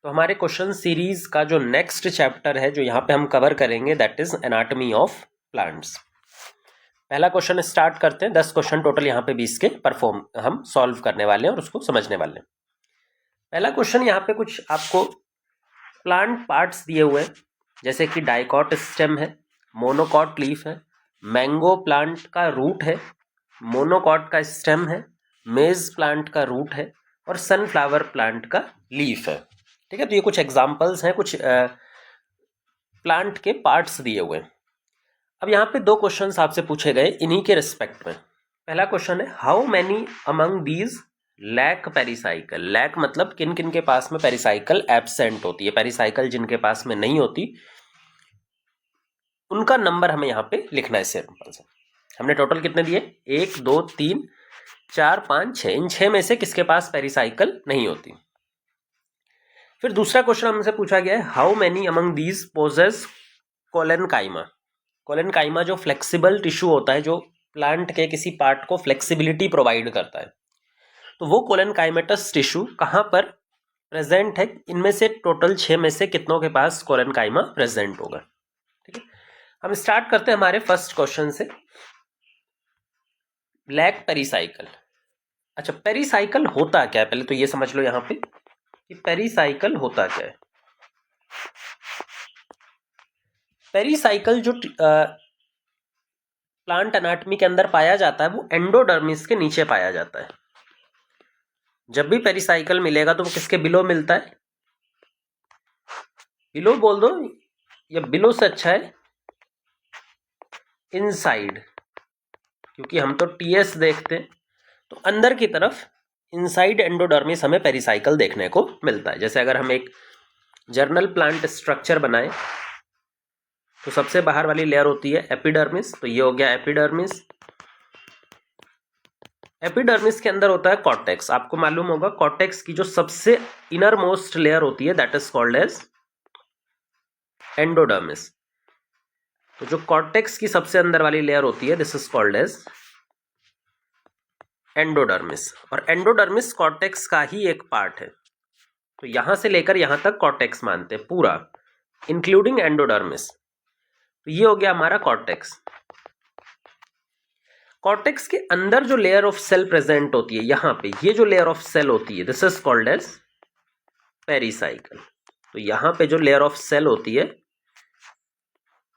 तो हमारे question series का जो नेक्स्ट चैप्टर है जो यहाँ पे हम कवर करेंगे that is anatomy of plants. पहला क्वेश्चन स्टार्ट करते हैं। 10 क्वेश्चन टोटल यहाँ पे 20 के परफॉर्म हम सॉल्व करने वाले हैं और उसको समझने वाले हैं। पहला क्वेश्चन यहाँ पे कुछ आपको प्लांट पार्ट्स दिए हुए हैं, जैसे कि डाइकॉट स्टेम है, मोनोकॉट लीफ है, मैंगो प्लांट का रूट है, मोनोकॉट का स्टेम है, मेज प्लांट का रूट है और सनफ्लावर प्लांट का लीफ है। ठीक है, तो ये कुछ एग्जाम्पल्स हैं, कुछ प्लांट के पार्ट्स दिए हुए हैं। अब यहाँ पे 2 क्वेश्चंस आपसे पूछे गए इन्हीं के रिस्पेक्ट में। पहला क्वेश्चन है how many among these lack pericycle. Lack मतलब किन किन के पास में पेरिसाइकल एब्सेंट होती है, पेरिसाइकल जिनके पास में नहीं होती उनका नंबर हमें यहाँ पे लिखना है। सिंपल से हमने टोटल कितने दिए, 1 2 3 4 5 6। इन 6 में से किसके पास पेरिसाइकल नहीं होती। फिर दूसरा क्वेश्चन हमसे पूछा गया है how many among these possess collenchyma. Collenchyma जो फ्लेक्सिबल टिश्यू होता है, जो प्लांट के किसी पार्ट को फ्लेक्सिबिलिटी प्रोवाइड करता है, तो वो कोलेनकाइमेटस टिश्यू कहाँ पर प्रेजेंट है। इनमें से टोटल 6 में से कितनों के पास कोलेनकाइमा प्रेजेंट होगा। ठीक है, हम स्टार्ट करते हैं हमारे फर्स्ट क्वेश्चन से। Black pericycle. अच्छा, पेरिसाइकल होता क्या है पहले तो ये समझ लो यहाँ पे कि पेरिसाइकल होता क्या है। पेरिसाइकल जो प्लांट एनाटॉमी के अंदर पाया जाता है वो एंडोडर्मिस के नीचे पाया जाता है। जब भी पेरिसाइकल मिलेगा तो वो किसके बिलो मिलता है, बिलो बोल दो या बिलो से अच्छा है इनसाइड, क्योंकि हम तो टीएस देखते हैं तो अंदर की तरफ इनसाइड एंडोडर्मिस हमें पेरिसाइकल देखने को मिलता है। जैसे अगर हम एक जर्नल प्लांट स्ट्रक्चर बनाएं तो सबसे बाहर वाली लेयर होती है एपिडर्मिस, तो ये हो गया एपिडर्मिस। एपिडर्मिस के अंदर होता है कॉर्टेक्स। आपको मालूम होगा कॉर्टेक्स की जो सबसे इनर मोस्ट लेयर होती है that is called as endodermis. तो जो कॉर्टेक्स की सबसे अंदर वाली लेयर होती है this is called as endodermis. और एंडोडर्मिस कॉर्टेक्स का ही एक पार्ट है, तो यहां से लेकर यहां तक कॉर्टेक्स मानते हैं पूरा इंक्लूडिंग एंडोडर्मिस। तो ये हो गया हमारा कॉर्टेक्स। कॉर्टेक्स के अंदर जो लेयर ऑफ सेल प्रेजेंट होती है यहाँ पे, ये जो लेयर ऑफ सेल होती है this is called as pericycle. तो यहाँ पे जो लेयर ऑफ सेल होती है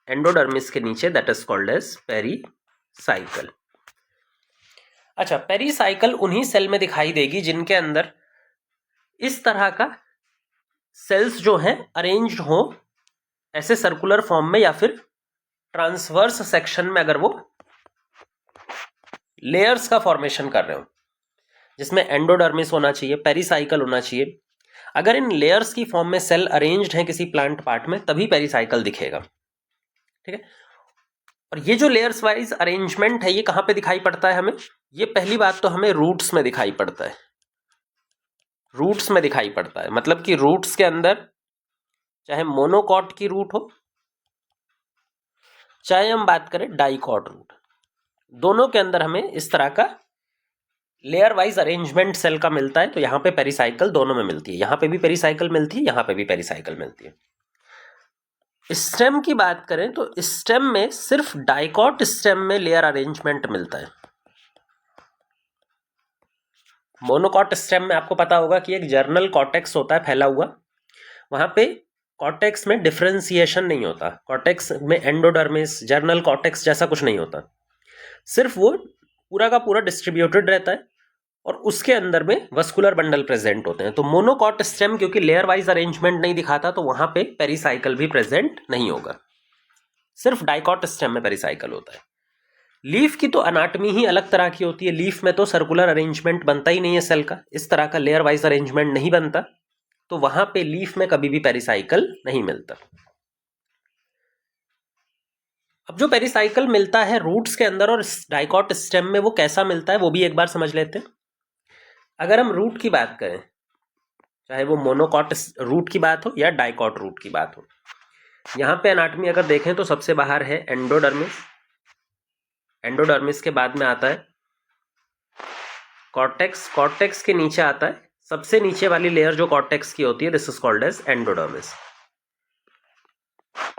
एंडोडर्मिस के नीचे that is called as pericycle. अच्छा, पेरिसाइकल उन्हीं सेल में दिखाई देगी जिनके अंदर इस तरह का सेल्स जो हैं अरेंज्ड हो ऐसे सर्कुलर फॉर्म में या फिर ट्रांसवर्स सेक्शन में, अगर वो लेयर्स का फॉर्मेशन कर रहे हो, जिसमें एंडोडर्मिस होना चाहिए, पेरिसाइकल होना चाहिए। अगर इन लेयर्स की फॉर्म में सेल अरेंज्ड हैं किसी प्लांट पार्ट में तभी पेरिसाइकल दिखेगा। ठीक है, और ये जो लेयर्स वाइज अरेंजमेंट है ये कहां पे दिखाई पड़ता है हमें, ये पहली बात तो हमें रूट्स में दिखाई पड़ता है। रूट्स में दिखाई पड़ता है मतलब कि रूट्स के अंदर चाहे मोनोकॉट की रूट हो चाहे हम बात करें डाइकॉट रूट, दोनों के अंदर हमें इस तरह का लेयर वाइज अरेंजमेंट सेल का मिलता है। तो यहाँ पे पेरिसाइकल दोनों में मिलती है, यहाँ पे भी पेरिसाइकल मिलती है, यहाँ पे भी पेरिसाइकल मिलती है। स्टेम की बात करें तो स्टेम में सिर्फ डाइकॉट स्टेम में लेयर अरेंजमेंट मिलता है। मोनोकॉट स्टेम में आपको पता होगा कि एक जर्नल कॉर्टेक्स होता है फैला हुआ, वहां पे कॉर्टेक्स में डिफरेंशिएशन नहीं होता। कॉर्टेक्स में एंडोडर्मिस जर्नल कॉर्टेक्स जैसा कुछ नहीं होता, सिर्फ वो पूरा का पूरा डिस्ट्रीब्यूटेड रहता है और उसके अंदर में वस्कुलर बंडल प्रेजेंट होते हैं। तो मोनोकॉट स्टेम क्योंकि लेयर वाइज अरेंजमेंट नहीं दिखाता तो वहां पे पेरिसाइकल भी प्रेजेंट नहीं होगा, सिर्फ डाइकॉट स्टेम में पेरिसाइकल होता है। लीफ की तो अनाटमी ही अलग तरह की होती है। लीफ में तो सर्कुलर अरेंजमेंट बनता ही नहीं है सेल का, इस तरह का लेयर वाइज अरेंजमेंट नहीं बनता, तो वहां पे लीफ में कभी भी पेरिसाइकल नहीं मिलता। अब जो पेरिसाइकल मिलता है रूट्स के अंदर और डाइकॉट स्टेम में वो कैसा मिलता है वो भी एक बार समझ लेते हैं। अगर हम रूट की बात करें, चाहे वो मोनोकॉट रूट की बात हो या डाइकॉट रूट की बात हो, यहाँ पे एनाटॉमी अगर देखें तो सबसे बाहर है एंडोडर्मिस, एंडोडर्मिस के बाद में आता है कॉर्टेक्स, कॉर्टेक्स के नीचे आता है सबसे नीचे वाली लेयर जो कॉर्टेक्स की होती है, this is called as endodermis.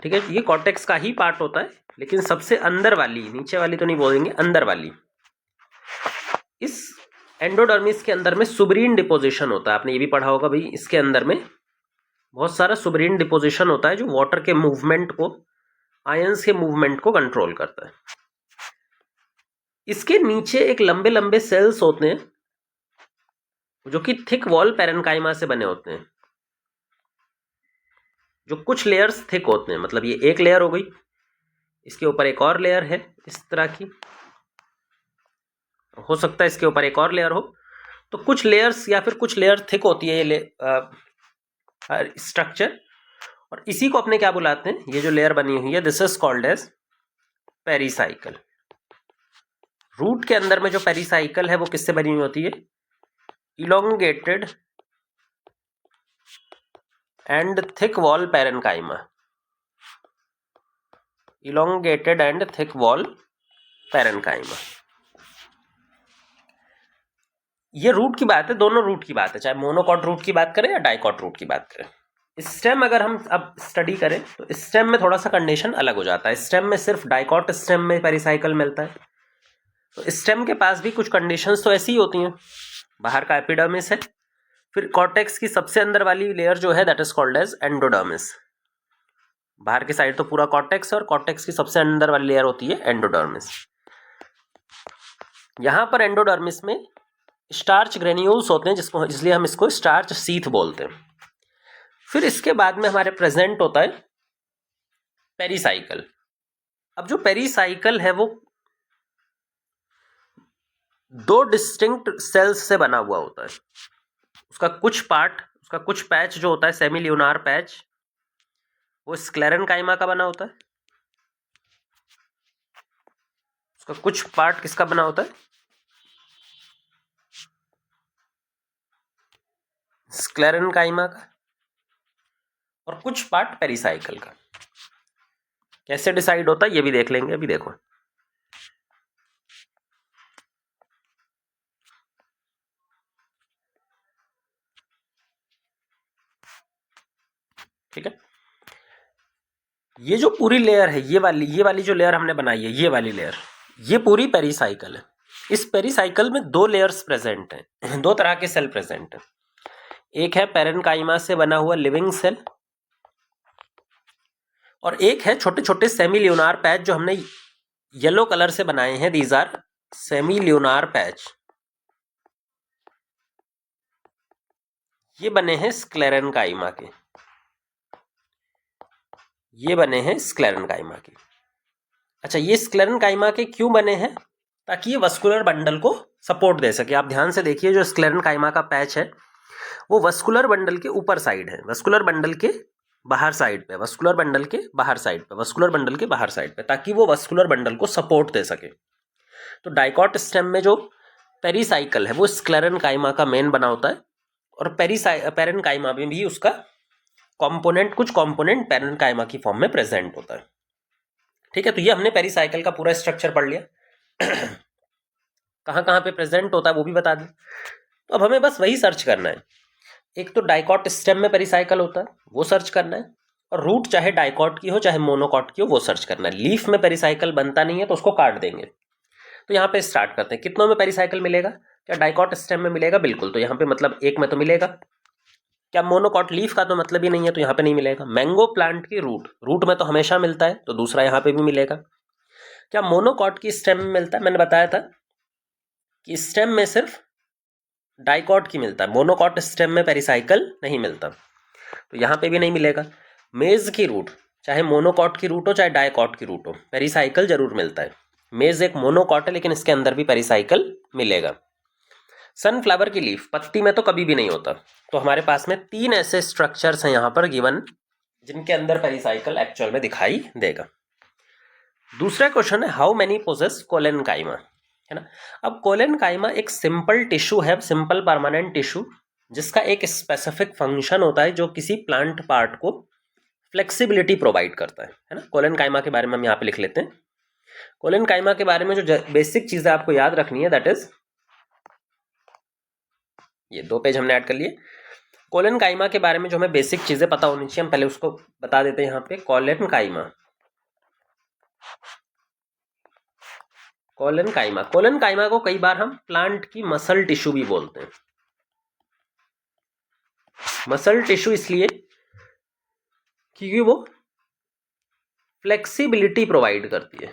ठीक है, ये कॉर्टेक्स का ही पार्ट होता है, लेकिन सबसे अंदर वाली, नीचे वाली तो नहीं बोलेंगे, अंदर वाली, इस एंडोडर्मिस के अंदर में सुब्रीन डिपोजिशन होता है। आपने ये भी पढ़ा होगा भाई, इसके अंदर में बहुत सारा सुब्रीन डिपोजिशन होता है जो वाटर के मूवमेंट को, आयंस के मूवमेंट को कंट्रोल करता है। इसके नीचे एक लंबे लंबे सेल्स होते हैं जो कि थिक वॉल पैरेन्काइमा से बने होते हैं, जो कुछ लेयर्स थिक होते हैं। मतलब ये एक लेयर हो गई, इसके ऊपर एक और लेयर है इस तरह की, हो सकता है इसके ऊपर एक और लेयर हो, तो कुछ लेयर्स या फिर कुछ लेयर थिक होती है ये स्ट्रक्चर। और इसी को अपने क्या बुलाते हैं, ये जो लेयर बनी हुई है, this is called as pericycle. Root के अंदर में जो पेरिसाइकल है वो किससे बनी हुई होती है, elongated and thick wall parenchyma, elongated and thick wall parenchyma. ये रूट की बात है, दोनों रूट की बात है, चाहे मोनोकॉट रूट की बात करें या डाइकॉट रूट की बात करें। स्टेम अगर हम अब स्टडी करें तो स्टेम में थोड़ा सा कंडीशन अलग हो जाता है। स्टेम में सिर्फ डाइकॉट स्टेम में पेरिसाइकल मिलता है, तो स्टेम के पास भी कुछ कंडीशंस तो ऐसी ही होती हैं। बाहर का एपिडर्मिस है, फिर कॉर्टेक्स की सबसे अंदर वाली लेयर जो है that is called as endodermis. बाहर की साइड तो पूरा कॉर्टेक्स है और कॉर्टेक्स की सबसे अंदर वाली लेयर होती है एंडोडर्मिस। यहां पर एंडोडर्मिस में स्टार्च ग्रेन्यूल्स होते हैं, जिसको इसलिए हम इसको स्टार्च सीथ बोलते हैं। फिर इसके बाद में हमारे प्रेजेंट होता है पेरिसाइकल। अब जो पेरिसाइकल है वो दो डिस्टिंक्ट सेल्स से बना हुआ होता है। उसका कुछ पार्ट, उसका कुछ पैच जो होता है सेमी ल्यूनार पैच, वो स्क्लेरेनकाइमा का बना होता है। उसका कुछ पार्ट किसका बना होता है, स्क्लेरेनकाइमा का, और कुछ पार्ट पेरिसाइकल का। कैसे डिसाइड होता है ये भी देख लेंगे, अभी देखो। ठीक है, ये जो पूरी लेयर है, ये वाली जो लेयर हमने बनाई है, ये वाली लेयर, ये पूरी पेरिसाइकल है। इस पेरिसाइकल में दो लेयर्स प्रेजेंट हैं, दो तरह के सेल प्रेजेंट हैं। एक है पैरेन्काइमा से बना हुआ लिविंग सेल, और एक है छोटे छोटे सेमी ल्यूनार पैच जो हमने येलो कलर से बनाए हैं। दीज आर सेमी ल्यूनार पैच, ये बने हैं स्क्लेरेनकाइमा के, ये बने हैं स्क्लेरेनकाइमा के। अच्छा, ये स्क्लेरेनकाइमा के क्यों बने हैं, ताकि ये वस्कुलर बंडल को सपोर्ट दे सके। आप ध्यान से देखिए, जो स्क्लेरेनकाइमा का पैच है वो वस्कुलर बंडल के ऊपर साइड है, वस्कुलर बंडल के बाहर साइड पे, वस्कुलर बंडल के बाहर साइड पे, वस्कुलर बंडल के बाहर साइड पे, ताकि वो वस्कुलर बंडल को सपोर्ट दे सके। तो डाइकॉट स्टेम में जो पेरिसाइकल है वो स्क्लेरेनकाइमा का मेन बना होता है, और पैरेन्काइमा में भी उसका कंपोनेंट, कुछ कंपोनेंट पैरेन्काइमा की फॉर्म में प्रेजेंट होता है। ठीक है, तो ये हमने पेरिसाइकल का पूरा स्ट्रक्चर पढ़ लिया। कहाँ कहाँ पे प्रेजेंट होता है वो भी बता दें। तो अब हमें बस वही सर्च करना है। एक तो डाइकॉट स्टेम में पेरिसाइकल होता है, वो सर्च करना है, और रूट चाहे डाइकॉट की हो चाहे मोनोकॉट की हो वो सर्च करना है। लीफ में पेरिसाइकल बनता नहीं है तो उसको काट देंगे। तो यहाँ पे स्टार्ट करते हैं। कितनों में पेरिसाइकल मिलेगा, क्या डाइकॉट स्टेम में मिलेगा, बिल्कुल। तो यहाँ पे मतलब एक में तो मिलेगा। क्या मोनोकॉट लीफ का तो मतलब ही नहीं है, तो यहाँ पे नहीं मिलेगा। मैंगो प्लांट की रूट में तो हमेशा मिलता है, तो दूसरा यहाँ पे भी मिलेगा। क्या मोनोकॉट की स्टेम में मिलता है, मैंने बताया था कि स्टेम में सिर्फ डाइकॉट की मिलता है, मोनोकॉट स्टेम में पेरिसाइकल नहीं मिलता, तो यहाँ पे भी नहीं मिलेगा। मेज की रूट, चाहे मोनोकॉट की रूट हो चाहे डाइकॉट की रूट हो, पेरिसाइकल जरूर मिलता है। मेज एक मोनोकॉट है लेकिन इसके अंदर भी पेरिसाइकल मिलेगा। सनफ्लावर की लीफ, पत्ती में तो कभी भी नहीं होता। तो हमारे पास में तीन ऐसे स्ट्रक्चर्स हैं यहाँ पर गिवन, जिनके अंदर पेरिसाइकल एक्चुअल में दिखाई देगा। दूसरा क्वेश्चन है, हाउ मेनी पोजेस कोलेनकाइमा, है ना। अब कोलेनकाइमा एक सिंपल टिश्यू है, सिंपल परमानेंट टिश्यू, जिसका एक स्पेसिफिक फंक्शन होता है जो किसी प्लांट पार्ट को फ्लेक्सिबिलिटी प्रोवाइड करता है ना। कोलेनकाइमा के बारे में हम यहाँ पे लिख लेते हैं। कोलेनकाइमा के बारे में जो बेसिक चीज़ें आपको याद रखनी है, दैट इज ये 2 पेज हमने ऐड कर लिए। कोलेनकाइमा के बारे में जो हमें बेसिक चीजें पता होनी चाहिए हम पहले उसको बता देते हैं यहाँ पे। कोलेनकाइमा को कई बार हम प्लांट की मसल टिश्यू भी बोलते हैं। मसल टिश्यू इसलिए क्योंकि वो फ्लेक्सिबिलिटी प्रोवाइड करती है।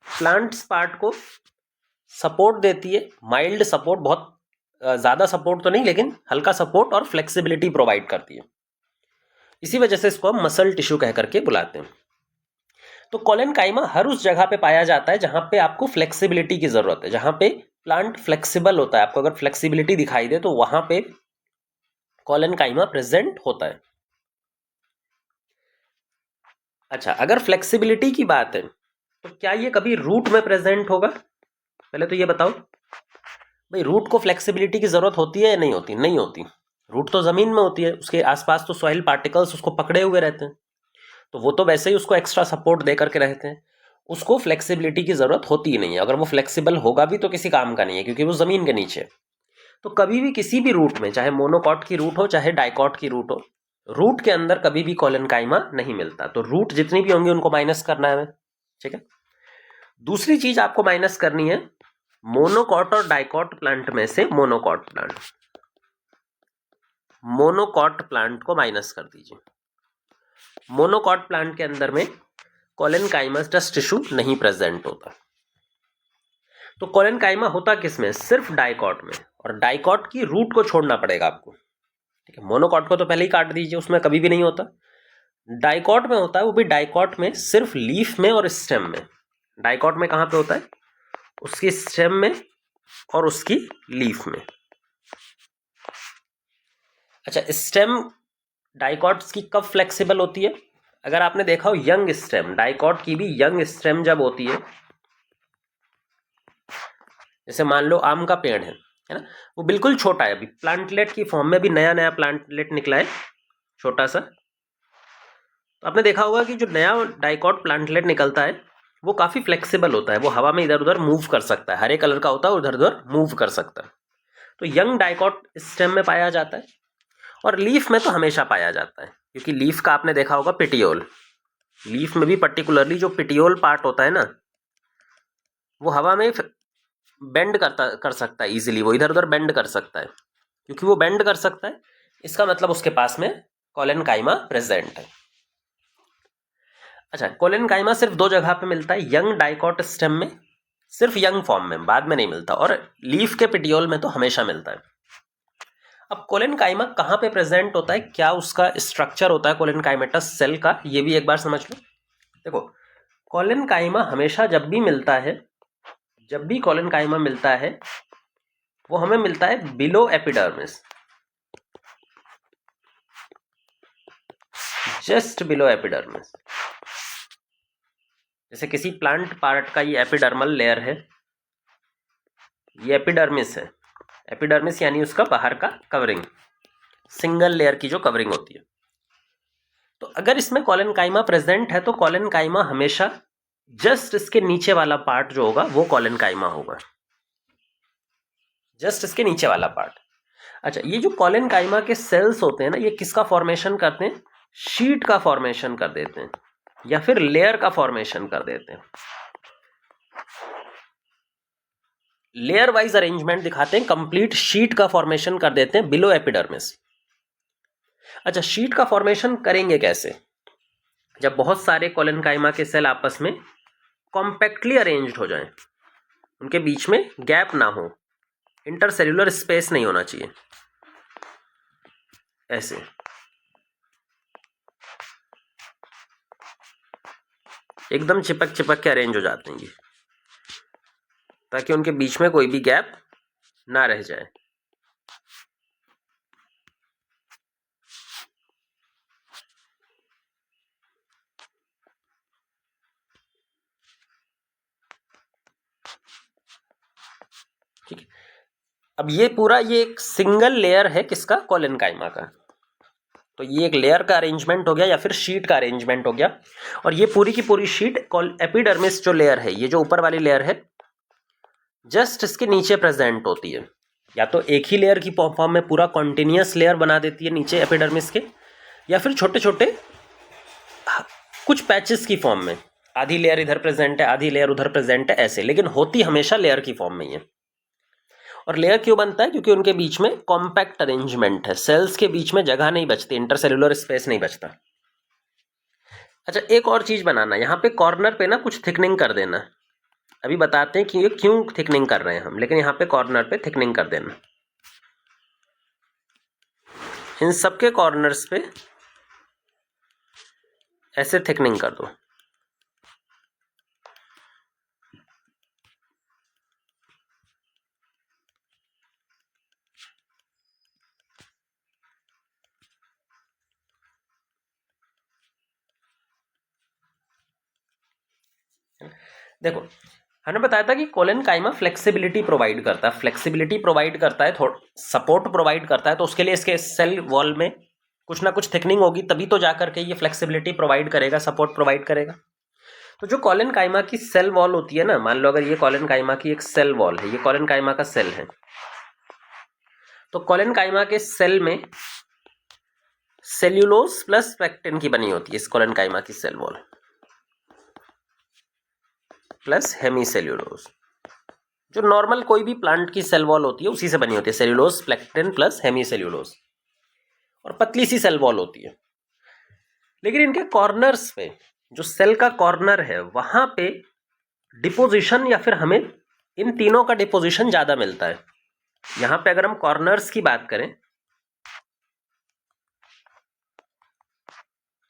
प्लांट्स पार्ट को सपोर्ट देती है, माइल्ड सपोर्ट, बहुत ज्यादा सपोर्ट तो नहीं लेकिन हल्का सपोर्ट और फ्लेक्सिबिलिटी प्रोवाइड करती है। इसी वजह से इसको हम मसल टिश्यू कह करके बुलाते हैं। तो कोलेनकाइमा हर उस जगह पे पाया जाता है जहां पे आपको फ्लेक्सिबिलिटी की जरूरत है, जहां पे प्लांट फ्लेक्सिबल होता है। आपको अगर फ्लेक्सिबिलिटी दिखाई दे तो वहां पे कोलेनकाइमा प्रेजेंट होता है। अच्छा, अगर फ्लेक्सिबिलिटी की बात है तो क्या ये कभी रूट में प्रेजेंट होगा? पहले तो ये बताओ भाई, रूट को फ्लेक्सिबिलिटी की जरूरत होती है या नहीं होती? नहीं होती। रूट तो जमीन में होती है, उसके आसपास तो सॉइल पार्टिकल्स उसको पकड़े हुए रहते हैं, तो वो तो वैसे ही उसको एक्स्ट्रा सपोर्ट दे करके रहते हैं। उसको फ्लेक्सिबिलिटी की जरूरत होती ही नहीं है। अगर वो फ्लेक्सिबल होगा भी तो किसी काम का नहीं है क्योंकि वो जमीन के नीचे है। तो कभी भी किसी भी रूट में, चाहे मोनोकॉट की रूट हो चाहे डाइकॉट की रूट हो, रूट के अंदर कभी भी कोलेनकाइमा नहीं मिलता। तो रूट जितनी भी होंगी उनको माइनस करना है हमें, ठीक है। दूसरी चीज आपको माइनस करनी है, मोनोकॉट और डाइकॉट प्लांट में से मोनोकॉट प्लांट को माइनस कर दीजिए। मोनोकॉट प्लांट के अंदर में कोलेनकाइमस डस्ट टिश्यू नहीं प्रेजेंट होता। तो कोलेनकाइमा होता किस में? सिर्फ डाइकॉट में, और डाइकॉट की रूट को छोड़ना पड़ेगा आपको, ठीक है। मोनोकॉट को तो पहले ही काट दीजिए, उसमें कभी भी नहीं होता। डाइकॉट में होता है, वो भी डाइकॉट में सिर्फ लीफ में और स्टेम में। डाइकॉट में कहां पे होता है? उसकी स्टेम में और उसकी लीफ में। अच्छा, स्टेम डाइकॉट्स की कब फ्लेक्सिबल होती है? अगर आपने देखा हो यंग स्टेम, डाइकॉट की भी यंग स्टेम जब होती है, जैसे मान लो आम का पेड़ है ना, वो बिल्कुल छोटा है, अभी प्लांटलेट की फॉर्म में भी नया प्लांटलेट निकला है, छोटा सा। तो आपने देखा होगा कि जो नया डाइकॉट प्लांटलेट निकलता है वो काफी फ्लेक्सिबल होता है, वो हवा में इधर उधर मूव कर सकता है, हरे कलर का होता है, उधर उधर मूव कर सकता है। तो यंग डाइकॉट स्टेम में पाया जाता है, और लीफ में तो हमेशा पाया जाता है, क्योंकि लीफ का आपने देखा होगा पिटियोल, लीफ में भी पर्टिकुलरली जो पिटियोल पार्ट होता है ना, वो हवा में बेंड कर सकता है इजीली, वो इधर उधर बेंड कर सकता है। क्योंकि वो बेंड कर सकता है, इसका मतलब उसके पास में कोलेनकाइमा प्रेजेंट है। अच्छा, कोलेनकाइमा सिर्फ 2 जगह पे मिलता है, यंग डाइकॉट स्टेम में, सिर्फ यंग फॉर्म में, बाद में नहीं मिलता, और लीफ के पिटियोल में तो हमेशा मिलता है। अब कोलेनकाइमा कहाँ पे प्रेजेंट होता है, क्या उसका स्ट्रक्चर होता है कोलेनकाइमेटस सेल का, ये भी एक बार समझ लो। देखो, कोलेनकाइमा हमेशा जब भी कोलेनकाइमा मिलता है वो हमें मिलता है below epidermis, just below epidermis. जैसे किसी प्लांट पार्ट का ये एपिडर्मल लेयर है, ये एपिडर्मिस है। एपिडर्मिस यानी उसका बाहर का कवरिंग, सिंगल लेयर की जो कवरिंग होती है। तो अगर इसमें कोलेनकाइमा प्रेजेंट है तो कोलेनकाइमा हमेशा जस्ट इसके नीचे वाला पार्ट जो होगा वो कोलेनकाइमा होगा, जस्ट इसके नीचे वाला पार्ट। अच्छा, ये जो कोलेनकाइमा के सेल्स होते हैं ना, ये किसका फॉर्मेशन करते हैं? शीट का फॉर्मेशन कर देते हैं, या फिर लेयर का फॉर्मेशन कर देते हैं। लेयर वाइज अरेंजमेंट दिखाते हैं, कंप्लीट शीट का फॉर्मेशन कर देते हैं बिलो एपिडर्मिस। अच्छा, शीट का फॉर्मेशन करेंगे कैसे? जब बहुत सारे कोलेनकाइमा के सेल आपस में कॉम्पैक्टली अरेंज्ड हो जाएं, उनके बीच में गैप ना हो, इंटरसेल्यूलर स्पेस नहीं होना चाहिए, ऐसे एकदम चिपक चिपक के अरेंज हो जाते हैं ये, ताकि उनके बीच में कोई भी गैप ना रह जाए। ठीक है, अब ये पूरा ये एक सिंगल लेयर है किसका? कोलेनकाइमा का। तो ये एक लेयर का अरेंजमेंट हो गया या फिर शीट का अरेंजमेंट हो गया, और ये पूरी की पूरी शीट एपिडर्मिस जो लेयर है, ये जो ऊपर वाली लेयर है, जस्ट इसके नीचे प्रेजेंट होती है, या तो एक ही लेयर की फॉर्म में पूरा कॉन्टिन्यूस लेयर बना देती है नीचे एपिडर्मिस के, या फिर छोटे छोटे कुछ पैचेस की फॉर्म में, आधी लेयर इधर प्रेजेंट है आधी लेयर उधर प्रेजेंट है ऐसे, लेकिन होती हमेशा लेयर की फॉर्म में ही है। और लेयर क्यों बनता है? क्योंकि उनके बीच में कॉम्पैक्ट अरेंजमेंट है, सेल्स के बीच में जगह नहीं बचती, इंटरसेल्युलर स्पेस नहीं बचता। अच्छा, एक और चीज बनाना, यहाँ पे कॉर्नर पे ना कुछ थिकनिंग कर देना। अभी बताते हैं कि ये क्यों थिकनिंग कर रहे हैं हम, लेकिन यहाँ पे कॉर्नर पे थिकनिंग कर देना। इन सबके कॉर्नर्स पे ऐसे थिकनिंग कर दो। देखो, हमने बताया था कि कोलेनकाइमा फ्लेक्सिबिलिटी प्रोवाइड करता है, फ्लेक्सिबिलिटी प्रोवाइड करता है, थोड़ा सपोर्ट प्रोवाइड करता है, तो उसके लिए इसके सेल वॉल में कुछ ना कुछ थिकनिंग होगी, तभी तो जाकर के ये फ्लेक्सिबिलिटी प्रोवाइड करेगा, सपोर्ट प्रोवाइड करेगा। तो जो कोलेनकाइमा की सेल वॉल होती है ना, मान लो अगर ये कोलेनकाइमा की एक सेल वॉल है, ये कोलेनकाइमा का सेल है, तो कोलेनकाइमा के सेल में सेल्यूलोज प्लस पेक्टिन की बनी होती है, इस कोलेनकाइमा की सेल वॉल प्लस हेमीसेल्यूलोज। जो नॉर्मल कोई भी प्लांट की सेल वॉल होती है उसी से बनी होती है, सेल्यूलोज पेक्टिन प्लस हेमीसेल्यूलोज, और पतली सी सेल वॉल होती है। लेकिन इनके कॉर्नर्स पे, जो सेल का कॉर्नर है वहां पे डिपोजिशन, या फिर हमें इन तीनों का डिपोजिशन ज्यादा मिलता है। यहां पे अगर हम कॉर्नर्स की बात करें,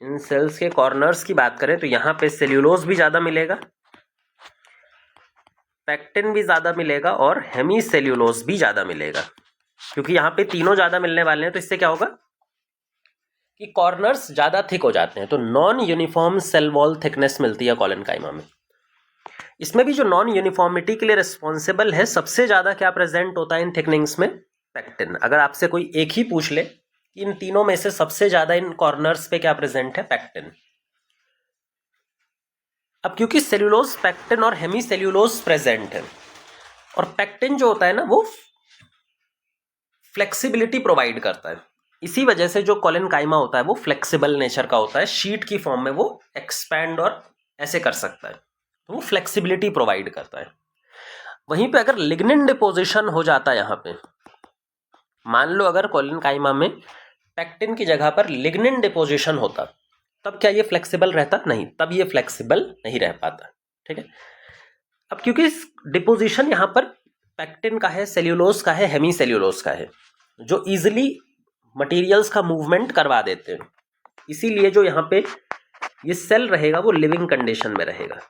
इन सेल्स के कॉर्नर्स की बात करें, तो यहां पे सेल्यूलोज भी ज्यादा मिलेगा, पेक्टिन भी ज्यादा मिलेगा, और हेमीसेल्यूलोज भी ज्यादा मिलेगा। क्योंकि यहां पे तीनों ज्यादा मिलने वाले हैं, तो इससे क्या होगा कि कॉर्नर्स ज्यादा थिक हो जाते हैं, तो non uniform cell wall thickness मिलती है कोलेनकाइमा में। इसमें भी जो नॉन यूनिफॉर्मिटी के लिए रिस्पॉन्सिबल है, सबसे ज्यादा क्या प्रेजेंट होता है इन थिकनिंग्स में? पेक्टिन। अगर आपसे कोई एक ही पूछ ले कि इन तीनों में से सबसे ज्यादा इन कॉर्नर्स पे क्या प्रेजेंट है, पेक्टिन। अब क्योंकि सेल्यूलोज, पेक्टिन और हेमीसेल्यूलोज प्रेजेंट है, और पेक्टिन जो होता है ना वो फ्लेक्सिबिलिटी प्रोवाइड करता है, इसी वजह से जो कोलेनकाइमा होता है वो फ्लेक्सिबल नेचर का होता है, शीट की फॉर्म में वो एक्सपैंड और ऐसे कर सकता है, तो वो फ्लेक्सिबिलिटी प्रोवाइड करता है। वहीं पे अगर लिग्निन डिपोजिशन हो जाता है, यहाँ पे मान लो अगर कोलेनकाइमा में पेक्टिन की जगह पर लिग्निन डिपोजिशन होता, तब क्या ये फ्लेक्सिबल रहता? नहीं, तब ये फ्लेक्सिबल नहीं रह पाता। ठीक है, अब क्योंकि इस डिपोजिशन यहाँ पर पेक्टिन का है, सेल्यूलोज का है, हेमीसेल्यूलोज का है, जो इजिली मटेरियल्स का मूवमेंट करवा देते हैं, इसीलिए जो यहाँ पे ये सेल रहेगा वो लिविंग कंडीशन में रहेगा।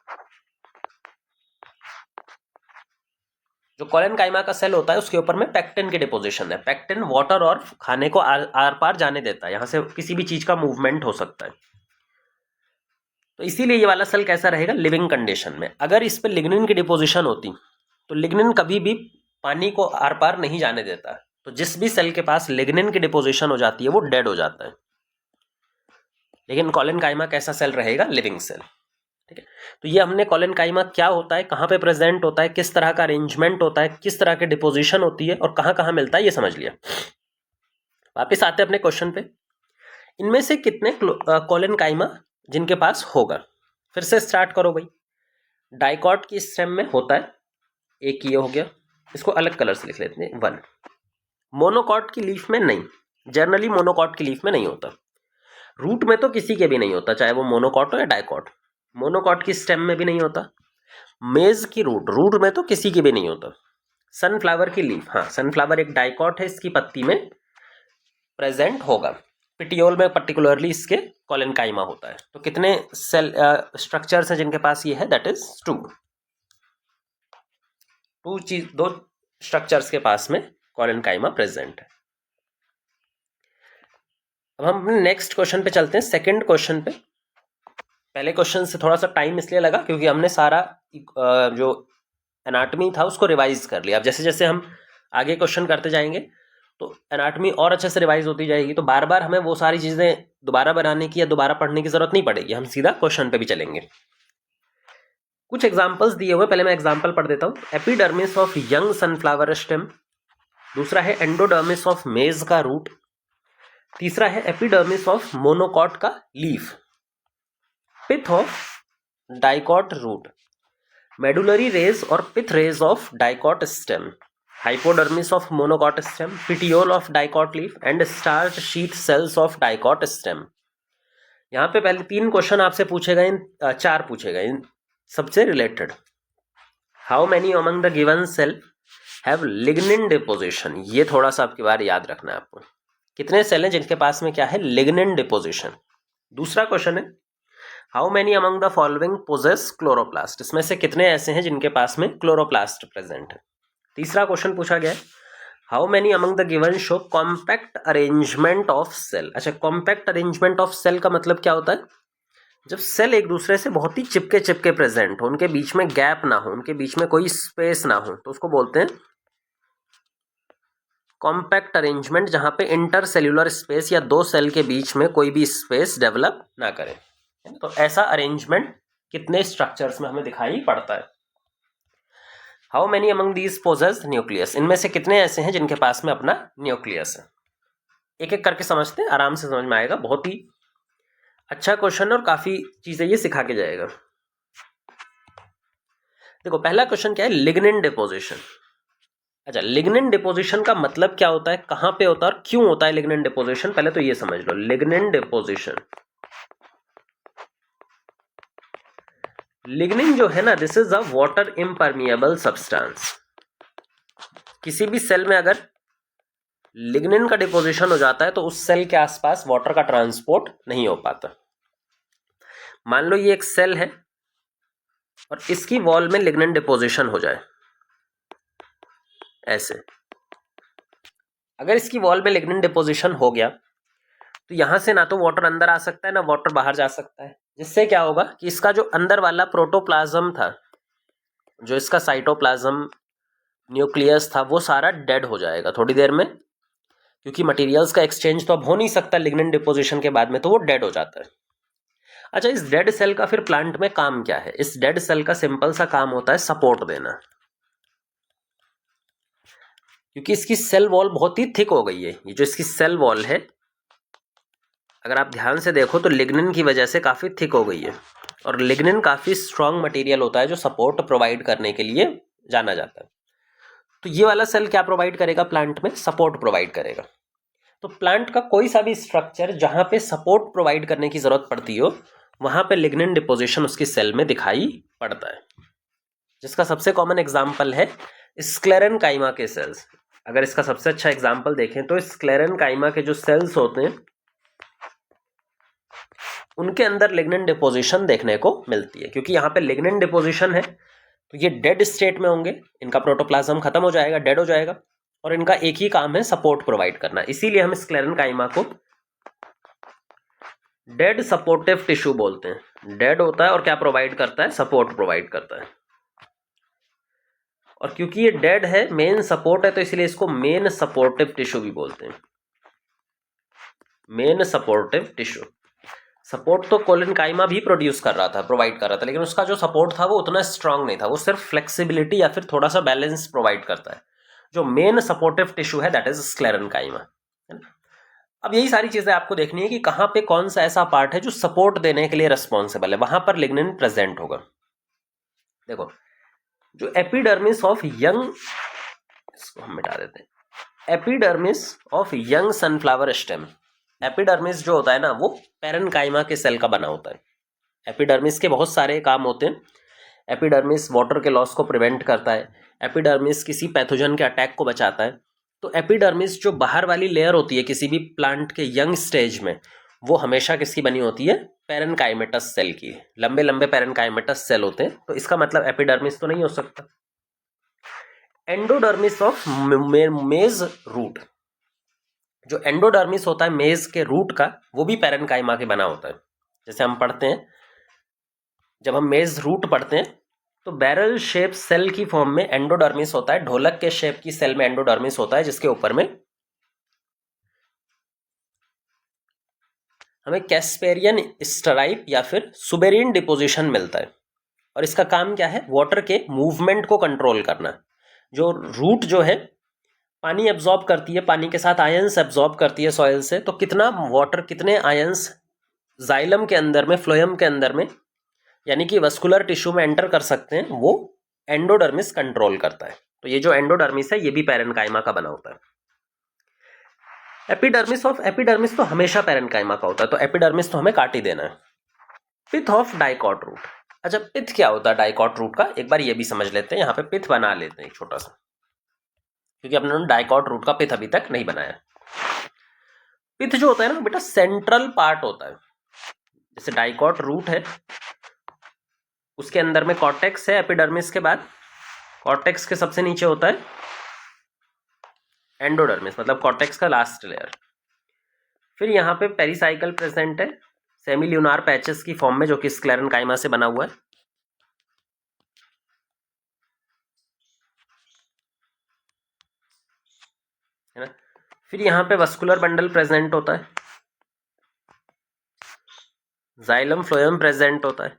जो कोलेनकाइमा का सेल होता है उसके ऊपर में पेक्टिन की डिपोजिशन है, पेक्टिन वाटर और खाने को आर पार जाने देता है, यहाँ से किसी भी चीज का मूवमेंट हो सकता है, तो इसीलिए ये वाला सेल कैसा रहेगा, लिविंग कंडीशन में। अगर इस पर लिग्निन की डिपोजिशन होती तो लिग्निन कभी भी पानी को आर पार नहीं जाने देता, तो जिस भी सेल के पास लिग्निन की डिपोजिशन हो जाती है वो डेड हो जाता है। लेकिन कोलेनकाइमा कैसा सेल रहेगा, लिविंग सेल। ठीक है, तो ये हमने कोलेनकाइमा क्या होता है, कहाँ पे प्रेजेंट होता है, किस तरह का अरेंजमेंट होता है, किस तरह की डिपोजिशन होती है और कहाँ कहाँ मिलता है, ये समझ लिया। वापिस आते हैं अपने क्वेश्चन पे, इनमें से कितने कोलेनकाइमा जिनके पास होगा? फिर से स्टार्ट करो भाई। डाइकॉट की स्टेम में होता है, एक ये हो गया, इसको अलग कलर से लिख लेते हैं, 1। मोनोकॉट की लीफ में नहीं, जनरली मोनोकॉट की लीफ में नहीं होता, रूट में तो किसी के भी नहीं होता, चाहे वो मोनोकॉट हो या डाइकॉट। मोनोकॉट की स्टेम में भी नहीं होता, मेज की रूट में तो किसी की भी नहीं होता। सनफ्लावर की लीफ, हाँ सनफ्लावर एक डाइकॉट है, इसकी पत्ती में प्रेजेंट होगा, पिटियोल में पर्टिकुलरली इसके कोलेनकाइमा होता है। तो कितने सेल स्ट्रक्चर्स हैं जिनके पास ये है, दैट इज 2 स्ट्रक्चर्स के पास में कोलेनकाइमा प्रेजेंट है। अब हम नेक्स्ट क्वेश्चन पे चलते हैं, सेकंड क्वेश्चन पे। पहले क्वेश्चन से थोड़ा सा टाइम इसलिए लगा क्योंकि हमने सारा जो एनाटॉमी था उसको रिवाइज कर लिया। अब जैसे जैसे हम आगे क्वेश्चन करते जाएंगे तो एनाटॉमी और अच्छे से रिवाइज होती जाएगी, तो बार बार हमें वो सारी चीज़ें दोबारा बनाने की या दोबारा पढ़ने की जरूरत नहीं पड़ेगी, हम सीधा क्वेश्चन पे भी चलेंगे। कुछ एग्जांपल्स दिए हुए, पहले मैं एग्जांपल पढ़ देता हूँ। Epidermis of young sunflower stem, दूसरा है एंडोडर्मिस ऑफ मेज का रूट, तीसरा है एपिडर्मिस ऑफ मोनोकॉट का leaf, pith of dicot root, medullary rays और pith rays of dicot stem, hypodermis of monocot stem, petiole of dicot leaf and starch sheath cells of dicot stem. यहाँ पे पहले 3 question आपसे पूछे गए, 4 पूछे गए इन सबसे related. How many among the given cell have lignin deposition, ये थोड़ा सा आपकी बार याद रखना है आपको। कितने सेल हैं जिनके पास में क्या है, लिग्निन डिपोजिशन। दूसरा क्वेश्चन है how many among the following possess chloroplast, इसमें से कितने ऐसे हैं जिनके पास में क्लोरोप्लास्ट प्रेजेंट है। तीसरा क्वेश्चन पूछा गया है how many among the given show compact arrangement of cell. अच्छा, कॉम्पैक्ट अरेंजमेंट ऑफ सेल का मतलब क्या होता है, जब सेल एक दूसरे से बहुत ही चिपके चिपके प्रेजेंट हो, उनके बीच में गैप ना हो, उनके बीच में कोई स्पेस ना हो, तो उसको बोलते हैं कॉम्पैक्ट अरेंजमेंट, जहां पे इंटर सेल्यूलर स्पेस या 2 सेल के बीच में कोई भी स्पेस डेवलप ना करे। तो ऐसा अरेंजमेंट कितने स्ट्रक्चर्स में हमें दिखाई पड़ता है। How many among these possess nucleus, इनमें से कितने ऐसे हैं जिनके पास में अपना न्यूक्लियस है। एक एक करके समझते हैं, आराम से समझ में आएगा। बहुत ही अच्छा क्वेश्चन और काफी चीजें ये सिखा के जाएगा। देखो पहला क्वेश्चन क्या है, लिग्निन डिपोजिशन। अच्छा, लिग्निन डिपोजिशन का मतलब क्या होता है, कहां पे होता है और क्यों होता है लिग्निन डिपोजिशन, पहले तो ये समझ लो। लिग्निन डिपोजिशन, लिग्निन जो है ना, this is a water impermeable substance. किसी भी सेल में अगर लिग्निन का डिपोजिशन हो जाता है तो उस सेल के आसपास वाटर का ट्रांसपोर्ट नहीं हो पाता। मान लो ये एक सेल है और इसकी वॉल में लिग्निन डिपोजिशन हो जाए ऐसे, अगर इसकी वॉल में लिग्निन डिपोजिशन हो गया तो यहां से ना तो वाटर अंदर आ सकता है ना वाटर बाहर जा सकता है, जिससे क्या होगा कि इसका जो अंदर वाला प्रोटोप्लाज्म था, जो इसका साइटोप्लाज्म न्यूक्लियस था, वो सारा डेड हो जाएगा थोड़ी देर में, क्योंकि मटेरियल्स का एक्सचेंज तो अब हो नहीं सकता लिग्निन डिपोजिशन के बाद में, तो वो डेड हो जाता है। अच्छा, इस डेड सेल का फिर प्लांट में काम क्या है, इस डेड सेल का सिंपल सा काम होता है सपोर्ट देना, क्योंकि इसकी सेल वॉल बहुत ही थिक हो गई है। ये जो इसकी सेल वॉल है, अगर आप ध्यान से देखो तो लिग्निन की वजह से काफी थिक हो गई है, और लिग्निन काफी स्ट्रांग मटेरियल होता है जो सपोर्ट प्रोवाइड करने के लिए जाना जाता है। तो ये वाला सेल क्या प्रोवाइड करेगा प्लांट में, सपोर्ट प्रोवाइड करेगा। तो प्लांट का कोई सा भी स्ट्रक्चर जहां पे सपोर्ट प्रोवाइड करने की जरूरत पड़ती हो, वहां पे लिग्निन डिपोजिशन उसकी सेल में दिखाई पड़ता है, जिसका सबसे कॉमन एग्जांपल है स्क्लेरेनकाइमा के सेल्स। अगर इसका सबसे अच्छा एग्जांपल देखें तो स्क्लेरेनकाइमा के जो सेल्स होते हैं उनके अंदर लिग्निन डिपोजिशन देखने को मिलती है, क्योंकि यहाँ पे लिग्निन डिपोजिशन है तो ये डेड स्टेट में होंगे, इनका प्रोटोप्लाज्म खत्म हो जाएगा, डेड हो जाएगा, और इनका एक ही काम है सपोर्ट प्रोवाइड करना। इसीलिए हम स्क्लेरेनकाइमा को डेड सपोर्टिव टिश्यू बोलते हैं। डेड होता है और क्या प्रोवाइड करता है, सपोर्ट प्रोवाइड करता है। और क्योंकि ये डेड है, मेन सपोर्ट है, तो इसलिए इसको मेन सपोर्टिव टिश्यू भी बोलते हैं। मेन सपोर्टिव टिश्यू, सपोर्ट तो कोलिनकाइमा भी प्रोड्यूस कर रहा था, प्रोवाइड कर रहा था, लेकिन उसका जो सपोर्ट था वो उतना स्ट्रांग नहीं था, वो सिर्फ फ्लेक्सिबिलिटी या फिर थोड़ा सा बैलेंस प्रोवाइड करता है। जो मेन सपोर्टिव टिश्यू है दैट इज स्क्लेरेनकाइमा। अब यही सारी चीजें आपको देखनी है कि कहां पे कौन सा ऐसा पार्ट है जो सपोर्ट देने के लिए रिस्पॉन्सिबल है, वहां पर लिग्निन प्रेजेंट होगा। देखो, जो एपिडर्मिस ऑफ यंग, इसको हम मिटा देते हैं, epidermis of young sunflower stem. Epidermis जो होता है ना, वो पैरेनकाइमा के सेल का बना होता है। एपिडर्मिस के बहुत सारे काम होते हैं। एपिडर्मिस वाटर के लॉस को प्रिवेंट करता है, एपिडर्मिस किसी पैथोजन के अटैक को बचाता है। तो एपिडर्मिस जो बाहर वाली लेयर होती है किसी भी प्लांट के यंग स्टेज में, वो हमेशा किसकी बनी होती है, पैरेनकाइमेटस सेल की। लंबे लंबे पैरेनकाइमेटस सेल होते हैं, तो इसका मतलब एपिडर्मिस तो नहीं हो सकता। एंडोडर्मिस ऑफ मेज रूट, जो एंडोडर्मिस होता है मेज के रूट का, वो भी पैरेनकाइमा के बना होता है। जैसे हम पढ़ते हैं, जब हम मेज रूट पढ़ते हैं तो बैरल शेप सेल की फॉर्म में एंडोडर्मिस होता है, ढोलक के शेप की सेल में एंडोडर्मिस होता है, जिसके ऊपर में हमें कैस्पेरियन स्ट्राइप या फिर सुबेरिन डिपोजिशन मिलता है। और इसका काम क्या है? वाटर के मूवमेंट को कंट्रोल करना। जो रूट जो है पानी एब्जॉर्ब करती है, पानी के साथ आयंस एब्जॉर्ब करती है सॉइल से, तो कितना वाटर, कितने आयंस जाइलम के अंदर में, फ्लोएम के अंदर में, यानी कि वस्कुलर टिश्यू में एंटर कर सकते हैं, वो एंडोडर्मिस कंट्रोल करता है। तो ये जो एंडोडर्मिस है ये भी पैरेन्काइमा का बना होता है। एपिडर्मिस तो हमेशा पैरेन्काइमा का होता है, तो एपिडर्मिस तो हमें काट ही देना है। पिथ ऑफ डाइकॉट रूट। अच्छा, पिथ क्या होता है डाइकॉट रूट का? एक बार ये भी समझ लेते हैं, यहाँ पे पिथ बना लेते हैं एक छोटा सा, क्योंकि अपने डाइकॉट रूट का पिथ अभी तक नहीं बनाया। पिथ जो होता है ना बेटा, सेंट्रल पार्ट होता है। जैसे डाइकॉट रूट है, उसके अंदर में कॉर्टेक्स है, एपिडर्मिस के बाद कॉर्टेक्स के सबसे नीचे होता है एंडोडर्मिस, मतलब कॉर्टेक्स का लास्ट लेयर। फिर यहाँ पे पेरिसाइकल प्रेजेंट है, सेमी ल्यूनार पैचेस की फॉर्म में, जो कि स्क्लेरेन्काइमा से बना हुआ है ना। फिर यहाँ पे वस्कुलर बंडल प्रेजेंट होता है, जाइलम फ्लोएम प्रेजेंट होता है।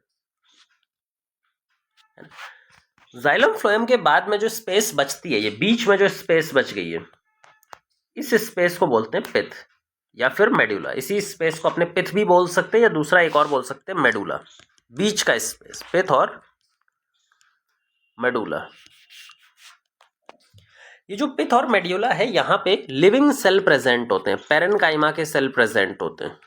जाइलम फ्लोएम के बाद में जो स्पेस बचती है, ये बीच में जो स्पेस बच गई है, इस स्पेस को बोलते हैं पिथ या फिर मेडुला। इसी स्पेस को अपने पिथ भी बोल सकते हैं, या दूसरा एक और बोल सकते हैं मेडुला। बीच का स्पेस, पिथ और मेडुला। ये जो पिथ और मेड्यूला है, यहाँ पे लिविंग सेल प्रेजेंट होते हैं, पैरेन्काइमा के सेल प्रेजेंट होते हैं।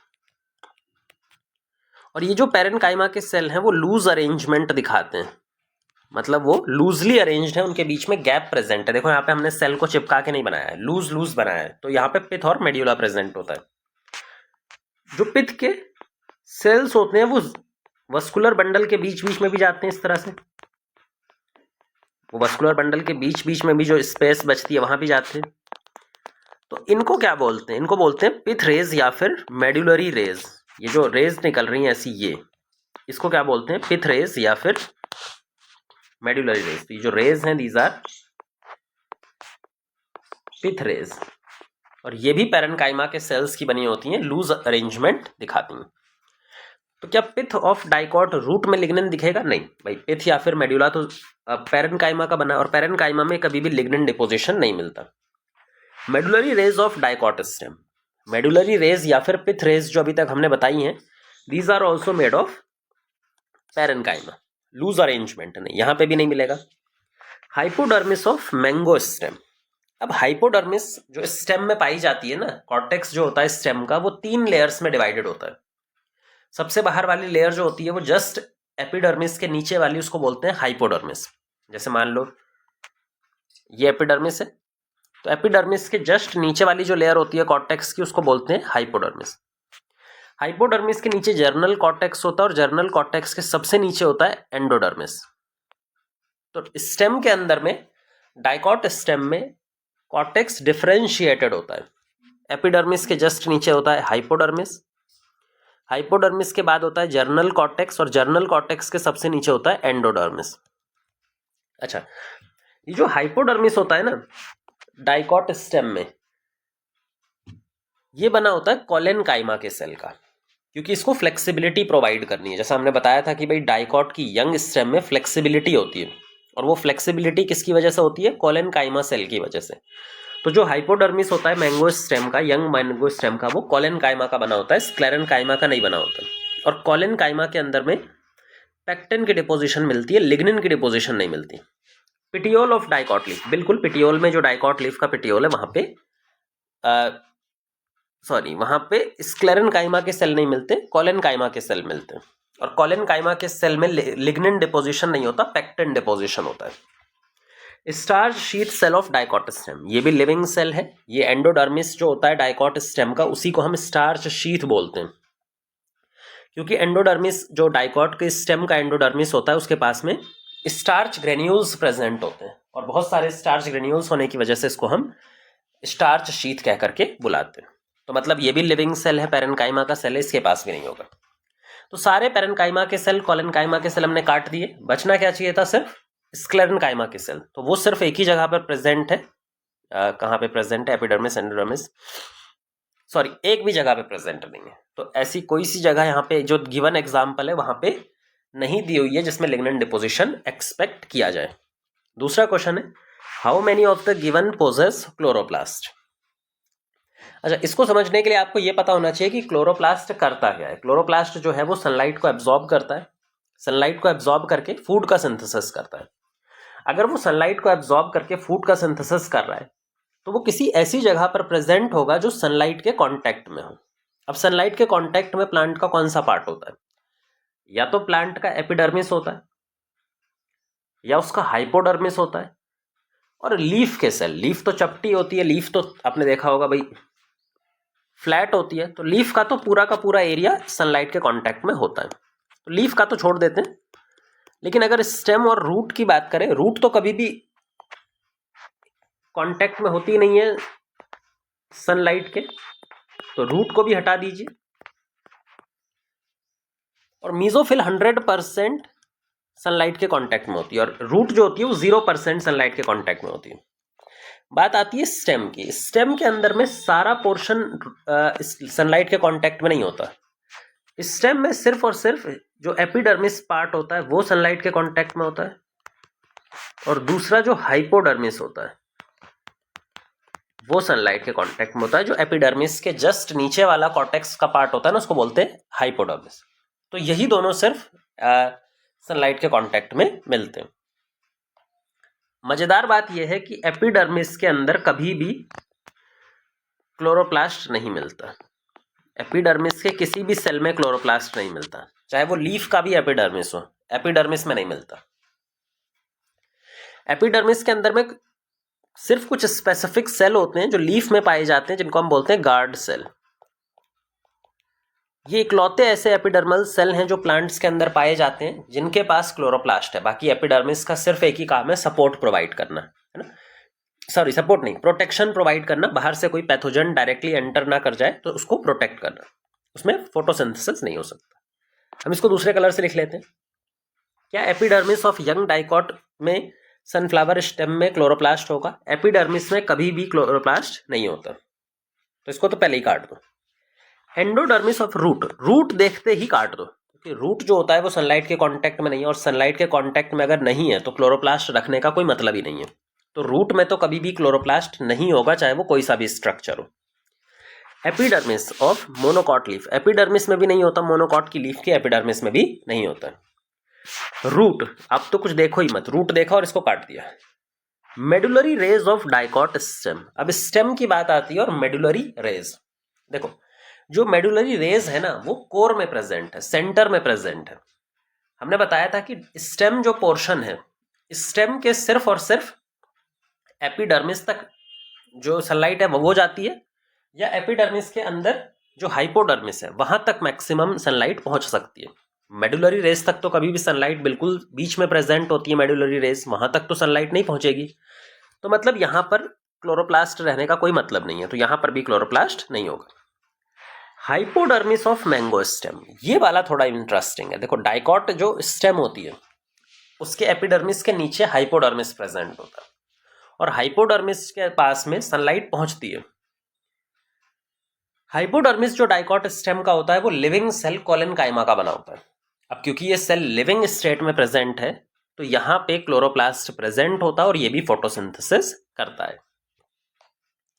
और ये जो पैरेन्काइमा के सेल हैं वो लूज अरेंजमेंट दिखाते हैं, मतलब वो लूजली अरेंज्ड है, उनके बीच में गैप प्रेजेंट है। देखो यहाँ पे हमने सेल को चिपका के नहीं बनाया है, लूज लूज बनाया है, तो यहाँ पे पिथ और मेड्यूला प्रेजेंट होता है। जो पिथ के सेल्स होते हैं वो वस्कुलर बंडल के बीच बीच में भी जाते हैं, इस तरह से वो वस्कुलर बंडल के बीच बीच में भी जो स्पेस बचती है वहां भी जाते हैं। तो इनको क्या बोलते हैं? इनको बोलते हैं पिथ रेज या फिर मेडुलरी रेज। ये जो रेज निकल रही है ऐसी, ये इसको क्या बोलते हैं? पिथ रेज या फिर मेडुलरी रेज। तो ये जो रेज हैं, दीज आर पिथ रेज, और ये भी पैरेन्काइमा के सेल्स की बनी होती हैं, लूज अरेंजमेंट दिखाती हैं। तो क्या पिथ ऑफ डाइकॉट रूट में लिग्निन दिखेगा? नहीं भाई, पिथ या फिर मेडुला तो पैरेन्काइमा का बना, और पैरेन्काइमा में कभी भी लिग्निन डिपोजिशन नहीं मिलता। Medullary rays of dicot stem, medullary rays या फिर पिथ रेज जो अभी तक हमने बताई हैं, these are also made of parenchyma, loose arrangement नहीं, यहां पे भी नहीं मिलेगा। Hypodermis of mango stem. अब हाइपोडर्मिस जो स्टेम में पाई जाती है ना, कॉर्टेक्स जो होता है स्टेम का, वो 3 लेयर्स में डिवाइडेड होता है। सबसे बाहर वाली लेयर जो होती है वो जस्ट एपिडर्मिस के नीचे वाली, उसको बोलते हैं हाइपोडर्मिस। जैसे मान लो ये एपिडर्मिस है, तो एपिडर्मिस के जस्ट नीचे वाली जो लेयर होती है कॉर्टेक्स की, उसको बोलते हैं हाइपोडर्मिस। हाइपोडर्मिस के नीचे जर्नल कॉर्टेक्स होता है, और जर्नल कॉर्टेक्स के सबसे नीचे होता है एंडोडर्मिस। तो स्टेम के अंदर में, डाइकॉट स्टेम में कॉर्टेक्स डिफरेंशिएटेड होता है। एपिडर्मिस के जस्ट नीचे होता है हाइपोडर्मिस, हाइपोडर्मिस के बाद होता है जर्नल कॉर्टेक्स, और जर्नल कॉर्टेक्स के सबसे नीचे होता है एंडोडर्मिस। अच्छा, ये जो हाइपोडर्मिस होता है ना डाइकॉट स्टेम में, ये बना होता है कोलेनकाइमा के सेल का, क्योंकि इसको फ्लेक्सिबिलिटी प्रोवाइड करनी है। जैसा हमने बताया था कि भाई डाइकॉट की यंग स्टेम में फ्लेक्सिबिलिटी होती है, और वो फ्लेक्सिबिलिटी किसकी वजह से होती है? कोलेनकाइमा सेल की वजह से। तो जो हाइपोडर्मिस होता है मैंगो स्टेम का, यंग मैंगो स्टेम का, वो कोलेनकाइमा का बना होता है, स्क्लेरेन्काइमा का नहीं बना होता। और कोलेनकाइमा के अंदर में पेक्टिन की डिपोजिशन मिलती है, लिग्निन की डिपोजिशन नहीं मिलती। पिटियोल ऑफ डाइकॉट लीफ, बिल्कुल पिटियोल में जो डाइकॉट लीफ का पिटियोल है वहां पे वहां पे स्क्लेरेन्काइमा के सेल नहीं मिलते, कोलेनकाइमा के सेल मिलते हैं। और कोलेनकाइमा के सेल में लिग्निन डिपोजिशन नहीं होता, पेक्टिन डिपोजिशन होता है। Starch sheath cell of dicot stem, ये भी लिविंग सेल है। ये एंडोडर्मिस जो होता है डाइकॉट स्टेम का, उसी को हम स्टार्च शीट बोलते हैं, क्योंकि एंडोडर्मिस जो डाइकॉट के स्टेम का एंडोडर्मिस होता है, उसके पास में स्टार्च ग्रेन्यूल्स प्रेजेंट होते हैं, और बहुत सारे स्टार्च ग्रेन्यूल्स होने की वजह से इसको हम स्टार्च शीट कह करके बुलाते हैं। तो मतलब ये भी लिविंग सेल है, पैरेन्काइमा का सेल है, इसके पास भी नहीं होगा। तो सारे पैरेन्काइमा के सेल, कोलेनकाइमा के सेल हमने काट दिए, बचना क्या चाहिए था? सिर्फ स्क्लेरेन्काइमा के सेल। तो वो सिर्फ एक ही जगह पर प्रेजेंट है, कहाँ पे प्रेजेंट है? एपिडर्मिस, एंडोडर्मिस, सॉरी, एक भी जगह पे प्रेजेंट नहीं है। तो ऐसी कोई सी जगह यहाँ पे जो गिवन एग्जाम्पल है वहां पे नहीं दी हुई है जिसमें लिग्नेंट डिपोजिशन एक्सपेक्ट किया जाए। दूसरा क्वेश्चन है how many of the given possess chloroplast. अच्छा, इसको समझने के लिए आपको ये पता होना चाहिए कि क्लोरोप्लास्ट करता क्या है। क्लोरोप्लास्ट जो है वो सनलाइट को एब्जॉर्ब करता है, सनलाइट को एब्जॉर्ब करके फूड का सिंथेसिस करता है। अगर वो सनलाइट को एब्जॉर्ब करके फूड का सिंथेसिस कर रहा है तो वो किसी ऐसी जगह पर प्रेजेंट होगा जो सनलाइट के कांटेक्ट में हो। अब सनलाइट के कांटेक्ट में प्लांट का कौन सा पार्ट होता है? या तो प्लांट का एपिडर्मिस होता है या उसका हाइपोडर्मिस होता है। और लीफ के सेल, लीफ तो चपटी होती है, लीफ तो आपने देखा होगा भाई फ्लैट होती है, तो लीफ का तो पूरा का पूरा एरिया सनलाइट के कांटेक्ट में होता है। तो लीफ का तो छोड़ देते हैं, लेकिन अगर स्टेम और रूट की बात करें, रूट तो कभी भी कांटेक्ट में होती नहीं है सनलाइट के, तो रूट को भी हटा दीजिए। और मीजोफिल 100% सनलाइट के कांटेक्ट में होती है और रूट जो होती है वो 0% सनलाइट के कांटेक्ट में होती है। बात आती है स्टेम की। स्टेम के अंदर में सारा पोर्शन सनलाइट के कांटेक्ट में नहीं होता। स्टेम में सिर्फ और सिर्फ जो एपिडर्मिस पार्ट होता है वो सनलाइट के कांटेक्ट में होता है, और दूसरा जो हाइपोडर्मिस होता है वो सनलाइट के कांटेक्ट में होता है। जो एपिडर्मिस के जस्ट नीचे वाला कॉर्टेक्स का पार्ट होता है ना, उसको बोलते हैं हाइपोडर्मिस। तो यही दोनों सिर्फ सनलाइट के कांटेक्ट में मिलते हैं। मजेदार बात यह है कि एपिडर्मिस के अंदर कभी भी क्लोरोप्लास्ट नहीं मिलता। एपिडर्मिस के किसी भी सेल में क्लोरोप्लास्ट नहीं मिलता, चाहे वो लीफ का भी एपिडर्मिस हो, एपिडर्मिस में नहीं मिलता। एपिडर्मिस के अंदर में सिर्फ कुछ स्पेसिफिक सेल होते हैं जो लीफ में पाए जाते हैं, जिनको हम बोलते हैं गार्ड सेल। ये इकलौते ऐसे एपिडर्मल सेल हैं जो प्लांट्स के अंदर पाए जाते हैं जिनके पास क्लोरोप्लास्ट है। बाकी एपिडर्मिस का सिर्फ एक ही काम है, सपोर्ट प्रोवाइड करना, है ना। सॉरी, सपोर्ट नहीं, प्रोटेक्शन प्रोवाइड करना। बाहर से कोई पैथोजन डायरेक्टली एंटर ना कर जाए तो उसको प्रोटेक्ट करना। उसमें फोटोसिंथेसिस नहीं हो सकता। हम इसको दूसरे कलर से लिख लेते हैं। क्या एपिडर्मिस ऑफ यंग डाइकॉट में सनफ्लावर स्टेम में क्लोरोप्लास्ट होगा? एपिडर्मिस में कभी भी क्लोरोप्लास्ट नहीं होता, तो इसको तो पहले ही काट दो। एंडोडर्मिस ऑफ रूट, रूट देखते ही काट दो, क्योंकि रूट जो होता है वो सनलाइट के कांटेक्ट में नहीं है, और सनलाइट के कांटेक्ट में अगर नहीं है तो क्लोरोप्लास्ट रखने का कोई मतलब ही नहीं है। तो रूट में तो कभी भी क्लोरोप्लास्ट नहीं होगा, चाहे वो कोई सा भी स्ट्रक्चर हो। Epidermis of monocot leaf, epidermis में भी नहीं होता, मोनोकॉट की लीफ के एपिडर्मिस में भी नहीं होता। रूट, आप तो कुछ देखो ही मत, रूट देखा और इसको काट दिया। Medullary rays of dicot stem, अब स्टेम की बात आती है और मेडुलरी रेज, देखो जो मेडुलरी रेज है ना वो कोर में प्रेजेंट है, सेंटर में प्रेजेंट है। हमने बताया था कि स्टेम जो पोर्शन है, स्टेम के सिर्फ और सिर्फ एपिडर्मिस तक जो सनलाइट है वो जाती है, या एपिडर्मिस के अंदर जो हाइपोडर्मिस है वहां तक मैक्सिमम सनलाइट पहुंच सकती है। मेडुलरी रेज तक तो कभी भी सनलाइट बिल्कुल बीच में प्रेजेंट होती है, मेडुलरी रेज वहां तक तो सनलाइट नहीं पहुंचेगी। तो मतलब यहां पर क्लोरोप्लास्ट रहने का कोई मतलब नहीं है, तो यहां पर भी क्लोरोप्लास्ट नहीं होगा। हाइपोडर्मिस ऑफ मैंगो स्टेम, ये वाला थोड़ा इंटरेस्टिंग है। देखो डाइकॉट जो स्टेम होती है उसके एपिडर्मिस के नीचे हाइपोडर्मिस प्रेजेंट होता है, और हाइपोडर्मिस के पास में सनलाइट पहुंचती है। हाइपोडर्मिस जो डाइकॉट स्टेम का होता है वो लिविंग सेल कोलेनकाइमा का बना होता है। अब क्योंकि ये सेल लिविंग स्टेट में प्रेजेंट है तो यहाँ पे क्लोरोप्लास्ट प्रेजेंट होता है और ये भी फोटोसिंथेसिस करता है,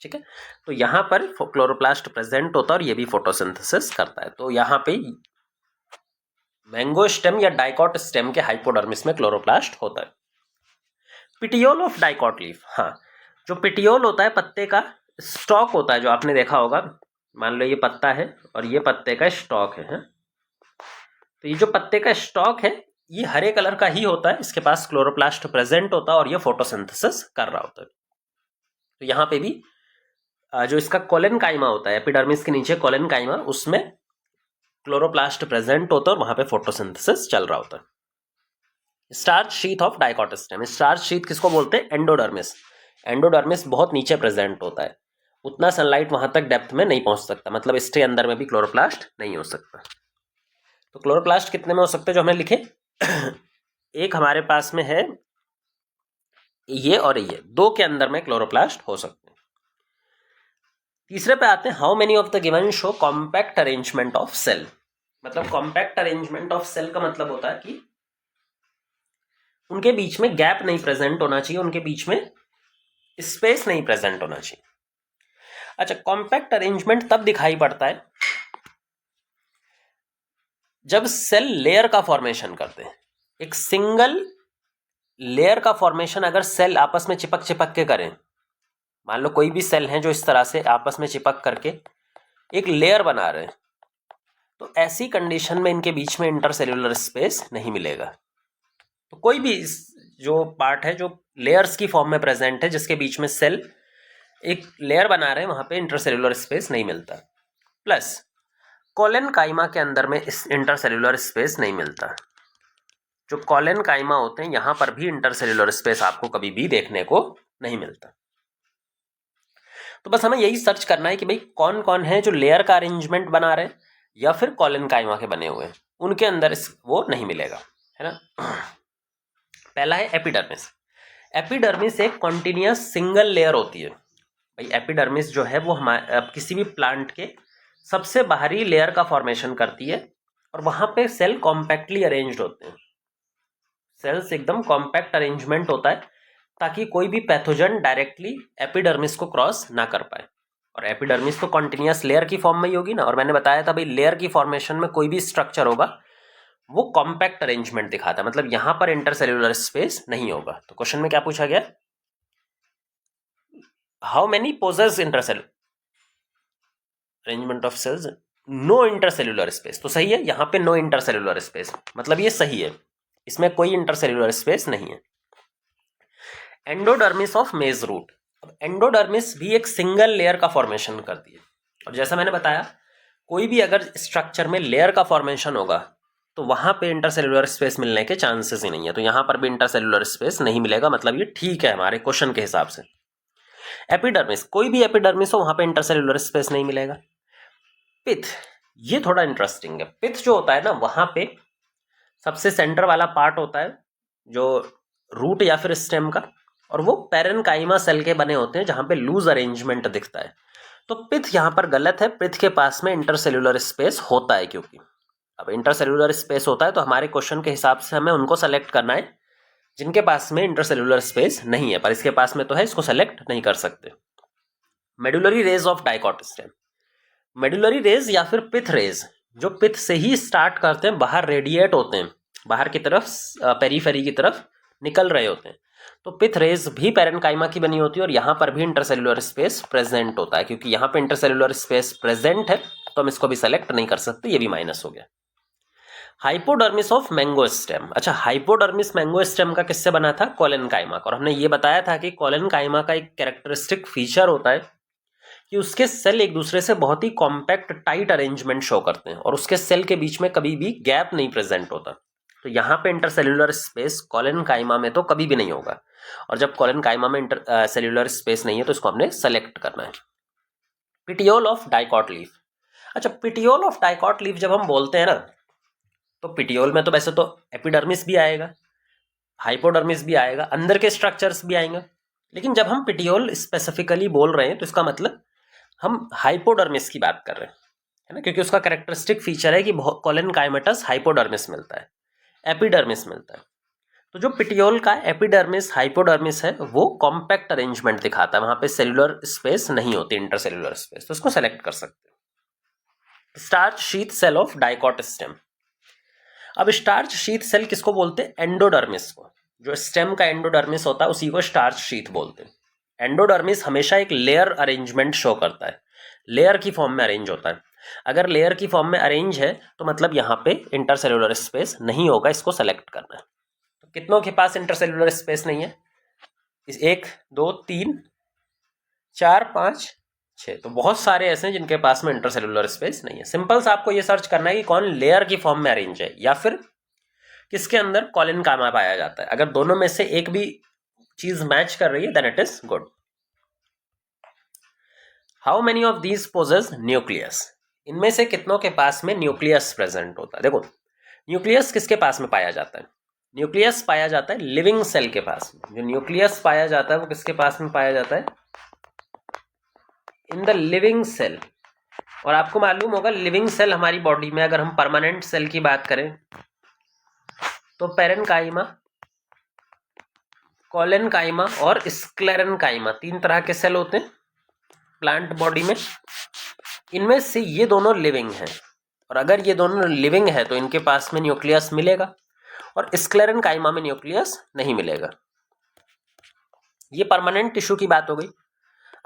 ठीक है। तो यहाँ पर क्लोरोप्लास्ट प्रेजेंट होता है और ये भी फोटोसिंथेसिस करता है। तो यहाँ पे मैंगो स्टेम या डाइकॉट स्टेम के हाइपोडर्मिस में क्लोरोप्लास्ट होता है। पिटियोल ऑफ डाइकॉट लीफ, हाँ जो पिटियोल होता है पत्ते का स्टॉक होता है, जो आपने देखा होगा, मान लो ये पत्ता है और ये पत्ते का स्टॉक है। तो ये जो पत्ते का स्टॉक है ये हरे कलर का ही होता है, इसके पास क्लोरोप्लास्ट प्रेजेंट होता है और ये फोटोसिंथेसिस कर रहा होता है। तो यहाँ पे भी जो इसका कोलेनकाइमा होता है, एपिडर्मिस के नीचे कोलेनकाइमा, उसमें क्लोरोप्लास्ट प्रेजेंट होता है और वहां पे फोटोसिंथेसिस चल रहा होता है। Starch sheath of dicot stem, starch sheath किसको बोलते हैं? एंडोडर्मिस। एंडोडर्मिस बहुत नीचे प्रेजेंट होता है, उतना सनलाइट वहां तक डेप्थ में नहीं पहुंच सकता, मतलब इसके अंदर में भी क्लोरोप्लास्ट नहीं हो सकता। तो क्लोरोप्लास्ट कितने में हो सकते हैं जो हमने लिखे? एक हमारे पास में है ये और ये, दो के अंदर में क्लोरोप्लास्ट हो सकते हैं। तीसरे पे आते हैं, how many of the given show compact arrangement of cell. मतलब कॉम्पैक्ट अरेंजमेंट ऑफ सेल का मतलब होता है कि उनके बीच में गैप नहीं प्रेजेंट होना चाहिए, उनके बीच में स्पेस नहीं प्रेजेंट होना चाहिए। अच्छा, कॉम्पैक्ट अरेंजमेंट तब दिखाई पड़ता है जब सेल लेयर का फॉर्मेशन करते हैं। एक सिंगल लेयर का फॉर्मेशन अगर सेल आपस में चिपक चिपक के करें, मान लो कोई भी सेल हैं जो इस तरह से आपस में चिपक करके एक लेयर बना रहे हैं, तो ऐसी कंडीशन में इनके बीच में इंटरसेल्यूलर स्पेस नहीं मिलेगा। तो कोई भी जो पार्ट है जो लेयर्स की फॉर्म में प्रेजेंट है, जिसके बीच में सेल एक लेयर बना रहे हैं, वहां पे इंटरसेल्यूलर स्पेस नहीं मिलता। प्लस कोलन काइमा के अंदर में इस इंटरसेल्यूलर स्पेस नहीं मिलता। जो कोलन काइमा होते हैं यहां पर भी इंटरसेल्यूलर स्पेस आपको कभी भी देखने को नहीं मिलता। तो बस हमें यही सर्च करना है कि भाई कौन कौन है जो लेयर का अरेंजमेंट बना रहे हैं या फिर कोलन काइमा के बने हुए हैं, उनके अंदर वो नहीं मिलेगा, है ना। पहला है एपिडर्मिस। एपिडर्मिस एक कॉन्टिन्यूस सिंगल लेयर होती है। भाई एपिडर्मिस जो है वो हमारे किसी भी प्लांट के सबसे बाहरी लेयर का फॉर्मेशन करती है और वहां पे सेल कॉम्पैक्टली अरेंज्ड होते हैं। सेल्स एकदम कॉम्पैक्ट अरेंजमेंट होता है ताकि कोई भी पैथोजन डायरेक्टली एपिडर्मिस को क्रॉस ना कर पाए। और एपिडर्मिस तो कॉन्टिन्यूस लेयर की फॉर्म में ही होगी ना, और मैंने बताया था भाई लेयर की फॉर्मेशन में कोई भी स्ट्रक्चर होगा वो कॉम्पैक्ट अरेंजमेंट दिखाता है, मतलब यहां पर इंटरसेल्यूलर स्पेस नहीं होगा। तो क्वेश्चन में क्या पूछा गया, how many possess intercellular arrangement of cells, no intercellular space. तो सही है, यहां पे नो इंटरसेल्यूलर स्पेस, मतलब ये सही है, इसमें कोई इंटरसेल्यूलर स्पेस नहीं है। Endodermis of maize root. अब एंडोडर्मिस भी एक सिंगल लेयर का फॉर्मेशन करती है, और जैसा मैंने बताया कोई भी अगर स्ट्रक्चर में लेयर का फॉर्मेशन होगा तो वहां पे इंटरसेल्यूलर स्पेस मिलने के चांसेस ही नहीं है। तो यहां पर भी इंटरसेल्यूलर स्पेस नहीं मिलेगा, मतलब ये ठीक है हमारे क्वेश्चन के हिसाब से। एपिडर्मिस, कोई भी एपिडर्मिस हो वहां पे इंटरसेल्यूलर स्पेस नहीं मिलेगा। पिथ, ये थोड़ा इंटरेस्टिंग है। पिथ जो होता है ना, वहां पे सबसे सेंटर वाला पार्ट होता है जो रूट या फिर स्टेम का, और वो पैरेनकाइमा सेल के बने होते हैं जहां पे लूज अरेंजमेंट दिखता है। तो पिथ यहां पर गलत है, पिथ के पास में इंटरसेल्यूलर स्पेस होता है, क्योंकि अब इंटरसेल्यूलर स्पेस होता है तो हमारे क्वेश्चन के हिसाब से हमें उनको सेलेक्ट करना है जिनके पास में इंटरसेल्यूलर स्पेस नहीं है, पर इसके पास में तो है, इसको सेलेक्ट नहीं कर सकते। Medullary rays of dicot stem. Medullary rays या फिर पिथ रेज जो पिथ से ही स्टार्ट करते हैं, बाहर रेडिएट होते हैं, बाहर की तरफ पेरीफेरी की तरफ निकल रहे होते हैं, तो पिथ रेज भी पैरेनकाइमा की बनी होती है और यहाँ पर भी इंटरसेल्यूलर स्पेस प्रेजेंट होता है। क्योंकि यहाँ पे इंटरसेल्यूलर स्पेस प्रेजेंट है तो हम इसको भी सेलेक्ट नहीं कर सकते, ये भी माइनस हो गया। Hypodermis of mango stem. अच्छा, हाइपोडर्मिस मैंगो स्टेम का किससे बना था, कोलेनकाइमा का। और हमने ये बताया था कि कोलेनकाइमा का एक कैरेक्टरिस्टिक फीचर होता है कि उसके सेल एक दूसरे से बहुत ही कॉम्पैक्ट टाइट अरेंजमेंट शो करते हैं और उसके सेल के बीच में कभी भी गैप नहीं प्रेजेंट होता। तो यहाँ पे इंटरसेल्यूलर स्पेस कोलेनकाइमा में तो कभी भी नहीं होगा, और जब कोलेनकाइमा में सेल्यूलर स्पेस नहीं है तो इसको हमने सेलेक्ट करना है। Petiole of dicot leaf. अच्छा, पिटियोल ऑफ डाइकॉट लीफ जब हम बोलते हैं ना, तो पिटियोल में तो वैसे तो एपिडर्मिस भी आएगा, हाइपोडर्मिस भी आएगा, अंदर के स्ट्रक्चर्स भी आएंगे, लेकिन जब हम पिटियोल स्पेसिफिकली बोल रहे हैं तो इसका मतलब हम हाइपोडर्मिस की बात कर रहे हैं, है ना, क्योंकि उसका कैरेक्टरिस्टिक फीचर है कि कोलेनकाइमेटस हाइपोडर्मिस मिलता है, एपिडर्मिस मिलता है। तो जो पिटियोल का एपिडर्मिस हाइपोडर्मिस है वो कॉम्पैक्ट अरेंजमेंट दिखाता है, वहां पे सेल्यूलर स्पेस नहीं होती, इंटरसेल्यूलर स्पेस, तो इसको सेलेक्ट कर सकते हैं। Starch sheath cell of dicot stem. अब स्टार्च शीथ सेल किसको बोलते हैं, एंडोडर्मिस को। जो स्टेम का एंडोडर्मिस होता है उसी को स्टार्च शीथ बोलते हैं। एंडोडर्मिस हमेशा एक लेयर अरेंजमेंट शो करता है, लेयर की फॉर्म में अरेंज होता है। अगर लेयर की फॉर्म में अरेंज है तो मतलब यहाँ पे इंटरसेल्यूलर स्पेस नहीं होगा, इसको सेलेक्ट करना है। तो कितनों के पास इंटरसेल्यूलर स्पेस नहीं है, 1 2 3 4 5 6, तो बहुत सारे ऐसे हैं जिनके पास में इंटरसेल्यूलर स्पेस नहीं है। सिंपल सा आपको ये सर्च करना है कि कौन लेयर की फॉर्म में अरेंज है या फिर किसके अंदर कोलेनकाइमा पाया जाता है। अगर दोनों में से एक भी चीज मैच कर रही है then it is good. How many of these possess nucleus. इनमें से कितनों के पास में न्यूक्लियस प्रेजेंट होता है। देखो, न्यूक्लियस किसके पास में पाया जाता है, न्यूक्लियस पाया जाता है लिविंग सेल के पास में। जो न्यूक्लियस पाया जाता है वो किसके पास में पाया जाता है, इन द लिविंग सेल। और आपको मालूम होगा लिविंग सेल हमारी बॉडी में, अगर हम परमानेंट सेल की बात करें तो पेरेन्काइमा, कोलेनकाइमा और स्क्लेरेन्काइमा 3 तरह के सेल होते हैं प्लांट बॉडी में। इनमें से ये दोनों लिविंग हैं, और अगर ये दोनों लिविंग है तो इनके पास में न्यूक्लियस मिलेगा, और स्क्लेरेन्काइमा में न्यूक्लियस नहीं मिलेगा। ये परमानेंट टिश्यू की बात हो गई।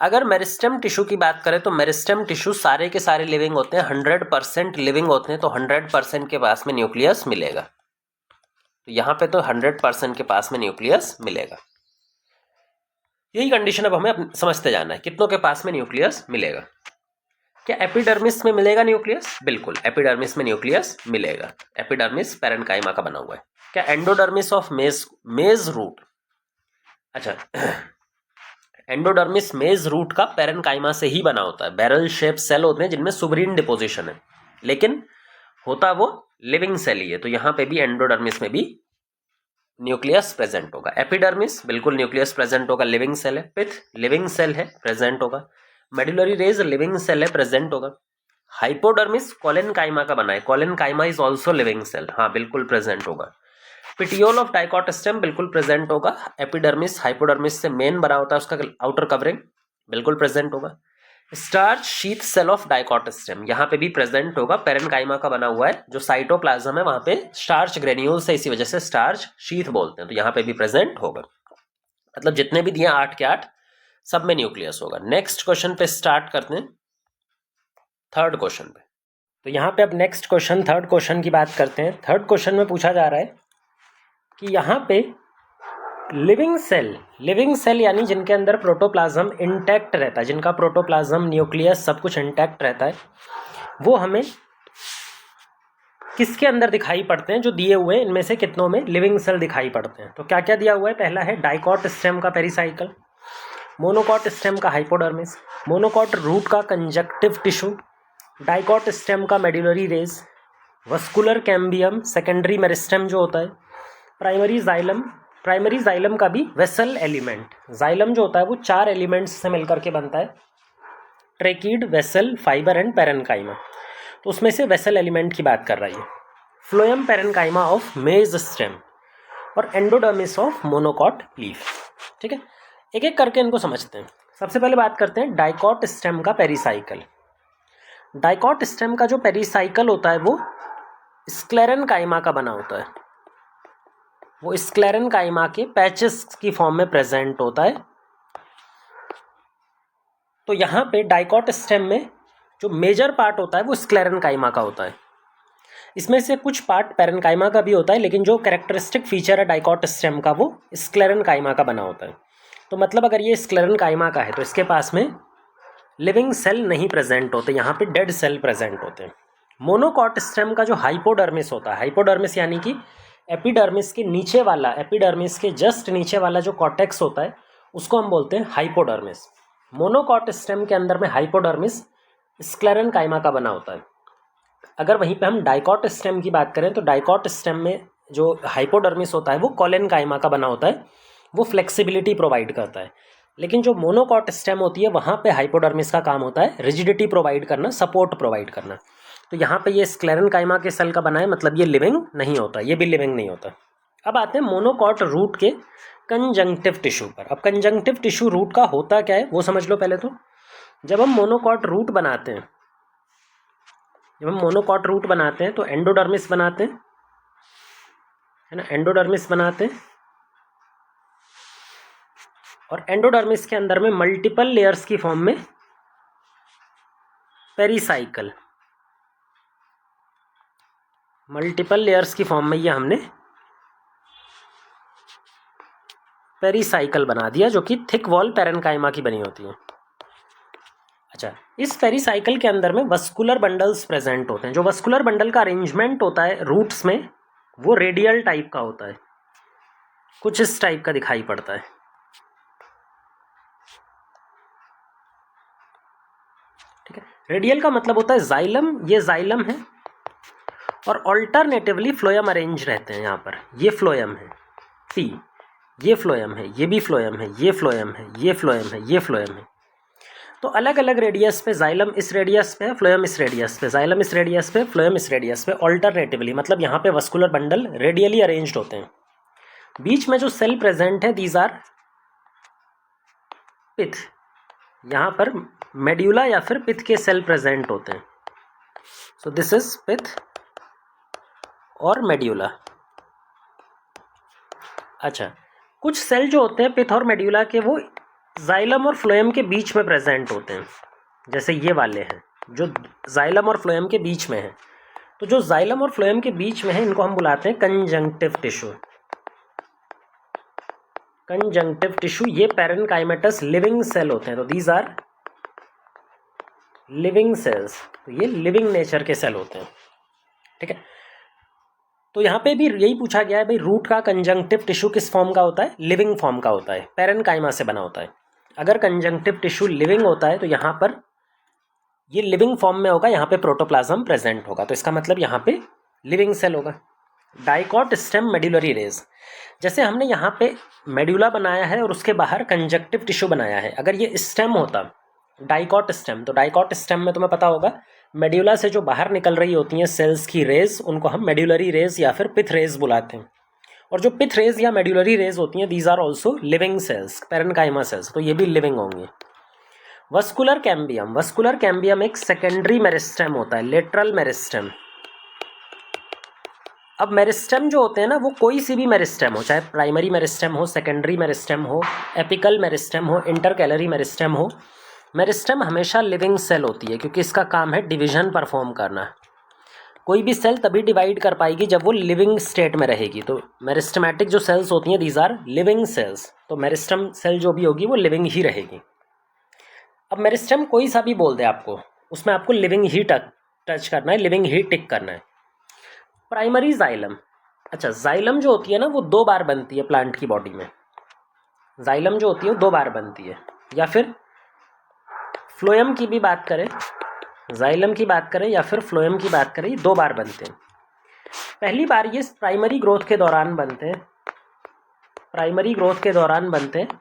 अगर मेरिस्टेम टिश्यू की बात करें तो मेरिस्टेम टिश्यू सारे के सारे लिविंग होते हैं, 100% लिविंग होते हैं, तो 100% के पास में न्यूक्लियस मिलेगा। तो यहाँ पे तो 100% के पास में न्यूक्लियस मिलेगा। यही कंडीशन अब हमें समझते जाना है, कितनों के पास में न्यूक्लियस मिलेगा। क्या एपिडर्मिस में मिलेगा न्यूक्लियस? बिल्कुल, एपिडर्मिस में न्यूक्लियस मिलेगा। एपिडर्मिस पेरेन्काइमा का बना हुआ है। क्या एंडोडर्मिस ऑफ मेज रूट? अच्छा, एंडोडर्मिस मेज रूट का पेरेन्काइमा से ही बना होता है। बैरल शेप सेल होते हैं जिनमें सुब्रीन डिपोजिशन है, लेकिन होता वो लिविंग सेल ही है। तो यहाँ पे भी एंडोडर्मिस में भी न्यूक्लियस प्रेजेंट होगा। एपिडर्मिस बिल्कुल न्यूक्लियस प्रेजेंट होगा, लिविंग सेल है। पिथ लिविंग सेल है, प्रेजेंट होगा। मेडुलरी रेज लिविंग सेल है, प्रेजेंट होगा। हाइपोडर्मिस कोलेनकाइमा का बना है, collenchyma is also living cell, हाँ बिल्कुल प्रेजेंट होगा। पिटियोल ऑफ डाइकॉट स्टेम बिल्कुल प्रेजेंट होगा। एपिडर्मिस हाइपोडर्मिस से मेन बना होता है उसका आउटर कवरिंग, बिल्कुल प्रेजेंट होगा। Starch sheath cell of dicot stem यहाँ पे भी प्रेजेंट होगा, पेरेन्काइमा का बना हुआ है। जो साइटोप्लाज्म है वहां पे स्टार्च ग्रेन्यूल्स है, इसी वजह से स्टार्च शीथ बोलते हैं, तो यहाँ पे भी प्रेजेंट होगा। मतलब जितने भी दिए 8 के 8 सब में न्यूक्लियस होगा। नेक्स्ट क्वेश्चन पे स्टार्ट करते हैं, थर्ड क्वेश्चन पे। तो यहाँ पे अब नेक्स्ट क्वेश्चन, थर्ड क्वेश्चन की बात करते हैं। थर्ड क्वेश्चन में पूछा जा रहा है कि यहाँ पे लिविंग सेल यानी जिनके अंदर प्रोटोप्लाज्म इंटैक्ट रहता है, जिनका प्रोटोप्लाज्म न्यूक्लियस सब कुछ इंटैक्ट रहता है, वो हमें किसके अंदर दिखाई पड़ते हैं? जो दिए हुए हैं इनमें से कितनों में लिविंग सेल दिखाई पड़ते हैं? तो क्या क्या दिया हुआ है? पहला है डाइकॉट स्टेम का पेरिसाइकल, मोनोकॉट स्टेम का हाइपोडर्मिस, मोनोकॉट रूट का कंजक्टिव टिश्यू, डाइकॉट स्टेम का medullary rays, vascular cambium secondary meristem जो होता है, प्राइमरी जाइलम का भी वेसल एलिमेंट। जाइलम जो होता है वो 4 एलिमेंट्स से मिलकर के बनता है, ट्रेकीड, वेसल, फाइबर एंड पेरेन्काइमा। तो उसमें से वेसल एलिमेंट की बात कर रही है। फ्लोएम पेरेन्काइमा ऑफ मेज स्टेम और एंडोडर्मिस ऑफ मोनोकॉट लीफ। ठीक है, एक एक करके इनको समझते हैं। सबसे पहले बात करते हैं डाइकॉट स्टेम का पेरिसाइकल। डाइकॉट स्टेम का जो पेरिसाइकल होता है वो स्क्लेरेन्काइमा का बना होता है। वो स्क्लेरेन्काइमा के पैचेस की फॉर्म में प्रेजेंट होता है। तो यहाँ पे डाइकॉट स्टेम में जो मेजर पार्ट होता है वो स्क्लेरेन्काइमा का होता है। इसमें से कुछ पार्ट पेरेन्काइमा का भी होता है, लेकिन जो कैरेक्टरिस्टिक फीचर है डाइकॉट स्टेम का वो स्क्लेरेन्काइमा का बना होता है। तो मतलब अगर ये स्क्लेरेन्काइमा का है तो इसके पास में लिविंग सेल नहीं प्रेजेंट होते, यहाँ पे डेड सेल प्रेजेंट होते हैं। मोनोकॉट स्टेम का जो हाइपोडर्मिस होता है, हाइपोडर्मिस यानी कि एपिडर्मिस के नीचे वाला, एपिडर्मिस के जस्ट नीचे वाला जो कॉर्टेक्स होता है उसको हम बोलते हैं हाइपोडर्मिस। मोनोकॉट स्टेम के अंदर में हाइपोडर्मिस स्क्लेरेन्काइमा का बना होता है। अगर वहीं पे हम डाइकॉट स्टेम की बात करें तो डाइकॉट स्टेम में जो हाइपोडर्मिस होता है वो कोलेनकाइमा का बना होता है, वो फ्लेक्सिबिलिटी प्रोवाइड करता है। लेकिन जो मोनोकॉट स्टेम होती है वहाँ पे हाइपोडर्मिस का काम होता है रिजिडिटी प्रोवाइड करना, सपोर्ट प्रोवाइड करना। तो यहाँ पे ये स्क्लेरेन्काइमा के सेल का बना है, मतलब ये लिविंग नहीं होता, ये भी लिविंग नहीं होता। अब आते हैं मोनोकॉट रूट के कंजंक्टिव टिश्यू पर। अब कंजंक्टिव टिश्यू रूट का होता क्या है वो समझ लो पहले तो। जब हम मोनोकॉट रूट बनाते हैं, तो एंडोडर्मिस बनाते हैं, है ना, एंडोडर्मिस बनाते हैं। और एंडोडर्मिस के अंदर में मल्टीपल लेयर्स की फॉर्म में पेरिसाइकल, मल्टीपल लेयर्स की फॉर्म में ये हमने पेरिसाइकल बना दिया, जो कि थिक वॉल पेरेन्काइमा की बनी होती है। अच्छा, इस पेरिसाइकल के अंदर में वस्कुलर बंडल्स प्रेजेंट होते हैं। जो वस्कुलर बंडल का अरेंजमेंट होता है रूट्स में वो रेडियल टाइप का होता है, कुछ इस टाइप का दिखाई पड़ता है। ठीक है, रेडियल का मतलब होता है जाइलम, ये जाइलम है और ऑल्टरनेटिवली फ्लोएम अरेंज रहते हैं। यहाँ पर ये फ्लोएम है टी, ये फ्लोएम है, ये भी फ्लोएम है, ये फ्लोएम है, ये फ्लोएम है, ये फ्लोएम है। तो अलग अलग रेडियस पे जाइलम इस रेडियस पे है, फ्लोएम इस रेडियस पे, जाइलम इस रेडियस पे, फ्लोएम इस रेडियस पे, ऑल्टरनेटिवली, मतलब यहाँ पे वस्कुलर बंडल रेडियली अरेंज्ड होते हैं। बीच में जो सेल प्रेजेंट है दीज आर पिथ, यहाँ पर मेड्यूला या फिर पिथ के सेल प्रेजेंट होते हैं। सो दिस इज पिथ और मेड्यूला। अच्छा, कुछ सेल जो होते हैं पिथ और मेड्यूला के वो जाइलम और फ्लोएम के बीच में प्रेजेंट होते हैं, जैसे ये वाले हैं जो जाइलम और फ्लोएम के बीच में हैं। तो जो जाइलम और फ्लोएम के बीच में है इनको हम बुलाते हैं कंजंक्टिव टिश्यू। कंजंक्टिव टिश्यू ये पैरेनकाइमेटस लिविंग सेल होते हैं, तो दीज आर लिविंग सेल्स, तो ये लिविंग नेचर के सेल होते हैं। ठीक है, तो यहाँ पे भी यही पूछा गया है भाई रूट का कंजंक्टिव टिश्यू किस फॉर्म का होता है, लिविंग फॉर्म का होता है, पैरेनकाइमा से बना होता है। अगर कंजंक्टिव टिश्यू लिविंग होता है तो यहाँ पर ये लिविंग फॉर्म में होगा, यहाँ पे प्रोटोप्लाज्म प्रेजेंट होगा, तो इसका मतलब यहाँ पे लिविंग सेल होगा। डाइकॉट स्टेम मेड्यूलरी रेज, जैसे हमने यहाँ पे मेड्यूला बनाया है और उसके बाहर कंजंक्टिव टिश्यू बनाया है, अगर ये स्टेम होता डाइकॉट स्टेम, तो डाइकॉट स्टेम में तुम्हें पता होगा मेड्यूला से जो बाहर निकल रही होती हैं सेल्स की रेज, उनको हम मेड्यूलरी रेज या फिर पिथ रेज बुलाते हैं। और जो पिथ रेज या मेड्यूलरी रेज होती हैं these are also living cells, parenchyma cells, तो ये भी लिविंग होंगे। वस्कुलर कैम्बियम, वस्कुलर कैम्बियम एक सेकेंडरी मेरिस्टेम होता है, लेटरल मेरिस्टेम। अब मेरिस्टेम जो होते हैं ना वो कोई सी भी मेरिस्टेम हो, चाहे प्राइमरी मेरिस्टेम हो, सेकेंडरी मेरिस्टेम हो, एपिकल मेरिस्टेम हो, इंटरकैलरी मेरिस्टेम हो, मेरिस्टेम हमेशा लिविंग सेल होती है क्योंकि इसका काम है डिवीजन परफॉर्म करना। कोई भी सेल तभी डिवाइड कर पाएगी जब वो लिविंग स्टेट में रहेगी, तो मेरिस्टेमेटिक जो सेल्स होती हैं दीज आर लिविंग सेल्स, तो मेरिस्टेम सेल जो भी होगी वो लिविंग ही रहेगी। अब मेरिस्टेम कोई सा भी बोल दे आपको, उसमें आपको लिविंग ही टच करना है, लिविंग ही टिक करना है। प्राइमरी जाइलम, अच्छा जाइलम जो होती है ना वो 2 बार बनती है प्लांट की बॉडी में, जाइलम जो होती है वो 2 बार बनती है। या फिर फ्लोएम की भी बात करें, जाइलम की बात करें या फिर फ्लोएम की बात करें, ये 2 बार बनते हैं। पहली बार ये प्राइमरी ग्रोथ के दौरान बनते हैं, प्राइमरी ग्रोथ के दौरान बनते हैं।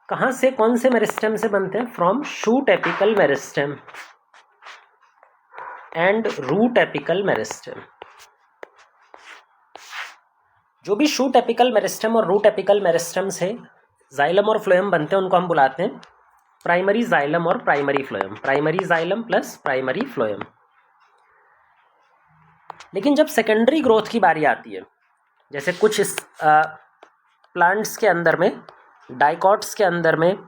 कहाँ से, कौन से मेरिस्टेम से बनते हैं? From shoot apical meristem and root apical meristem. जो भी शूट एपिकल मेरिस्टेम और रूट एपिकल मेरिस्टेम से जाइलम और फ्लोएम बनते हैं उनको हम बुलाते हैं प्राइमरी जाइलम और primary phloem, primary xylem plus primary phloem. लेकिन जब सेकेंडरी ग्रोथ की बारी आती है, जैसे कुछ प्लांट्स के अंदर में, डाइकॉट्स के अंदर में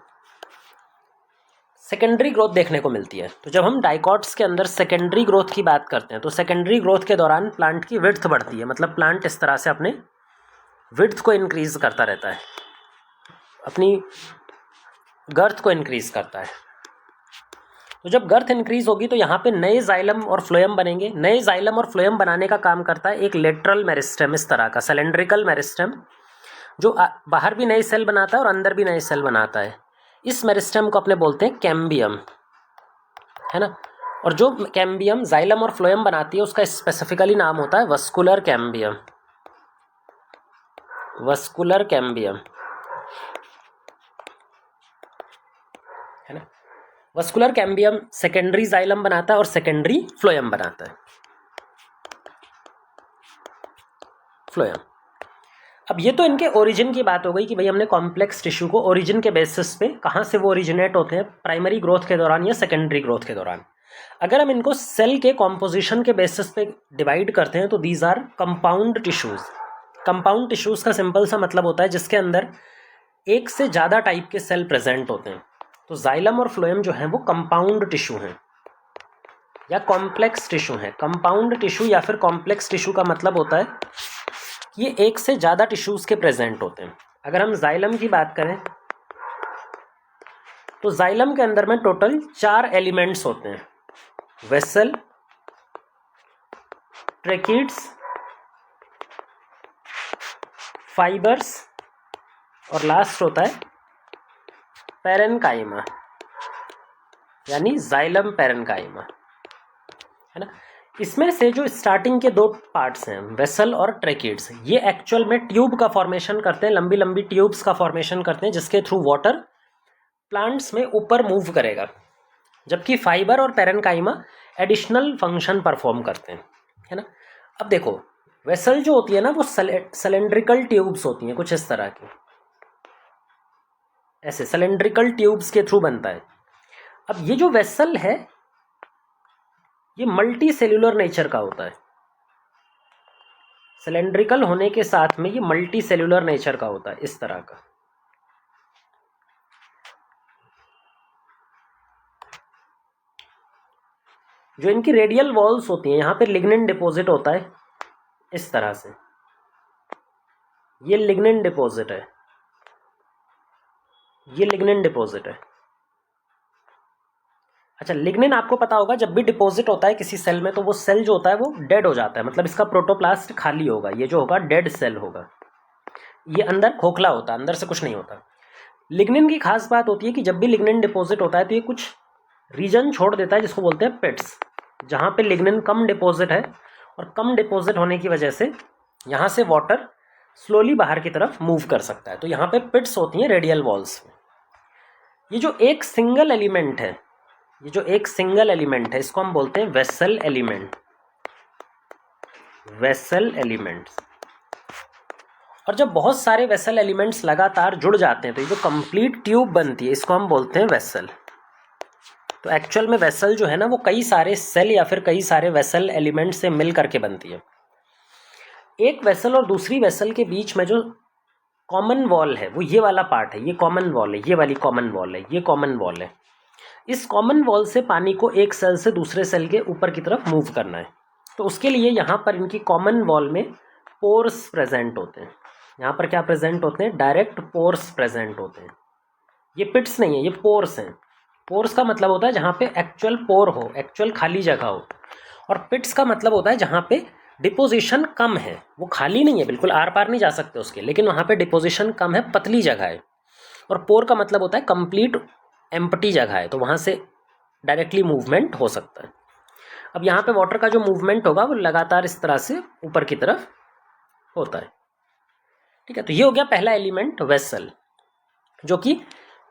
सेकेंडरी ग्रोथ देखने को मिलती है, तो जब हम डाइकॉट्स के अंदर सेकेंडरी ग्रोथ की बात करते हैं तो सेकेंडरी ग्रोथ के दौरान प्लांट की विड्थ बढ़ती है, मतलब प्लांट इस तरह से अपने विड्थ को इंक्रीज करता रहता है, अपनी गर्थ को इंक्रीज करता है। तो जब गर्थ इंक्रीज होगी तो यहाँ पे नए जाइलम और फ्लोएम बनेंगे। नए जाइलम और फ्लोएम बनाने का काम करता है एक लेटरल मेरिस्टेम, इस तरह का सिलेंड्रिकल मेरिस्टेम, जो बाहर भी नए सेल बनाता है और अंदर भी नए सेल बनाता है। इस मेरिस्टेम को अपने बोलते हैं कैम्बियम, है ना। और जो कैम्बियम जाइलम और फ्लोएम बनाती है उसका स्पेसिफिकली नाम होता है वस्कुलर कैम्बियम, वस्कुलर कैम्बियम, है ना। वस्कुलर कैम्बियम सेकेंडरी जाइलम बनाता है और सेकेंडरी फ्लोएम बनाता है, फ्लोएम। अब ये तो इनके ओरिजिन की बात हो गई कि भाई हमने कॉम्प्लेक्स टिश्यू को ओरिजिन के बेसिस पे कहाँ से वो ओरिजिनेट होते हैं, प्राइमरी ग्रोथ के दौरान या सेकेंडरी ग्रोथ के दौरान। अगर हम इनको सेल के कॉम्पोजिशन के बेसिस पे डिवाइड करते हैं तो these are compound tissues. Compound tissues का सिंपल सा मतलब होता है जिसके अंदर एक से ज़्यादा टाइप के सेल प्रेजेंट होते हैं। तो जाइलम और फ्लोएम जो है वो कंपाउंड टिश्यू हैं या कॉम्प्लेक्स टिश्यू हैं। कंपाउंड टिश्यू या फिर कॉम्प्लेक्स टिश्यू का मतलब होता है कि ये एक से ज़्यादा टिश्यूज़ के प्रेजेंट होते हैं। अगर हम जाइलम की बात करें तो जाइलम के अंदर में टोटल 4 एलिमेंट्स होते हैं, वेसल, ट्रेकिड्स, फाइबर्स और लास्ट होता है पैरेनकाइमा, यानी जाइलम पैरेनकाइमा, है ना। इसमें से जो स्टार्टिंग के 2 पार्ट्स हैं वेसल और ट्रेकिड्स, ये एक्चुअल में ट्यूब का फॉर्मेशन करते हैं, लंबी लंबी ट्यूब्स का फॉर्मेशन करते हैं जिसके थ्रू वाटर प्लांट्स में ऊपर मूव करेगा। जबकि फाइबर और पैरेनकाइमा एडिशनल फंक्शन परफॉर्म करते हैं, है ना। अब देखो वेसल जो होती है ना वो सिलेंड्रिकल ट्यूब्स होती हैं कुछ इस तरह की, ऐसे सिलेंड्रिकल ट्यूब्स के थ्रू बनता है। अब ये जो वेसल है ये मल्टी सेल्यूलर नेचर का होता है, सिलेंड्रिकल होने के साथ में ये मल्टी सेल्यूलर नेचर का होता है इस तरह का। जो इनकी रेडियल वॉल्स होती हैं यहाँ पे लिग्निन डिपॉजिट होता है इस तरह से, ये लिग्निन डिपॉजिट है, ये लिग्निन डिपॉजिट है। अच्छा लिग्निन आपको पता होगा जब भी डिपॉजिट होता है किसी सेल में तो वो सेल जो होता है वो डेड हो जाता है, मतलब इसका प्रोटोप्लास्ट खाली होगा, ये जो होगा डेड सेल होगा, ये अंदर खोखला होता है, अंदर से कुछ नहीं होता। लिग्निन की खास बात होती है कि जब भी लिग्निन डिपॉजिट होता है तो ये कुछ रीजन छोड़ देता है जिसको बोलते हैं पिट्स, जहाँ पे लिग्निन कम डिपॉजिट है और कम डिपॉजिट होने की वजह से यहाँ से वाटर स्लोली बाहर की तरफ मूव कर सकता है। तो यहाँ पे पिट्स होती हैं रेडियल वॉल्स में। ये जो एक सिंगल एलिमेंट है, ये जो एक सिंगल एलिमेंट है इसको हम बोलते हैं वेसल एलिमेंट, वेसल एलिमेंट्स। और जब बहुत सारे वेसल एलिमेंट्स लगातार जुड़ जाते हैं तो ये जो कंप्लीट ट्यूब बनती है इसको हम बोलते हैं वेसल। तो एक्चुअल में वेसल जो है ना वो कई सारे सेल या फिर कई सारे वेसल एलिमेंट से मिल करके बनती है। एक वेसल और दूसरी वेसल के बीच में जो कॉमन वॉल है वो ये वाला पार्ट है, ये कॉमन वॉल है, ये वाली कॉमन वॉल है, ये कॉमन वॉल है। इस कॉमन वॉल से पानी को एक सेल से दूसरे सेल के ऊपर की तरफ मूव करना है। तो उसके लिए यहाँ पर इनकी कॉमन वॉल में पोर्स प्रेजेंट होते हैं। यहाँ पर क्या प्रेजेंट होते हैं? डायरेक्ट पोर्स प्रेजेंट होते हैं। ये पिट्स नहीं है, ये पोर्स हैं। पोर्स का मतलब होता है जहाँ पे एक्चुअल पोर हो, एक्चुअल खाली जगह हो, और पिट्स का मतलब होता है जहाँ पे डिपोजिशन कम है, वो खाली नहीं है, बिल्कुल आर पार नहीं जा सकते उसके, लेकिन वहाँ पे डिपोजिशन कम है, पतली जगह है। और पोर का मतलब होता है कंप्लीट एम्प्टी जगह है, तो वहाँ से डायरेक्टली मूवमेंट हो सकता है। अब यहाँ पे वाटर का जो मूवमेंट होगा वो लगातार इस तरह से ऊपर की तरफ होता है, ठीक है। तो ये हो गया पहला एलिमेंट वेसल, जो कि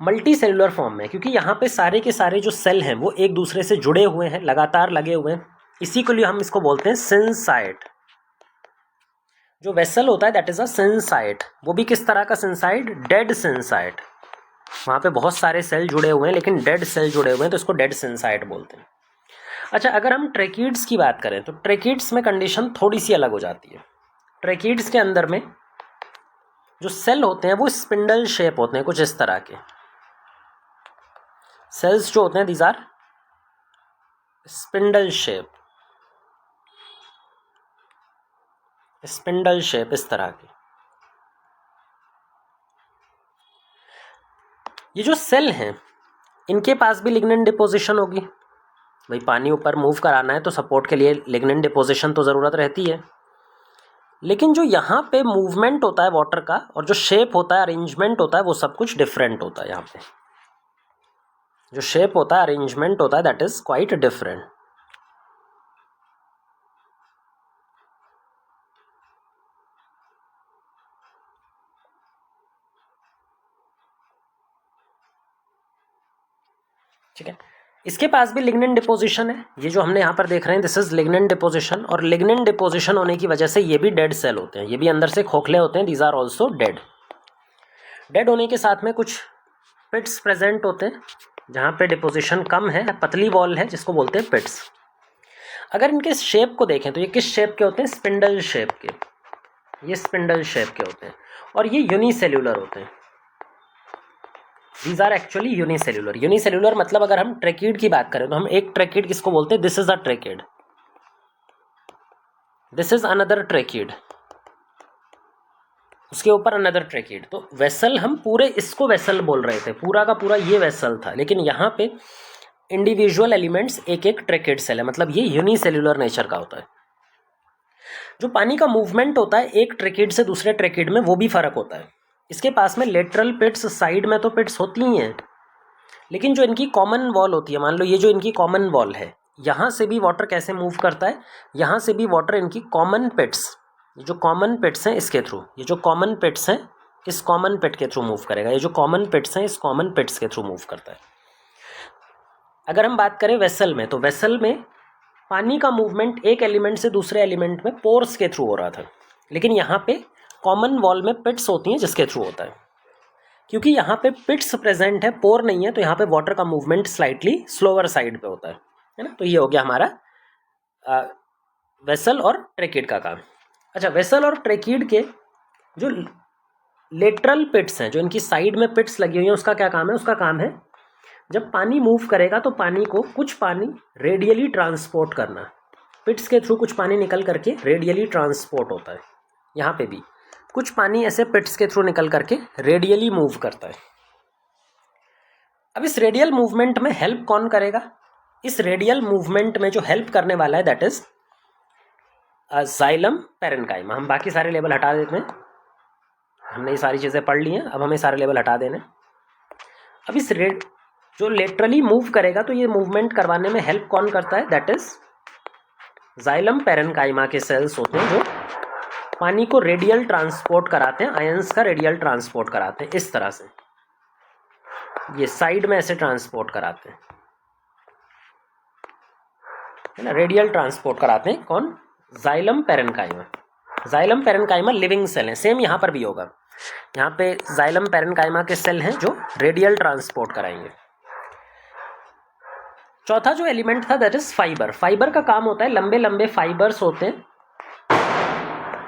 मल्टी सेलुलर फॉर्म में है, क्योंकि यहाँ पे सारे के सारे जो सेल हैं वो एक दूसरे से जुड़े हुए हैं, लगातार लगे हुए हैं। इसी के लिए हम इसको बोलते हैं सिंसाइट। जो वेसल होता है दैट इज अ सिंसाइट। वो भी किस तरह का सिंसाइट? डेड सिंसाइट। वहाँ पे बहुत सारे सेल जुड़े हुए हैं लेकिन डेड सेल जुड़े हुए हैं, तो इसको डेड सिंसाइट बोलते हैं। अच्छा, अगर हम ट्रेकिड्स की बात करें तो ट्रेकिड्स में कंडीशन थोड़ी सी अलग हो जाती है। ट्रेकिड्स के अंदर में जो सेल होते हैं वो स्पिंडल शेप होते हैं, कुछ इस तरह के सेल्स जो होते हैं these are spindle shape, spindle shape इस तरह के। ये जो सेल हैं इनके पास भी लिग्निन डिपोजिशन होगी। भाई पानी ऊपर मूव कराना है तो सपोर्ट के लिए लिग्निन डिपोजिशन तो ज़रूरत रहती है, लेकिन जो यहाँ पे मूवमेंट होता है वाटर का और जो शेप होता है, अरेंजमेंट होता है, वो सब कुछ डिफरेंट होता है। यहाँ पे जो शेप होता है, अरेंजमेंट होता है, दैट इज क्वाइट डिफरेंट। ठीक है, इसके पास भी लिग्निन डिपोजिशन है। ये जो हमने यहाँ पर देख रहे हैं दिस इज लिग्निन डिपोजिशन, और लिग्निन डिपोजिशन होने की वजह से ये भी डेड सेल होते हैं, ये भी अंदर से खोखले होते हैं, these are also dead. Dead होने के साथ में कुछ पिट्स प्रेजेंट होते हैं जहाँ पे डिपोजिशन कम है, पतली वॉल है जिसको बोलते हैं पिट्स। अगर इनके शेप को देखें तो ये किस शेप के होते हैं? स्पिंडल शेप के। ये स्पिंडल शेप के होते हैं और ये यूनिसेल्यूलर होते हैं। These are actually unicellular. Unicellular मतलब अगर हम ट्रेकिड की बात करें तो हम एक ट्रेकिड किसको बोलते हैं? This is a tracheid, this is another tracheid, उसके ऊपर अनदर ट्रेकिड। तो वेसल हम पूरे इसको वेसल बोल रहे थे, पूरा का पूरा ये वेसल था, लेकिन यहाँ पे इंडिविजुअल एलिमेंट्स एक एक ट्रेकिड सेल है, मतलब ये यूनिसेल्यूलर नेचर का होता है। जो पानी का मूवमेंट होता है एक ट्रेकिड से दूसरे ट्रेकिड में, वो भी फर्क होता है। इसके पास में लेटरल पिट्स, साइड में तो पिट्स होती ही हैं, लेकिन जो इनकी कॉमन वॉल होती है, मान लो ये जो इनकी कॉमन वॉल है, यहाँ से भी वाटर कैसे मूव करता है? यहाँ से भी वाटर इनकी कॉमन पिट्स, ये जो कॉमन पिट्स हैं इसके थ्रू, ये जो कॉमन पिट्स हैं इस कॉमन पिट के थ्रू मूव करेगा। ये जो कॉमन पिट्स हैं इस कॉमन पिट्स के थ्रू मूव करता है। अगर हम बात करें वेसल में, तो वेसल में पानी का मूवमेंट एक एलिमेंट से दूसरे एलिमेंट में पोर्स के थ्रू हो रहा था, लेकिन यहाँ पे कॉमन वॉल में पिट्स होती हैं जिसके थ्रू होता है। क्योंकि यहाँ पे पिट्स प्रेजेंट है, पोर नहीं है, तो यहाँ पे वाटर का मूवमेंट स्लाइटली स्लोअर साइड पे होता है ना। तो ये हो गया हमारा वेसल और ट्रेकिड का काम। अच्छा, वेसल और ट्रेकिड के जो लेटरल पिट्स हैं, जो इनकी साइड में पिट्स लगी हुई हैं, उसका क्या काम है? उसका काम है जब पानी मूव करेगा तो पानी को कुछ पानी रेडियली ट्रांसपोर्ट करना। पिट्स के थ्रू कुछ पानी निकल करके रेडियली ट्रांसपोर्ट होता है। यहाँ पे भी कुछ पानी ऐसे पिट्स के थ्रू निकल करके रेडियली मूव करता है। अब इस रेडियल मूवमेंट में हेल्प कौन करेगा? इस रेडियल मूवमेंट में जो हेल्प करने वाला है दैट इज जाइलम पैरेन्काइमा। हम बाकी सारे लेबल हटा देते हैं, हमने ये सारी चीज़ें पढ़ ली हैं, अब हमें सारे लेबल हटा देने। अब इस जो लेटरली मूव करेगा तो ये मूवमेंट करवाने में हेल्प कौन करता है? दैट इज जाइलम पैरेन्काइमा के सेल्स होते हैं जो पानी को रेडियल ट्रांसपोर्ट कराते हैं, आयंस का रेडियल ट्रांसपोर्ट कराते हैं। इस तरह से ये साइड में ऐसे ट्रांसपोर्ट कराते हैं, है ना, रेडियल ट्रांसपोर्ट कराते हैं। कौन? Xylem parenchyma. Xylem parenchyma living cell है, सेम यहाँ पर भी होगा। यहाँ पे जाइलम पैरेन्काइमा के सेल हैं जो रेडियल ट्रांसपोर्ट कराएंगे। चौथा जो एलिमेंट था दैट इज फाइबर। फाइबर का काम होता है, लंबे लंबे फाइबर्स होते हैं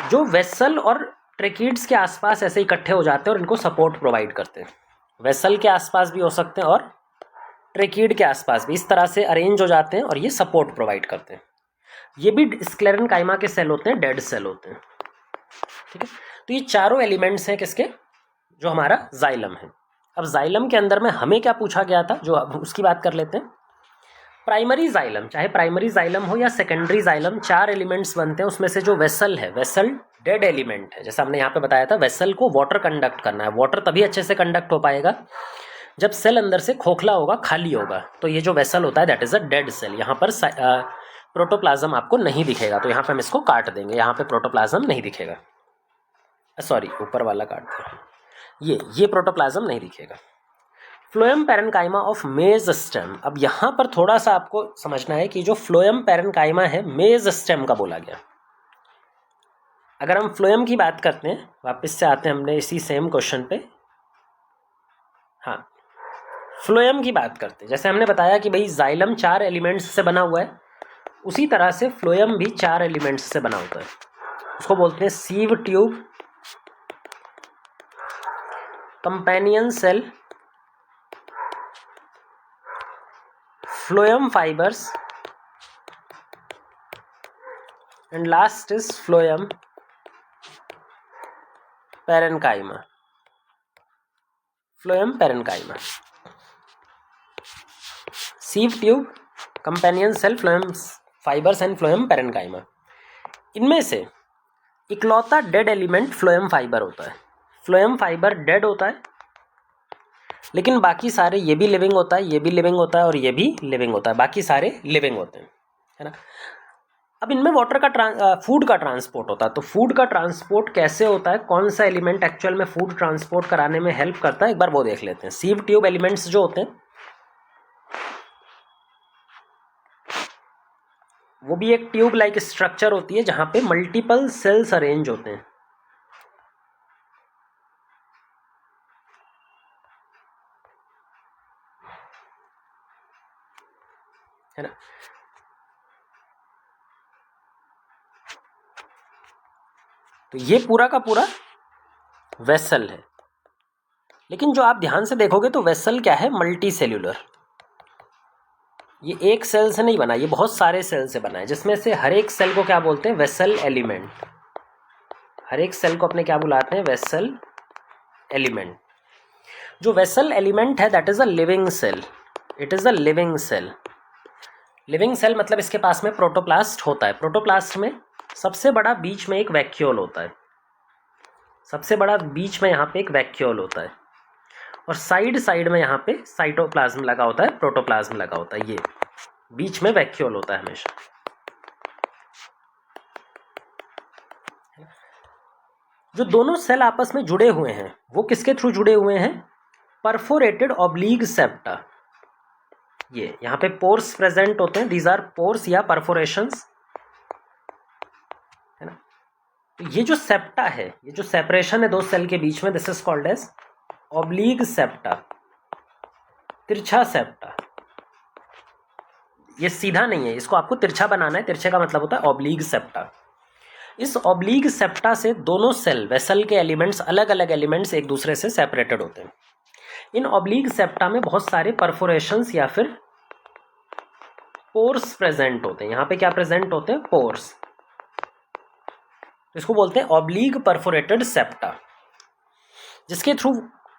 जो वेसल और ट्रेकिड्स के आसपास ऐसे इकट्ठे हो जाते हैं और इनको सपोर्ट प्रोवाइड करते हैं। वेसल के आसपास भी हो सकते हैं और ट्रेकिड के आसपास भी, इस तरह से अरेंज हो जाते हैं और ये सपोर्ट प्रोवाइड करते हैं। ये भी स्क्लेरेन्काइमा के सेल होते हैं, डेड सेल होते हैं। ठीक है, तो ये चारों एलिमेंट्स हैं किसके? जो हमारा जाइलम है। अब जाइलम के अंदर में हमें क्या पूछा गया था, जो अब उसकी बात कर लेते हैं। प्राइमरी जाइलम, चाहे प्राइमरी जाइलम हो या सेकेंडरी जाइलम, 4 एलिमेंट्स बनते हैं। उसमें से जो वेसल है, वेसल डेड एलिमेंट है। जैसे हमने यहाँ पे बताया था, वेसल को वाटर कंडक्ट करना है। वाटर तभी अच्छे से कंडक्ट हो पाएगा जब सेल अंदर से खोखला होगा, खाली होगा। तो ये जो वेसल होता है that is a dead cell. यहाँ पर प्रोटोप्लाज्म आपको नहीं दिखेगा, तो यहाँ पे हम इसको काट देंगे। यहाँ पे प्रोटोप्लाज्म नहीं दिखेगा, सॉरी ऊपर वाला काट दें। ये प्रोटोप्लाज्म नहीं दिखेगा। फ्लोएम पैरेन्काइमा ऑफ मेज स्टेम। अब यहाँ पर थोड़ा सा आपको समझना है कि जो फ्लोएम पैरेन्काइमा है मेज स्टेम का बोला गया। अगर हम फ्लोएम की बात करते हैं, वापस से आते हैं हमने इसी सेम क्वेश्चन पे। हाँ, फ्लोएम की बात करते हैं। जैसे हमने बताया कि भाई जाइलम 4 एलिमेंट्स से बना हुआ है, उसी तरह से फ्लोएम भी 4 एलिमेंट्स से बना होता है। उसको बोलते हैं sieve tube, companion cell, phloem fibres and last is phloem parenchyma. Phloem parenchyma, sieve tube, companion cell, phloem fibres and phloem parenchyma. इनमें से इकलौता डेड एलिमेंट फ्लोएम फाइबर होता है। फ्लोएम फाइबर डेड होता है, लेकिन बाकी सारे, ये भी लिविंग होता है, ये भी लिविंग होता है और ये भी लिविंग होता है। बाकी सारे लिविंग होते हैं, है ना। अब इनमें वाटर का फूड का ट्रांसपोर्ट होता है। तो फूड का ट्रांसपोर्ट कैसे होता है, कौन सा एलिमेंट एक्चुअल में फूड ट्रांसपोर्ट कराने में हेल्प करता है, एक बार वो देख लेते हैं। सीव ट्यूब एलिमेंट्स जो होते हैं वो भी एक ट्यूब लाइक स्ट्रक्चर होती है जहां पे मल्टीपल सेल्स अरेंज होते हैं। है ना। तो ये पूरा का पूरा वेसल है, लेकिन जो आप ध्यान से देखोगे तो वेसल क्या है? Multi cellular. ये एक सेल से नहीं बना, ये बहुत सारे सेल से बना है, जिसमें से हर एक सेल को क्या बोलते हैं? Vessel element. हर एक सेल को अपने क्या बुलाते हैं? Vessel element. जो वेसल एलिमेंट है that is a living cell. It is a living cell. Living cell मतलब इसके पास में प्रोटोप्लास्ट होता है। प्रोटोप्लास्ट में सबसे बड़ा बीच में एक वैक्यूल होता है। सबसे बड़ा बीच में यहाँ पे एक वैक्यूल होता है और साइड साइड में यहाँ पे साइटोप्लाज्म लगा होता है, प्रोटोप्लाज्म लगा होता है। ये बीच में वैक्यूल होता है हमेशा। जो दोनों सेल आपस में जुड़े हुए हैं वो किसके थ्रू जुड़े हुए हैं? Perforated oblique septa. ये यहाँ पे पोर्स प्रेजेंट होते हैं, दीज आर पोर्स या परफोरेशंस, है ना। तो ये जो सेप्टा है, ये जो सेपरेशन है दो सेल के बीच में, this is called as oblique septa, तिरछा सेप्टा। ये सीधा नहीं है, इसको आपको तिरछा बनाना है, तिरछे का मतलब होता है ऑब्लीग सेप्टा। इस ऑब्लीग सेप्टा से दोनों सेल, वेसल के एलिमेंट्स, अलग अलग एलिमेंट्स एक दूसरे से सेपरेटेड होते हैं। इन ऑब्लीग सेप्टा में बहुत सारे परफोरेशंस या फिर पोर्स प्रेजेंट होते हैं। यहाँ पे क्या प्रेजेंट होते हैं? पोर्स। इसको बोलते हैं ऑब्लीग परफोरेटेड सेप्टा, जिसके थ्रू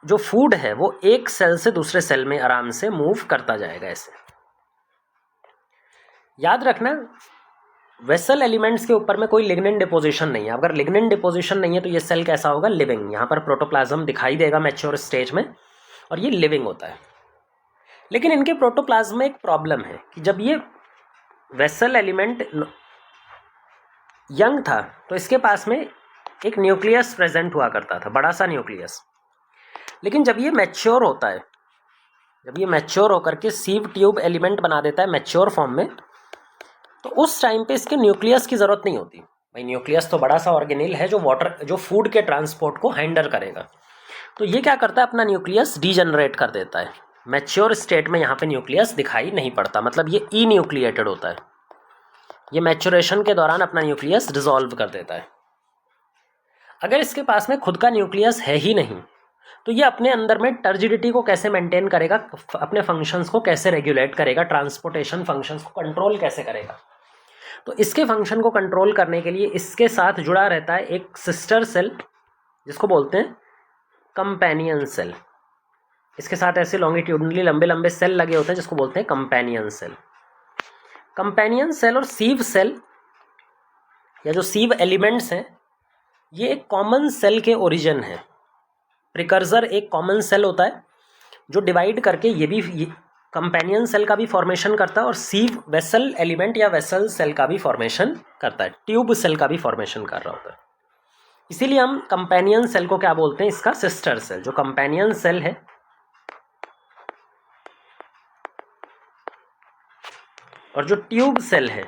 जो फूड है वो एक सेल से दूसरे सेल में आराम से मूव करता जाएगा। ऐसे याद रखना, वेसल एलिमेंट्स के ऊपर में कोई लिग्निन डिपोजिशन नहीं है। अगर लिग्निन डिपोजिशन नहीं है तो ये सेल कैसा होगा? लिविंग। यहाँ पर प्रोटोप्लाज्म दिखाई देगा मैच्योर स्टेज में, और ये लिविंग होता है। लेकिन इनके प्रोटोप्लाज्म में एक प्रॉब्लम है कि जब ये वेसल एलिमेंट यंग था तो इसके पास में एक न्यूक्लियस प्रेजेंट हुआ करता था, बड़ा सा न्यूक्लियस। लेकिन जब ये मैच्योर होता है, जब ये मैच्योर होकर के सीव ट्यूब एलिमेंट बना देता है मैच्योर फॉर्म में, तो उस टाइम पे इसके न्यूक्लियस की ज़रूरत नहीं होती। भाई न्यूक्लियस तो बड़ा सा ऑर्गेनेल है जो फूड के ट्रांसपोर्ट को हैंडल करेगा। तो ये क्या करता है? अपना न्यूक्लियस डीजनरेट कर देता है। मैच्योर स्टेट में यहाँ पे न्यूक्लियस दिखाई नहीं पड़ता, मतलब ये ई न्यूक्लिएटेड होता है। ये मैच्योरेशन के दौरान अपना न्यूक्लियस डिसॉल्व कर देता है। अगर इसके पास में खुद का न्यूक्लियस है ही नहीं तो ये अपने अंदर में टर्जिडिटी को कैसे मेंटेन करेगा, अपने फंक्शंस को कैसे रेगुलेट करेगा, ट्रांसपोर्टेशन फंक्शंस को कंट्रोल कैसे करेगा? तो इसके फंक्शन को कंट्रोल करने के लिए इसके साथ जुड़ा रहता है एक सिस्टर सेल, जिसको बोलते हैं कंपेनियन सेल। इसके साथ ऐसे लॉन्गिट्यूडनली लंबे लंबे सेल लगे होते हैं जिसको बोलते हैं कंपेनियन सेल। कंपेनियन सेल और सीव सेल या जो सीव एलिमेंट्स हैं, ये एक कॉमन सेल के ओरिजिन है। प्रिकर्सर एक कॉमन सेल होता है जो डिवाइड करके ये कंपेनियन सेल का भी फॉर्मेशन करता है, और सीव वेसल एलिमेंट या वेसल सेल का भी फॉर्मेशन करता है, ट्यूब सेल का भी फॉर्मेशन कर रहा होता है। इसीलिए हम कंपेनियन सेल को क्या बोलते हैं? इसका सिस्टर सेल। जो कंपेनियन सेल है और जो ट्यूब सेल है,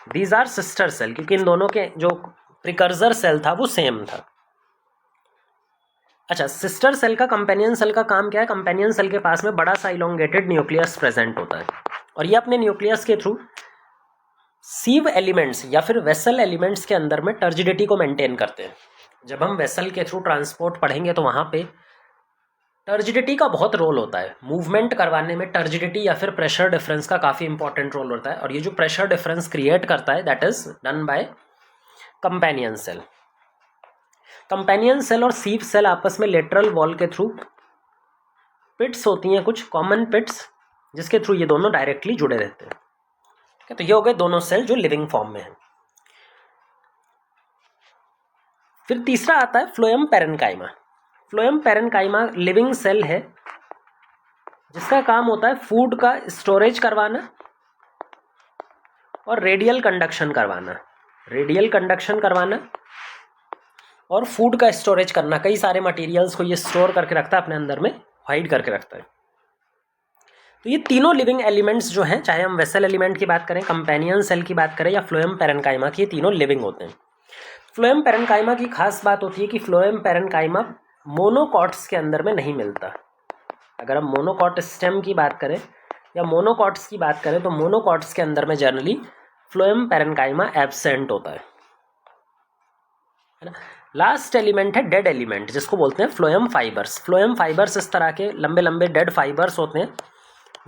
दीज आर सिस्टर सेल, क्योंकि इन दोनों के जो प्रिकर्सर सेल था वो सेम था। अच्छा, सिस्टर सेल का कंपेनियन सेल का काम क्या है? कंपेनियन सेल के पास में बड़ा सा इलोंगेटेड न्यूक्लियस प्रेजेंट होता है, और ये अपने न्यूक्लियस के थ्रू सीव एलिमेंट्स या फिर वेसल एलिमेंट्स के अंदर में टर्जिडिटी को मेंटेन करते हैं। जब हम वेसल के थ्रू ट्रांसपोर्ट पढ़ेंगे तो वहाँ पे टर्जिडिटी का बहुत रोल होता है। मूवमेंट करवाने में टर्जिडिटी या फिर प्रेशर डिफरेंस का काफ़ी इंपॉर्टेंट रोल होता है, और ये जो प्रेशर डिफरेंस क्रिएट करता है that is done by companion cell. Companion cell और सीव सेल आपस में लेटरल वॉल के थ्रू पिट्स होती हैं, कुछ कॉमन पिट्स, जिसके थ्रू ये दोनों डायरेक्टली जुड़े रहते हैं। ठीक है, तो ये हो गए दोनों सेल जो लिविंग फॉर्म में हैं। फिर तीसरा आता है phloem parenchyma. Phloem parenchyma living cell है जिसका काम होता है फूड का स्टोरेज करवाना और रेडियल कंडक्शन करवाना। रेडियल कंडक्शन करवाना और फूड का स्टोरेज करना। कई सारे मटेरियल्स को ये स्टोर करके रखता है अपने अंदर में, हाइड करके रखता है। तो ये तीनों लिविंग एलिमेंट्स जो हैं, चाहे हम वेसल एलिमेंट की बात करें, कंपेनियन सेल की बात करें या फ्लोएम पैरेन्काइमा की, ये तीनों लिविंग होते हैं। फ्लोएम पैरेन्काइमा की खास बात होती है कि फ्लोएम पैरेन्काइमा मोनोकॉट्स के अंदर में नहीं मिलता। अगर हम मोनोकॉट स्टेम की बात करें या मोनोकॉट्स की बात करें तो मोनोकॉट्स के अंदर में जनरली फ्लोएम पैरेन्काइमा एब्सेंट होता है ना। लास्ट एलिमेंट है डेड एलिमेंट, जिसको बोलते हैं फ्लोएम फाइबर्स। फ्लोएम फाइबर्स इस तरह के लंबे लंबे डेड फाइबर्स होते हैं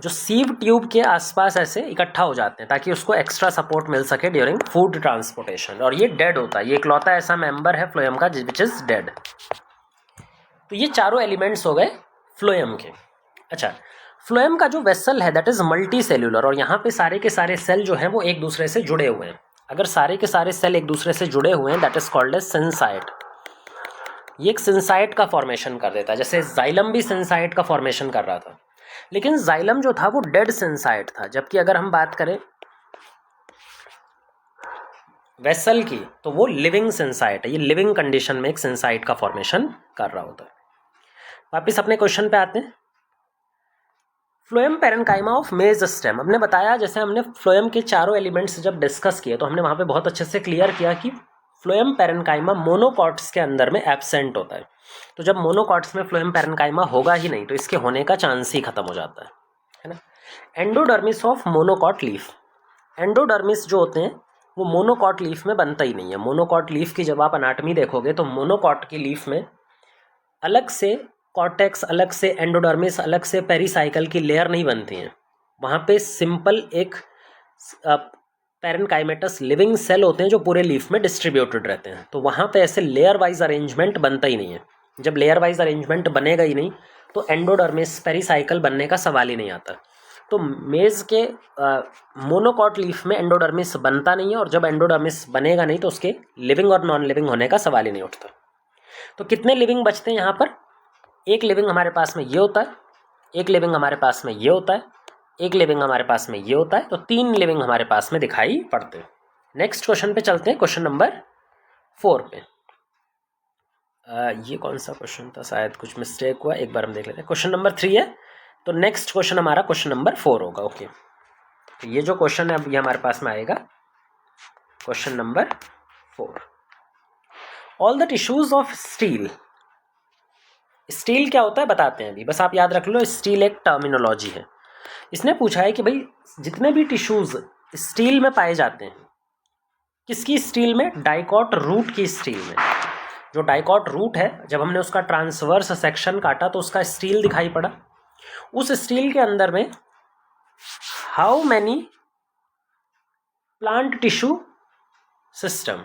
जो सीव ट्यूब के आसपास ऐसे इकट्ठा हो जाते हैं ताकि उसको एक्स्ट्रा सपोर्ट मिल सके ड्यूरिंग फूड ट्रांसपोर्टेशन, और ये डेड होता है। ये इकलौता ऐसा मेंबर है फ्लोएम का विच इज डेड। तो ये चारों एलिमेंट्स हो गए फ्लोएम के। अच्छा, फ्लोएम का जो वेसल है दैट इज मल्टी सेल्यूलर, और यहाँ पे सारे के सारे सेल जो हैं वो एक दूसरे से जुड़े हुए हैं। अगर सारे के सारे सेल एक दूसरे से जुड़े हुए हैं दैट इज कॉल्ड एज सिंसाइट। ये एक सिंसाइट का फॉर्मेशन कर देता है, जैसे जाइलम भी सिंसाइट का फॉर्मेशन कर रहा था, लेकिन जाइलम जो था वो डेड सिंसाइट था। जबकि अगर हम बात करें वेसल की तो वो लिविंग सिंसाइट है। ये लिविंग कंडीशन में एक सिंसाइट का फॉर्मेशन कर रहा होता है। वापिस अपने क्वेश्चन पे आते हैं। फ्लोएम पैरेन्काइमा ऑफ मेज स्टेम। हमने बताया, जैसे हमने फ्लोएम के चारों एलिमेंट्स जब डिस्कस किए तो हमने वहाँ पे बहुत अच्छे से क्लियर किया कि फ्लोएम पैरेन्काइमा मोनोकॉट्स के अंदर में एब्सेंट होता है। तो जब मोनोकॉट्स में फ्लोएम पैरेन्काइमा होगा ही नहीं तो इसके होने का चांस ही खत्म हो जाता है ना। Endodermis of monocot leaf. Endodermis जो होते हैं वो मोनोकॉट लीफ में बनता ही नहीं है। मोनोकॉट लीफ की जब आप अनाटमी देखोगे तो मोनोकॉट की लीफ में अलग से कॉर्टेक्स, अलग से एंडोडर्मिस, अलग से पेरीसाइकल की लेयर नहीं बनती हैं। वहाँ पे सिंपल एक पैरेन्काइमेटस लिविंग सेल होते हैं जो पूरे लीफ में डिस्ट्रीब्यूटेड रहते हैं। तो वहाँ पे ऐसे लेयर वाइज अरेंजमेंट बनता ही नहीं है। जब लेयर वाइज अरेंजमेंट बनेगा ही नहीं तो एंडोडर्मिस, पेरीसाइकल बनने का सवाल ही नहीं आता। तो मेज के मोनोकॉट लीफ में एंडोडर्मिस बनता नहीं है, और जब एंडोडर्मिस बनेगा नहीं तो उसके लिविंग और नॉन लिविंग होने का सवाल ही नहीं उठता। तो कितने लिविंग बचते हैं यहाँ पर? एक लिविंग हमारे पास में ये होता है, एक लिविंग हमारे पास में ये होता है, एक लिविंग हमारे पास में ये होता है। तो 3 लिविंग हमारे पास में दिखाई पड़ते हैं। नेक्स्ट क्वेश्चन पे चलते हैं, क्वेश्चन नंबर 4 पे। ये कौन सा क्वेश्चन था? शायद कुछ मिस्टेक हुआ, एक बार हम देख लेते हैं। क्वेश्चन नंबर 3 है, तो नेक्स्ट क्वेश्चन हमारा क्वेश्चन नंबर 4 होगा। ओके, तो ये जो क्वेश्चन है अब ये हमारे पास में आएगा question number 4। All the tissues of steel. Steel क्या होता है बताते हैं अभी, बस आप याद रख लो, स्टील एक टर्मिनोलॉजी है। इसने पूछा है कि भाई जितने भी टिश्यूज स्टील में पाए जाते हैं, किसकी स्टील में? डाइकॉट रूट की स्टील में। जो डाइकॉट रूट है, जब हमने उसका ट्रांसवर्स सेक्शन काटा तो उसका स्टील दिखाई पड़ा। उस स्टील के अंदर में how many plant tissue system,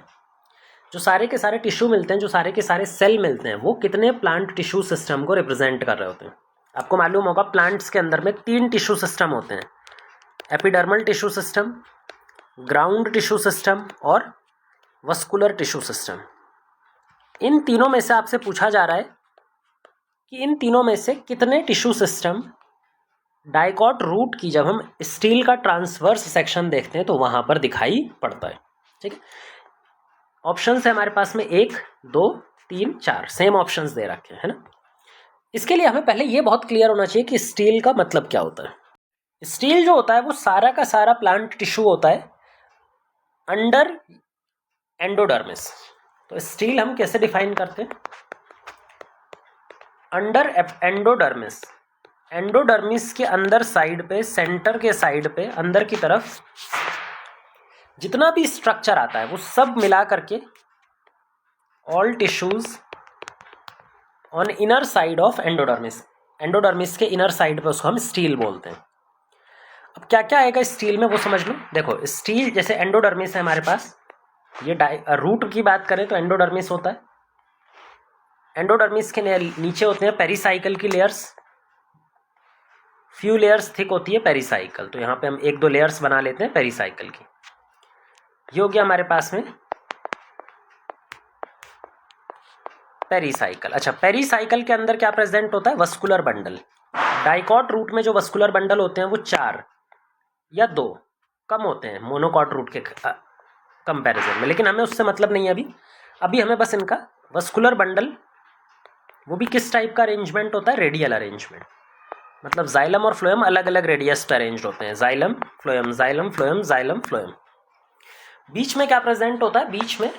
जो सारे के सारे टिश्यू मिलते हैं, जो सारे के सारे सेल मिलते हैं, वो कितने प्लांट टिश्यू सिस्टम को रिप्रेजेंट कर रहे होते हैं। आपको मालूम होगा प्लांट्स के अंदर में 3 टिश्यू सिस्टम होते हैं, epidermal tissue system, ground tissue system और वस्कुलर टिश्यू सिस्टम। इन तीनों में से आपसे पूछा जा रहा है कि इन तीनों में से कितने टिश्यू सिस्टम डाइकॉट रूट की जब हम स्टील का ट्रांसवर्स सेक्शन देखते हैं तो वहाँ पर दिखाई पड़ता है। ठीक है, ऑप्शंस है हमारे पास में 1, 2, 3, 4, सेम ऑप्शंस दे रखे हैं, है ना। इसके लिए हमें पहले ये बहुत क्लियर होना चाहिए कि स्टील का मतलब क्या होता है। स्टील जो होता है वो सारा का सारा प्लांट टिश्यू होता है अंडर एंडोडर्मिस। तो स्टील हम कैसे डिफाइन करते हैं? Under endodermis. एंडोडर्मिस के अंदर साइड पे, सेंटर के साइड पे, अंदर की तरफ जितना भी स्ट्रक्चर आता है वो सब मिला करके all tissues on inner side of endodermis. Endodermis के इनर साइड पे उसको हम स्टील बोलते हैं। अब क्या क्या आएगा स्टील में वो समझ लो। देखो स्टील, जैसे एंडोडर्मिस है हमारे पास, ये रूट की बात करें तो एंडोडर्मिस होता है। एंडोडर्मिस के नीचे होते हैं पेरीसाइकल की लेयर्स, फ्यू लेयर्स थिक होती है पेरीसाइकल। तो यहाँ पे हम 1-2 लेयर्स बना लेते हैं पेरीसाइकल की। ये हो गया हमारे पास में पेरीसाइकल। अच्छा, पेरीसाइकल के अंदर क्या प्रेजेंट होता है? Vascular bundle. डाइकॉट रूट में जो वस्कुलर बंडल होते हैं वो 4 या 2 कम होते हैं मोनोकॉट रूट के कंपैरिजन में, लेकिन हमें उससे मतलब नहीं है अभी हमें बस इनका वस्कुलर बंडल, वो भी किस टाइप का अरेंजमेंट होता है? Radial arrangement. मतलब जाइलम और फ्लोएम अलग अलग रेडियस पे अरेंज होते हैं, xylem phloem, xylem phloem, xylem phloem. बीच में क्या प्रेजेंट होता है? बीच में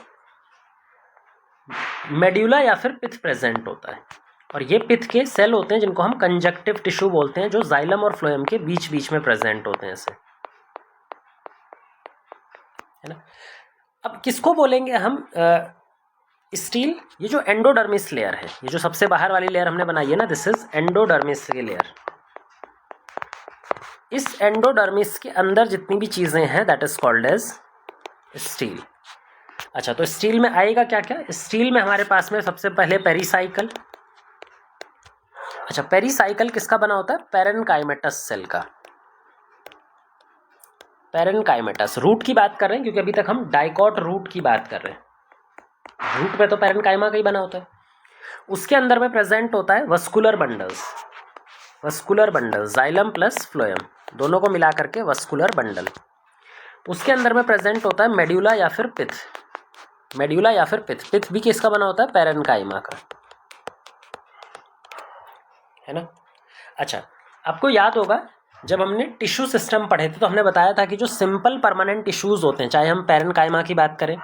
मेड्यूला या फिर पिथ प्रेजेंट होता है, और ये पिथ के सेल होते हैं जिनको हम कंजक्टिव टिश्यू बोलते हैं, जो जाइलम और फ्लोएम के बीच बीच में प्रेजेंट होते हैं ऐसे, है ना। अब किसको बोलेंगे हम स्टील? ये जो एंडोडर्मिस लेयर है, ये जो सबसे बाहर वाली लेयर हमने बनाई है ना, दिस इज एंडोडर्मिस की लेयर। इस एंडोडर्मिस के अंदर जितनी भी चीजें हैं that is called as stele. अच्छा, तो स्टील में आएगा क्या क्या? स्टील में हमारे पास में सबसे पहले पेरीसाइकल। अच्छा, पेरीसाइकल किसका बना होता है? पैरेन्काइमेटस सेल का। पैरेन्काइमेटस रूट की बात कर रहे हैं क्योंकि अभी तक हम डाइकॉट रूट की बात कर रहे हैं। रूट पे तो पैरेन्काइमा का ही बना होता है। उसके अंदर में प्रेजेंट होता है vascular bundles. Vascular bundle, xylem plus phloem दोनों को मिला करके वस्कुलर बंडल। उसके अंदर में प्रेजेंट होता है मेड्यूला या फिर पिथ। मेड्यूला या फिर पिथ। पिथ भी किसका बना होता है? पैरेन्काइमा का, है ना। अच्छा, आपको याद होगा जब हमने टिश्यू सिस्टम पढ़े थे तो हमने बताया था कि जो सिंपल परमानेंट टिश्यूज़ होते हैं, चाहे हम पैरेन्काइमा की बात करें,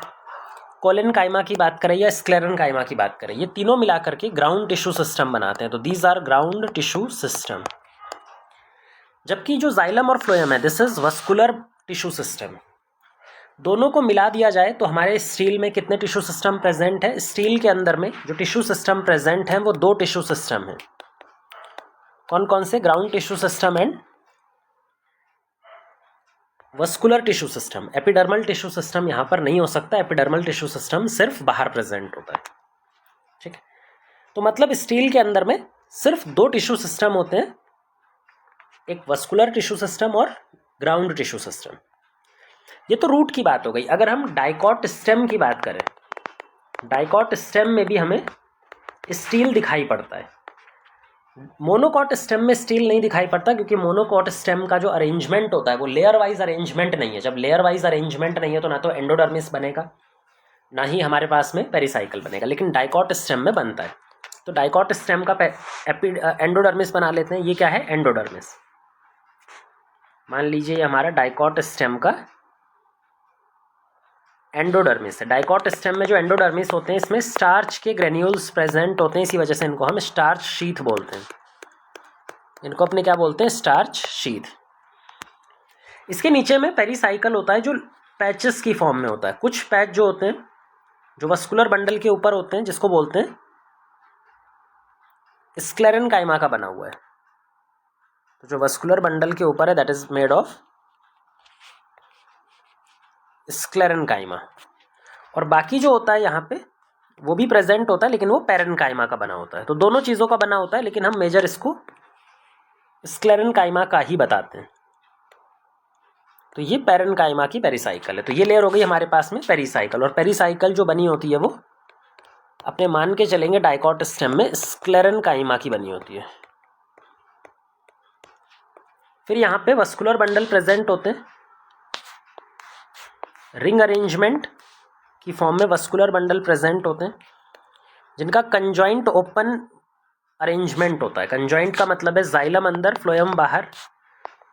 कोलेनकाइमा की बात करें या स्क्लेरेनकाइमा की बात करें, ये तीनों मिला करके ग्राउंड टिश्यू सिस्टम बनाते हैं। तो these are ground tissue system. जबकि जो जाइलम और फ्लोएम है, this is vascular tissue system. दोनों को मिला दिया जाए तो हमारे स्टील में कितने टिश्यू सिस्टम प्रेजेंट है? स्टील के अंदर में जो टिश्यू सिस्टम प्रेजेंट है वो 2 टिश्यू सिस्टम है। कौन कौन से? Ground tissue system and vascular tissue system. Epidermal tissue system यहाँ पर नहीं हो सकता, एपिडर्मल टिश्यू सिस्टम सिर्फ बाहर प्रेजेंट होता है। ठीक है, तो मतलब स्टील के अंदर में सिर्फ 2 टिश्यू सिस्टम होते हैं, एक वस्कुलर टिश्यू सिस्टम और ग्राउंड टिश्यू सिस्टम। ये तो रूट की बात हो गई। अगर हम डाइकॉट स्टेम की बात करें, डाइकॉट स्टेम में भी हमें स्टील दिखाई पड़ता है। मोनोकॉट स्टेम में स्टील नहीं दिखाई पड़ता, क्योंकि मोनोकॉट स्टेम का जो अरेंजमेंट होता है वो लेयर वाइज अरेंजमेंट नहीं है। जब लेयर वाइज अरेंजमेंट नहीं है तो ना तो एंडोडर्मिस बनेगा, ना ही हमारे पास में पेरिसाइकल बनेगा, लेकिन डाइकॉट स्टेम में बनता है। तो डाइकॉट स्टेम का एंडोडर्मिस बना लेते हैं। ये क्या है? एंडोडर्मिस। मान लीजिए ये हमारा डाइकॉट स्टेम का एंडोडर्मिस है। डाइकॉट स्टेम में जो एंडोडर्मिस होते हैं इसमें स्टार्च के ग्रेन्यूल्स प्रेजेंट होते हैं, इसी वजह से इनको हम स्टार्च शीथ बोलते हैं। इनको अपने क्या बोलते हैं? Starch sheath. इसके नीचे में पेरिसाइकल होता है जो पैचेस की फॉर्म में होता है। कुछ पैच जो होते हैं जो वस्कुलर बंडल के ऊपर होते हैं, जिसको बोलते हैं स्क्लेरेनकाइमा का बना हुआ है। तो जो वस्कुलर बंडल के ऊपर है that is made of sclerenchyma. और बाकी जो होता है यहाँ पे वो भी प्रेजेंट होता है, लेकिन वो पैरेन्काइमा का बना होता है। तो दोनों चीज़ों का बना होता है, लेकिन हम मेजर इसको स्क्लेरेनकाइमा का ही बताते हैं। तो ये पैरेन्काइमा की पेरिसाइकल है। तो ये लेयर हो गई हमारे पास में पेरिसाइकल। और पेरिसाइकल जो बनी होती है वो अपने मान के चलेंगे डाइकॉट स्टेम में स्क्लेरेनकाइमा की बनी होती है। फिर यहाँ पे वस्कुलर बंडल प्रेजेंट होते हैं, रिंग अरेंजमेंट की फॉर्म में वस्कुलर बंडल प्रेजेंट होते हैं, जिनका कंजॉइंट ओपन अरेंजमेंट होता है। कंजॉइंट का मतलब है जाइलम अंदर फ्लोएम बाहर,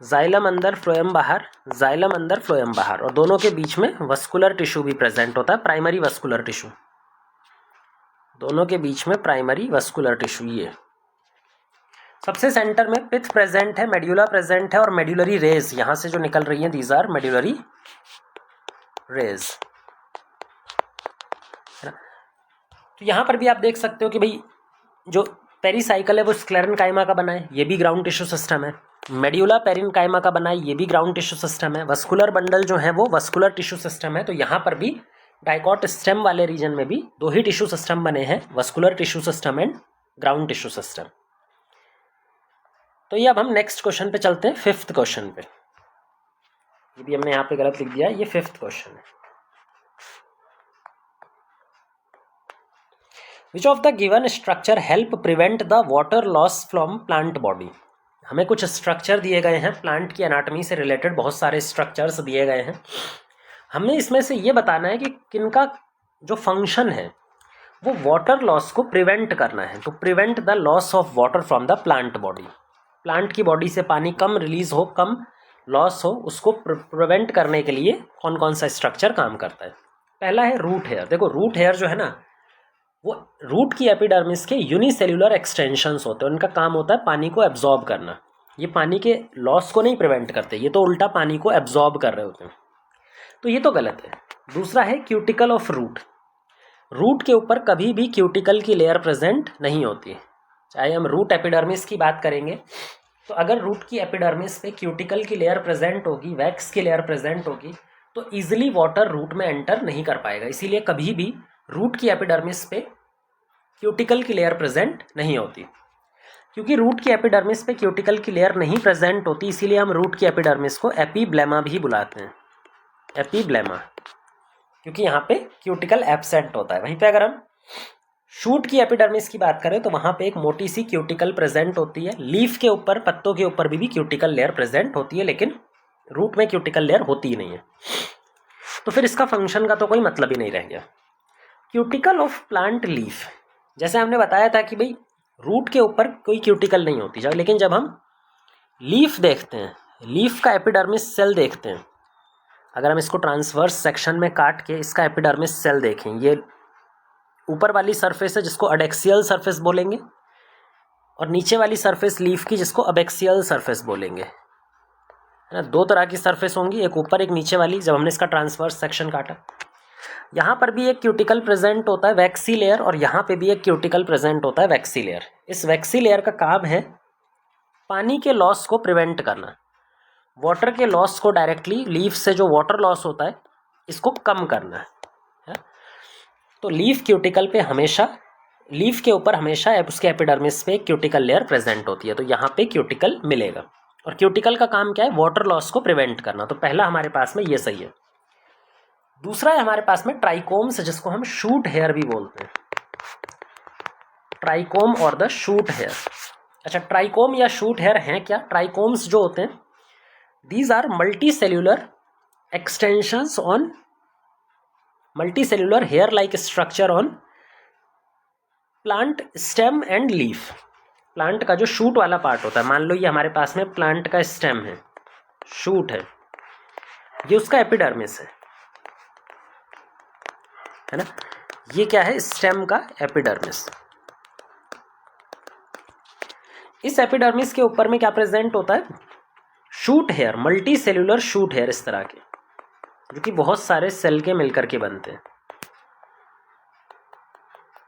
जाइलम अंदर फ्लोएम बाहर, जाइलम अंदर फ्लोएम बाहर, और दोनों के बीच में वस्कुलर टिश्यू भी प्रेजेंट होता है, प्राइमरी वस्कुलर टिश्यू। दोनों के बीच में प्राइमरी वस्कुलर टिश्यू। ये सबसे सेंटर में पिथ प्रेजेंट है, मेड्यूला प्रेजेंट है, और मेड्यूलरी रेज यहाँ से जो निकल रही हैं दीज आर मेड्यूलरी रेज। तो यहाँ पर भी आप देख सकते हो कि भाई जो पेरिसाइकल है वो स्क्लेरेनकाइमा का बना है, ये भी ग्राउंड टिश्यू सिस्टम है। मेड्यूला पेरेन्काइमा का बना है, ये भी ग्राउंड टिश्यू सिस्टम है। वस्कुलर बंडल जो है वो वस्कुलर टिश्यू सिस्टम है। तो यहाँ पर भी डाइकॉट स्टेम वाले रीजन में भी 2 ही टिश्यू सिस्टम बने हैं, vascular tissue system and ground tissue system. तो ये अब हम नेक्स्ट क्वेश्चन पे चलते हैं, 5th क्वेश्चन पे। ये भी हमने यहाँ पे गलत लिख दिया, ये 5th क्वेश्चन है। Which of the given structure help prevent the water loss from plant body? हमें कुछ स्ट्रक्चर दिए गए हैं, प्लांट की एनाटॉमी से रिलेटेड बहुत सारे स्ट्रक्चर्स दिए गए हैं। हमने इसमें से ये बताना है कि किनका जो फंक्शन है वो वाटर लॉस को प्रिवेंट करना है। तो prevent the loss of water from the plant body. Plant की बॉडी से पानी कम रिलीज हो, कम लॉस हो, उसको प्रिवेंट करने के लिए कौन कौन सा स्ट्रक्चर काम करता है? पहला है रूट हेयर। देखो रूट हेयर जो है ना वो रूट की एपिडर्मिस के यूनिसेल्युलर एक्सटेंशंस होते हैं। उनका काम होता है पानी को एब्जॉर्ब करना। ये पानी के लॉस को नहीं प्रिवेंट करते, ये तो उल्टा पानी को एब्जॉर्ब कर रहे होते हैं। तो ये तो गलत है। दूसरा है क्यूटिकल ऑफ रूट। रूट के ऊपर कभी भी क्यूटिकल की लेयर प्रेजेंट नहीं होती। चाहे हम रूट एपिडर्मिस की बात करेंगे तो अगर रूट की एपिडर्मिस पे क्यूटिकल की लेयर प्रेजेंट होगी, वैक्स की लेयर प्रेजेंट होगी, तो ईजिली वाटर रूट में एंटर नहीं कर पाएगा। इसीलिए कभी भी रूट की एपिडर्मिस पे क्यूटिकल की लेयर प्रेजेंट नहीं होती। क्योंकि रूट की एपिडर्मिस पे क्यूटिकल की लेयर नहीं प्रेजेंट होती, इसीलिए हम रूट की एपिडर्मिस को एपीब्लेमा भी बुलाते हैं, एपीब्लेमा, क्योंकि यहाँ पे क्यूटिकल एब्सेंट होता है। वहीं पे अगर हम शूट की एपिडर्मिस की बात करें तो वहाँ पे एक मोटी सी क्यूटिकल प्रेजेंट होती है। लीफ के ऊपर, पत्तों के ऊपर भी क्यूटिकल लेयर प्रेजेंट होती है, लेकिन रूट में क्यूटिकल लेयर होती ही नहीं है। तो फिर इसका फंक्शन का तो कोई मतलब ही नहीं रह गया। क्यूटिकल ऑफ प्लांट लीफ, जैसे हमने बताया था कि भाई रूट के ऊपर कोई क्यूटिकल नहीं होती, लेकिन जब हम लीफ देखते हैं, लीफ का एपिडर्मिस सेल देखते हैं। अगर हम इसको ट्रांसवर्स सेक्शन में काट के इसका एपिडर्मिस सेल देखें, ये ऊपर वाली सरफेस है जिसको अडेक्सियल सरफेस बोलेंगे, और नीचे वाली सरफेस लीफ की जिसको अबेक्सियल सरफेस बोलेंगे, है ना। दो तरह की सरफेस होंगी, एक ऊपर एक नीचे वाली, जब हमने इसका ट्रांसवर्स सेक्शन काटा। यहाँ पर भी एक क्यूटिकल प्रेजेंट होता है वैक्सी लेयर, और यहाँ पे भी एक क्यूटिकल प्रेजेंट होता है वैक्सी लेयर। इस वैक्सी लेयर का काम है पानी के लॉस को प्रिवेंट करना, वाटर के लॉस को डायरेक्टली, लीफ से जो वाटर लॉस होता है इसको कम करना है। तो लीफ क्यूटिकल पे हमेशा, लीफ के ऊपर हमेशा उसके एपिडर्मिस पे क्यूटिकल लेयर प्रेजेंट होती है, तो यहाँ पे क्यूटिकल मिलेगा। और क्यूटिकल का काम क्या है? वाटर लॉस को प्रिवेंट करना। तो पहला हमारे पास में ये सही है। दूसरा है हमारे पास में ट्राइकोम्स, जिसको हम शूट हेयर भी बोलते हैं, ट्राइकोम और द शूट हेयर। अच्छा, ट्राइकोम या शूट हेयर हैं क्या? ट्राइकोम्स जो होते हैं, these are multi cellular extensions on, multi cellular hair like structure on plant stem and leaf. Plant का जो शूट वाला पार्ट होता है, मान लो ये हमारे पास में प्लांट का स्टेम है, शूट है, ये उसका एपिडर्मिस है ना। ये क्या है? स्टेम का एपिडर्मिस। इस एपिडर्मिस के ऊपर में क्या प्रेजेंट होता है? Shoot hair, multi cellular shoot hair, इस तरह के, जो कि बहुत सारे सेल के मिलकर के बनते हैं।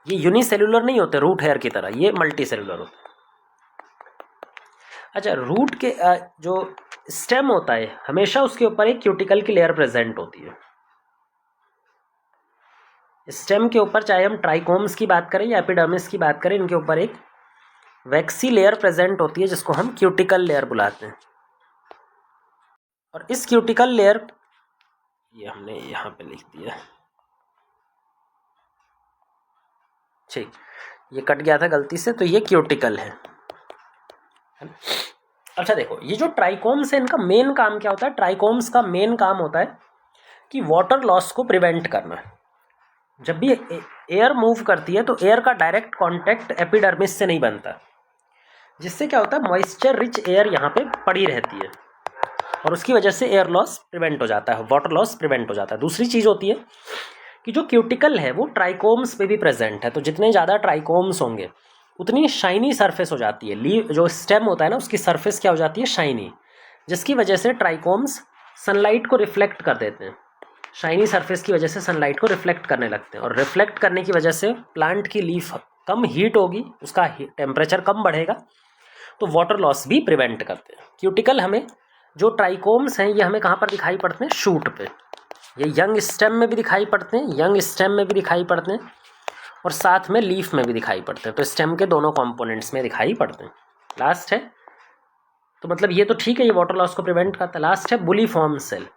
ये यूनिसेल्यूलर नहीं होते रूट हेयर की तरह, ये मल्टी सेल्यूलर होते हैं। अच्छा, रूट के जो स्टेम होता है, हमेशा उसके ऊपर एक क्यूटिकल की लेयर प्रेजेंट होती है। स्टेम के ऊपर, चाहे हम ट्राइकोम्स की बात करें या एपिडर्मिस की बात करें, इनके ऊपर एक वैक्सी लेयर प्रेजेंट होती है जिसको हम क्यूटिकल लेयर बुलाते हैं। और इस क्यूटिकल लेयर, ये हमने यहाँ पे लिख दिया, ठीक, ये कट गया था गलती से, तो ये क्यूटिकल है। अच्छा देखो, ये जो ट्राइकोम्स है, इनका मेन काम क्या होता है? ट्राइकोम्स का मेन काम होता है कि वाटर लॉस को प्रिवेंट करना। जब भी एयर मूव करती है तो एयर का डायरेक्ट कांटेक्ट एपिडर्मिस से नहीं बनता, जिससे क्या होता है? मॉइस्चर रिच एयर यहाँ पे पड़ी रहती है, और उसकी वजह से एयर लॉस प्रिवेंट हो जाता है, वाटर लॉस प्रिवेंट हो जाता है। दूसरी चीज़ होती है कि जो क्यूटिकल है वो ट्राइकोम्स पे भी प्रेजेंट है, तो जितने ज़्यादा ट्राइकोम्स होंगे उतनी शाइनी सरफेस हो जाती है। लीव जो स्टेम होता है ना, उसकी सरफेस क्या हो जाती है? शाइनी, जिसकी वजह से ट्राइकोम्स सनलाइट को रिफ्लेक्ट कर देते हैं। शाइनी सरफेस की वजह से सनलाइट को रिफ्लेक्ट करने लगते हैं, और रिफ्लेक्ट करने की वजह से प्लांट की लीफ कम हीट होगी, उसका टेम्परेचर कम बढ़ेगा, तो वाटर लॉस भी प्रिवेंट करते हैं। क्यूटिकल हमें, जो ट्राइकोम्स हैं, ये हमें कहाँ पर दिखाई पड़ते हैं? शूट पे। ये यंग स्टेम में भी दिखाई पड़ते हैं, यंग स्टेम में भी दिखाई पड़ते हैं, और साथ में लीफ में भी दिखाई पड़ते हैं। तो स्टेम के दोनों कंपोनेंट्स में दिखाई पड़ते हैं। लास्ट है, तो मतलब ये तो ठीक है, ये वाटर लॉस को प्रिवेंट करता है। लास्ट है बुलीफॉर्म सेल।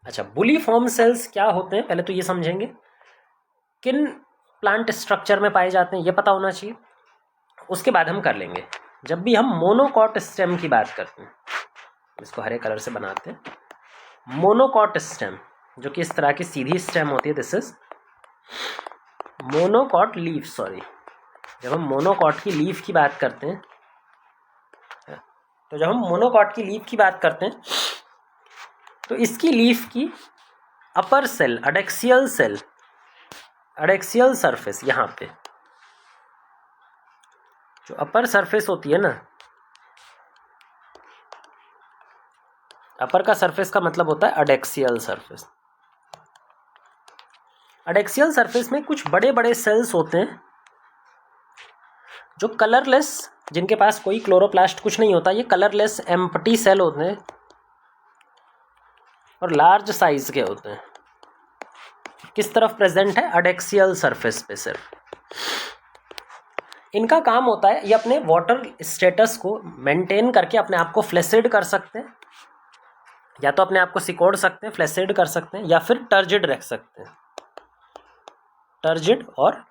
अच्छा, बुलीफॉर्म सेल्स क्या होते हैं, पहले तो ये समझेंगे। किन प्लांट स्ट्रक्चर में पाए जाते हैं ये पता होना चाहिए, उसके बाद हम कर लेंगे। जब भी हम मोनोकॉट स्टेम की बात करते हैं, इसको हरे कलर से बनाते हैं, मोनोकॉट स्टेम, जो कि इस तरह की सीधी स्टेम होती है, this is monocot leaf, sorry. जब हम मोनोकॉट की लीफ की बात करते हैं, तो जब हम मोनोकॉट की लीफ की बात करते हैं, तो इसकी लीफ की upper cell, adaxial cell, adaxial surface, यहाँ पे जो अपर सरफेस होती है ना, अपर का सरफेस का मतलब होता है अडेक्सियल सरफेस। अडेक्सियल सरफेस में कुछ बड़े बड़े सेल्स होते हैं जो कलरलेस, जिनके पास कोई क्लोरोप्लास्ट कुछ नहीं होता, ये कलरलेस एम्प्टी सेल होते हैं और लार्ज साइज के होते हैं। किस तरफ प्रेजेंट है? अडेक्सियल सरफेस पे सिर्फ। इनका काम होता है, ये अपने वाटर स्टेटस को मेंटेन करके अपने आप को फ्लैसिड कर सकते हैं, या तो अपने आप को सिकोड़ सकते हैं, फ्लैसिड कर सकते हैं, या फिर टर्जिड रख सकते हैं, टर्जिड और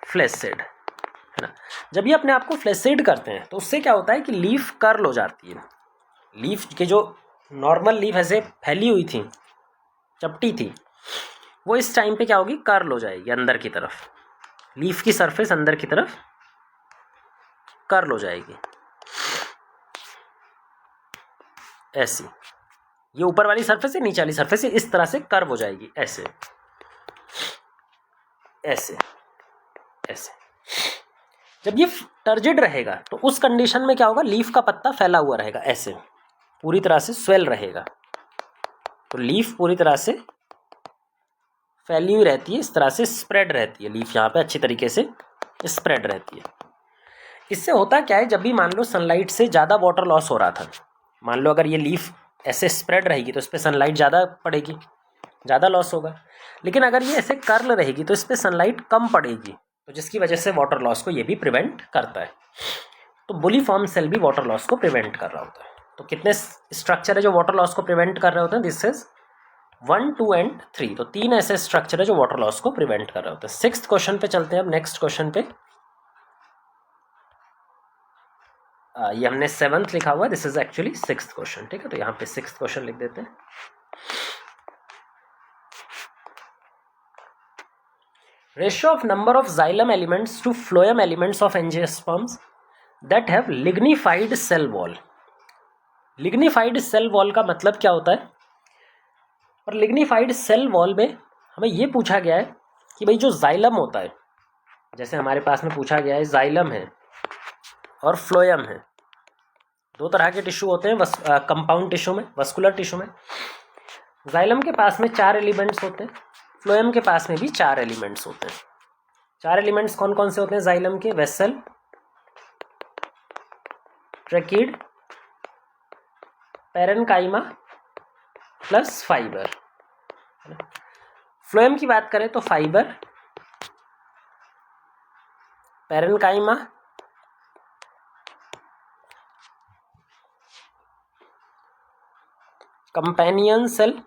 फ्लैसिड, है ना। जब ये अपने आप को फ्लैसिड करते हैं तो उससे क्या होता है कि लीफ कर्ल हो जाती है। लीफ के जो नॉर्मल लीफ ऐसे फैली हुई थी, चपटी थी, वो इस टाइम पे क्या होगी? कर्ल हो जाएगी अंदर की तरफ। लीफ की सरफेस अंदर की तरफ कर्ल हो जाएगी। ऐसी, ये ऊपर वाली सरफेस है, नीचे वाली सरफेस है, इस तरह से कर्व हो जाएगी, ऐसे ऐसे ऐसे। जब ये टर्जिड रहेगा तो उस कंडीशन में क्या होगा, लीफ का पत्ता फैला हुआ रहेगा, ऐसे पूरी तरह से स्वेल रहेगा। तो लीफ पूरी तरह से फैली हुई रहती है, इस तरह से स्प्रेड रहती है लीफ, यहाँ पे अच्छी तरीके से स्प्रेड रहती है। इससे होता क्या है, जब भी मान लो सनलाइट से ज़्यादा वाटर लॉस हो रहा था, मान लो अगर ये लीफ ऐसे स्प्रेड रहेगी तो इस पर सनलाइट ज़्यादा पड़ेगी, ज़्यादा लॉस होगा। लेकिन अगर ये ऐसे कर्ल रहेगी तो इस पर सनलाइट कम पड़ेगी, तो जिसकी वजह से वाटर लॉस को ये भी प्रिवेंट करता है। तो बुलिफॉर्म सेल भी वाटर लॉस को प्रिवेंट कर रहा होता है। तो कितने स्ट्रक्चर है जो वाटर लॉस को प्रिवेंट कर रहे होते हैं, दिस इज 1, 2 एंड 3। तो 3 ऐसे स्ट्रक्चर है जो वाटर लॉस को प्रिवेंट कर रहे होते हैं। 6th क्वेश्चन पे चलते हैं अब, नेक्स्ट क्वेश्चन पे। ये हमने 7th लिखा हुआ, this is actually 6th question, ठीक है। तो यहाँ पे 6th क्वेश्चन लिख देते हैं। Ratio of number of xylem elements to phloem elements of angiosperms that have lignified cell wall. Lignified cell wall का मतलब क्या होता है, और लिग्निफाइड सेल वॉल में हमें ये पूछा गया है कि भाई जो जाइलम होता है, जैसे हमारे पास में पूछा गया है जाइलम है और फ्लोएम है, दो तरह के टिश्यू होते हैं कंपाउंड टिश्यू में, वस्कुलर टिश्यू में। जाइलम के पास में 4 एलिमेंट्स होते हैं, फ्लोएम के पास में भी 4 एलिमेंट्स होते हैं। 4 एलिमेंट्स कौन कौन से होते हैं जाइलम के, vessel, tracheid, parenchyma plus fibre. Phloem की बात करें तो फाइबर, पैरेन्काइमा, कंपेनियन सेल,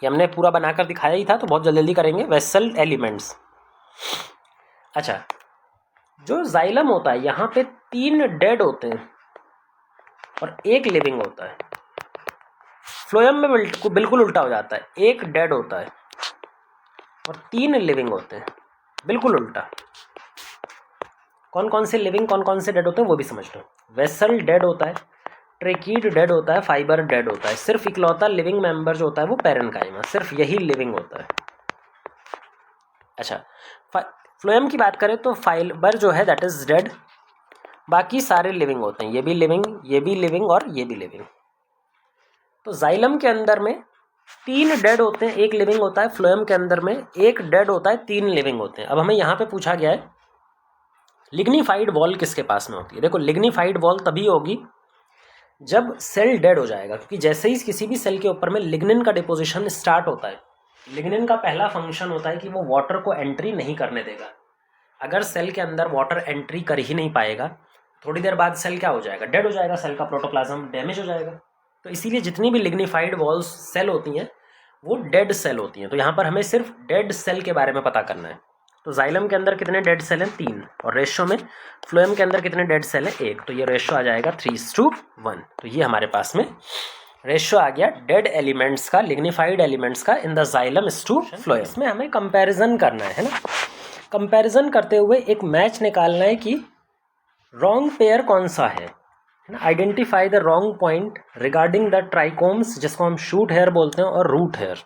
ये हमने पूरा बनाकर दिखाया ही था तो बहुत जल्दी जल्दी करेंगे, वेसल, एलिमेंट्स। अच्छा, जो जाइलम होता है यहाँ पे 3 डेड होते हैं और 1 लिविंग होता है। फ्लोएम में बिल्कुल उल्टा हो जाता है, 1 डेड होता है और 3 लिविंग होते हैं, बिल्कुल उल्टा। कौन कौन से लिविंग कौन कौन से डेड होते हैं वो भी समझ लो। वेसल डेड होता है, ट्रेकीड डेड होता है, फाइबर डेड होता है। सिर्फ इकलौता लिविंग मेंबर जो होता है वो पैरेन्काइमा, सिर्फ यही लिविंग होता है। अच्छा, फ्लोएम की बात करें तो फाइबर जो है दैट इज डेड, बाकी सारे लिविंग होते हैं, ये भी लिविंग, ये भी लिविंग और ये भी लिविंग। तो जाइलम के अंदर में 3 डेड होते हैं, 1 लिविंग होता है। फ्लोएम के अंदर में 1 डेड होता है, 3 लिविंग होते हैं। अब हमें यहाँ पे पूछा गया है लिग्निफाइड वॉल किसके पास में होती है। देखो, लिग्निफाइड वॉल तभी होगी जब सेल डेड हो जाएगा, क्योंकि जैसे ही किसी भी सेल के ऊपर में लिग्निन का डिपोजिशन स्टार्ट होता है, लिग्निन का पहला फंक्शन होता है कि वो वाटर को एंट्री नहीं करने देगा। अगर सेल के अंदर वाटर एंट्री कर ही नहीं पाएगा, थोड़ी देर बाद सेल क्या हो जाएगा, डेड हो जाएगा, सेल का प्रोटोप्लाज्म डैमेज हो जाएगा। तो इसीलिए जितनी भी लिग्निफाइड वॉल्स सेल होती हैं वो डेड सेल होती हैं। तो यहाँ पर हमें सिर्फ डेड सेल के बारे में पता करना है। तो जाइलम के अंदर कितने डेड सेल हैं, 3, और रेशियो में फ्लोएम के अंदर कितने डेड सेल हैं, 1। तो ये रेशियो आ जाएगा 3:1। तो ये हमारे पास में रेशियो आ गया डेड एलिमेंट्स का, लिग्निफाइड एलिमेंट्स का in the xylem to phloem. इसमें हमें कंपैरिजन करना है ना। कंपैरिजन करते हुए एक मैच निकालना है कि रॉन्ग पेयर कौन सा है ना। Identify the wrong point regarding the trichomes, जिसको हम शूट हेयर बोलते हैं, और रूट हेयर।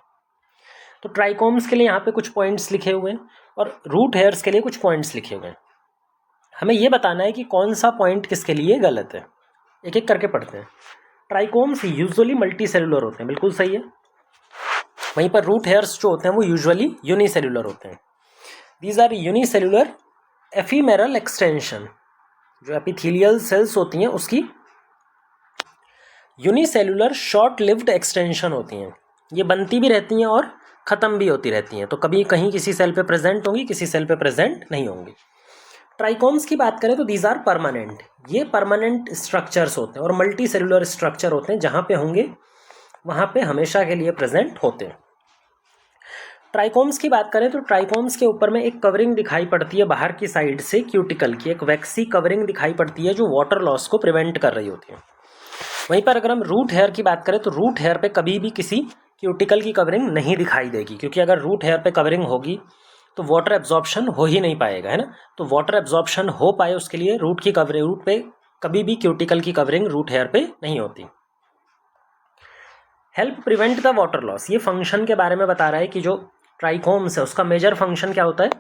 तो ट्राइकोम्स के लिए यहाँ पे कुछ पॉइंट्स लिखे हुए हैं और रूट हेयर्स के लिए कुछ पॉइंट्स लिखे हुए हैं। हमें ये बताना है कि कौन सा पॉइंट किसके लिए गलत है। एक एक करके पढ़ते हैं। ट्राइकोम्स यूजुअली मल्टी सेलुलर होते हैं, बिल्कुल सही है। वहीं पर रूट हेयर्स जो होते हैं वो यूजुअली यूनिसेलुलर होते हैं। These are unicellular ephemeral extension. जो एपिथेलियल सेल्स होती हैं उसकी यूनिसेलुलर शॉर्ट लिव्ड एक्सटेंशन होती हैं। ये बनती भी रहती हैं और ख़त्म भी होती रहती हैं। तो कभी कहीं किसी सेल पे प्रेजेंट होंगी, किसी सेल पे प्रेजेंट नहीं होंगी। ट्राइकोम्स की बात करें तो दीज आर परमानेंट। ये परमानेंट स्ट्रक्चर्स होते हैं और मल्टी सेलुलर स्ट्रक्चर होते हैं, जहाँ पे होंगे वहाँ पे हमेशा के लिए प्रेजेंट होते हैं। ट्राइकोम्स की बात करें तो ट्राइकोम्स के ऊपर में एक कवरिंग दिखाई पड़ती है बाहर की साइड से, क्यूटिकल की एक वैक्सी कवरिंग दिखाई पड़ती है जो वाटर लॉस को प्रिवेंट कर रही होती है। वहीं पर अगर हम रूट हेयर की बात करें तो रूट हेयर पे कभी भी किसी क्यूटिकल की कवरिंग नहीं दिखाई देगी, क्योंकि अगर रूट हेयर पे कवरिंग होगी तो वाटर एब्जॉर्प्शन हो ही नहीं पाएगा, है ना। तो वाटर एब्जॉर्प्शन हो पाए उसके लिए रूट की कवरिंग, रूट पे कभी भी क्यूटिकल की कवरिंग रूट हेयर पे नहीं होती। Help prevent the water loss, ये फंक्शन के बारे में बता रहा है कि जो ट्राइकोम्स है उसका मेजर फंक्शन क्या होता है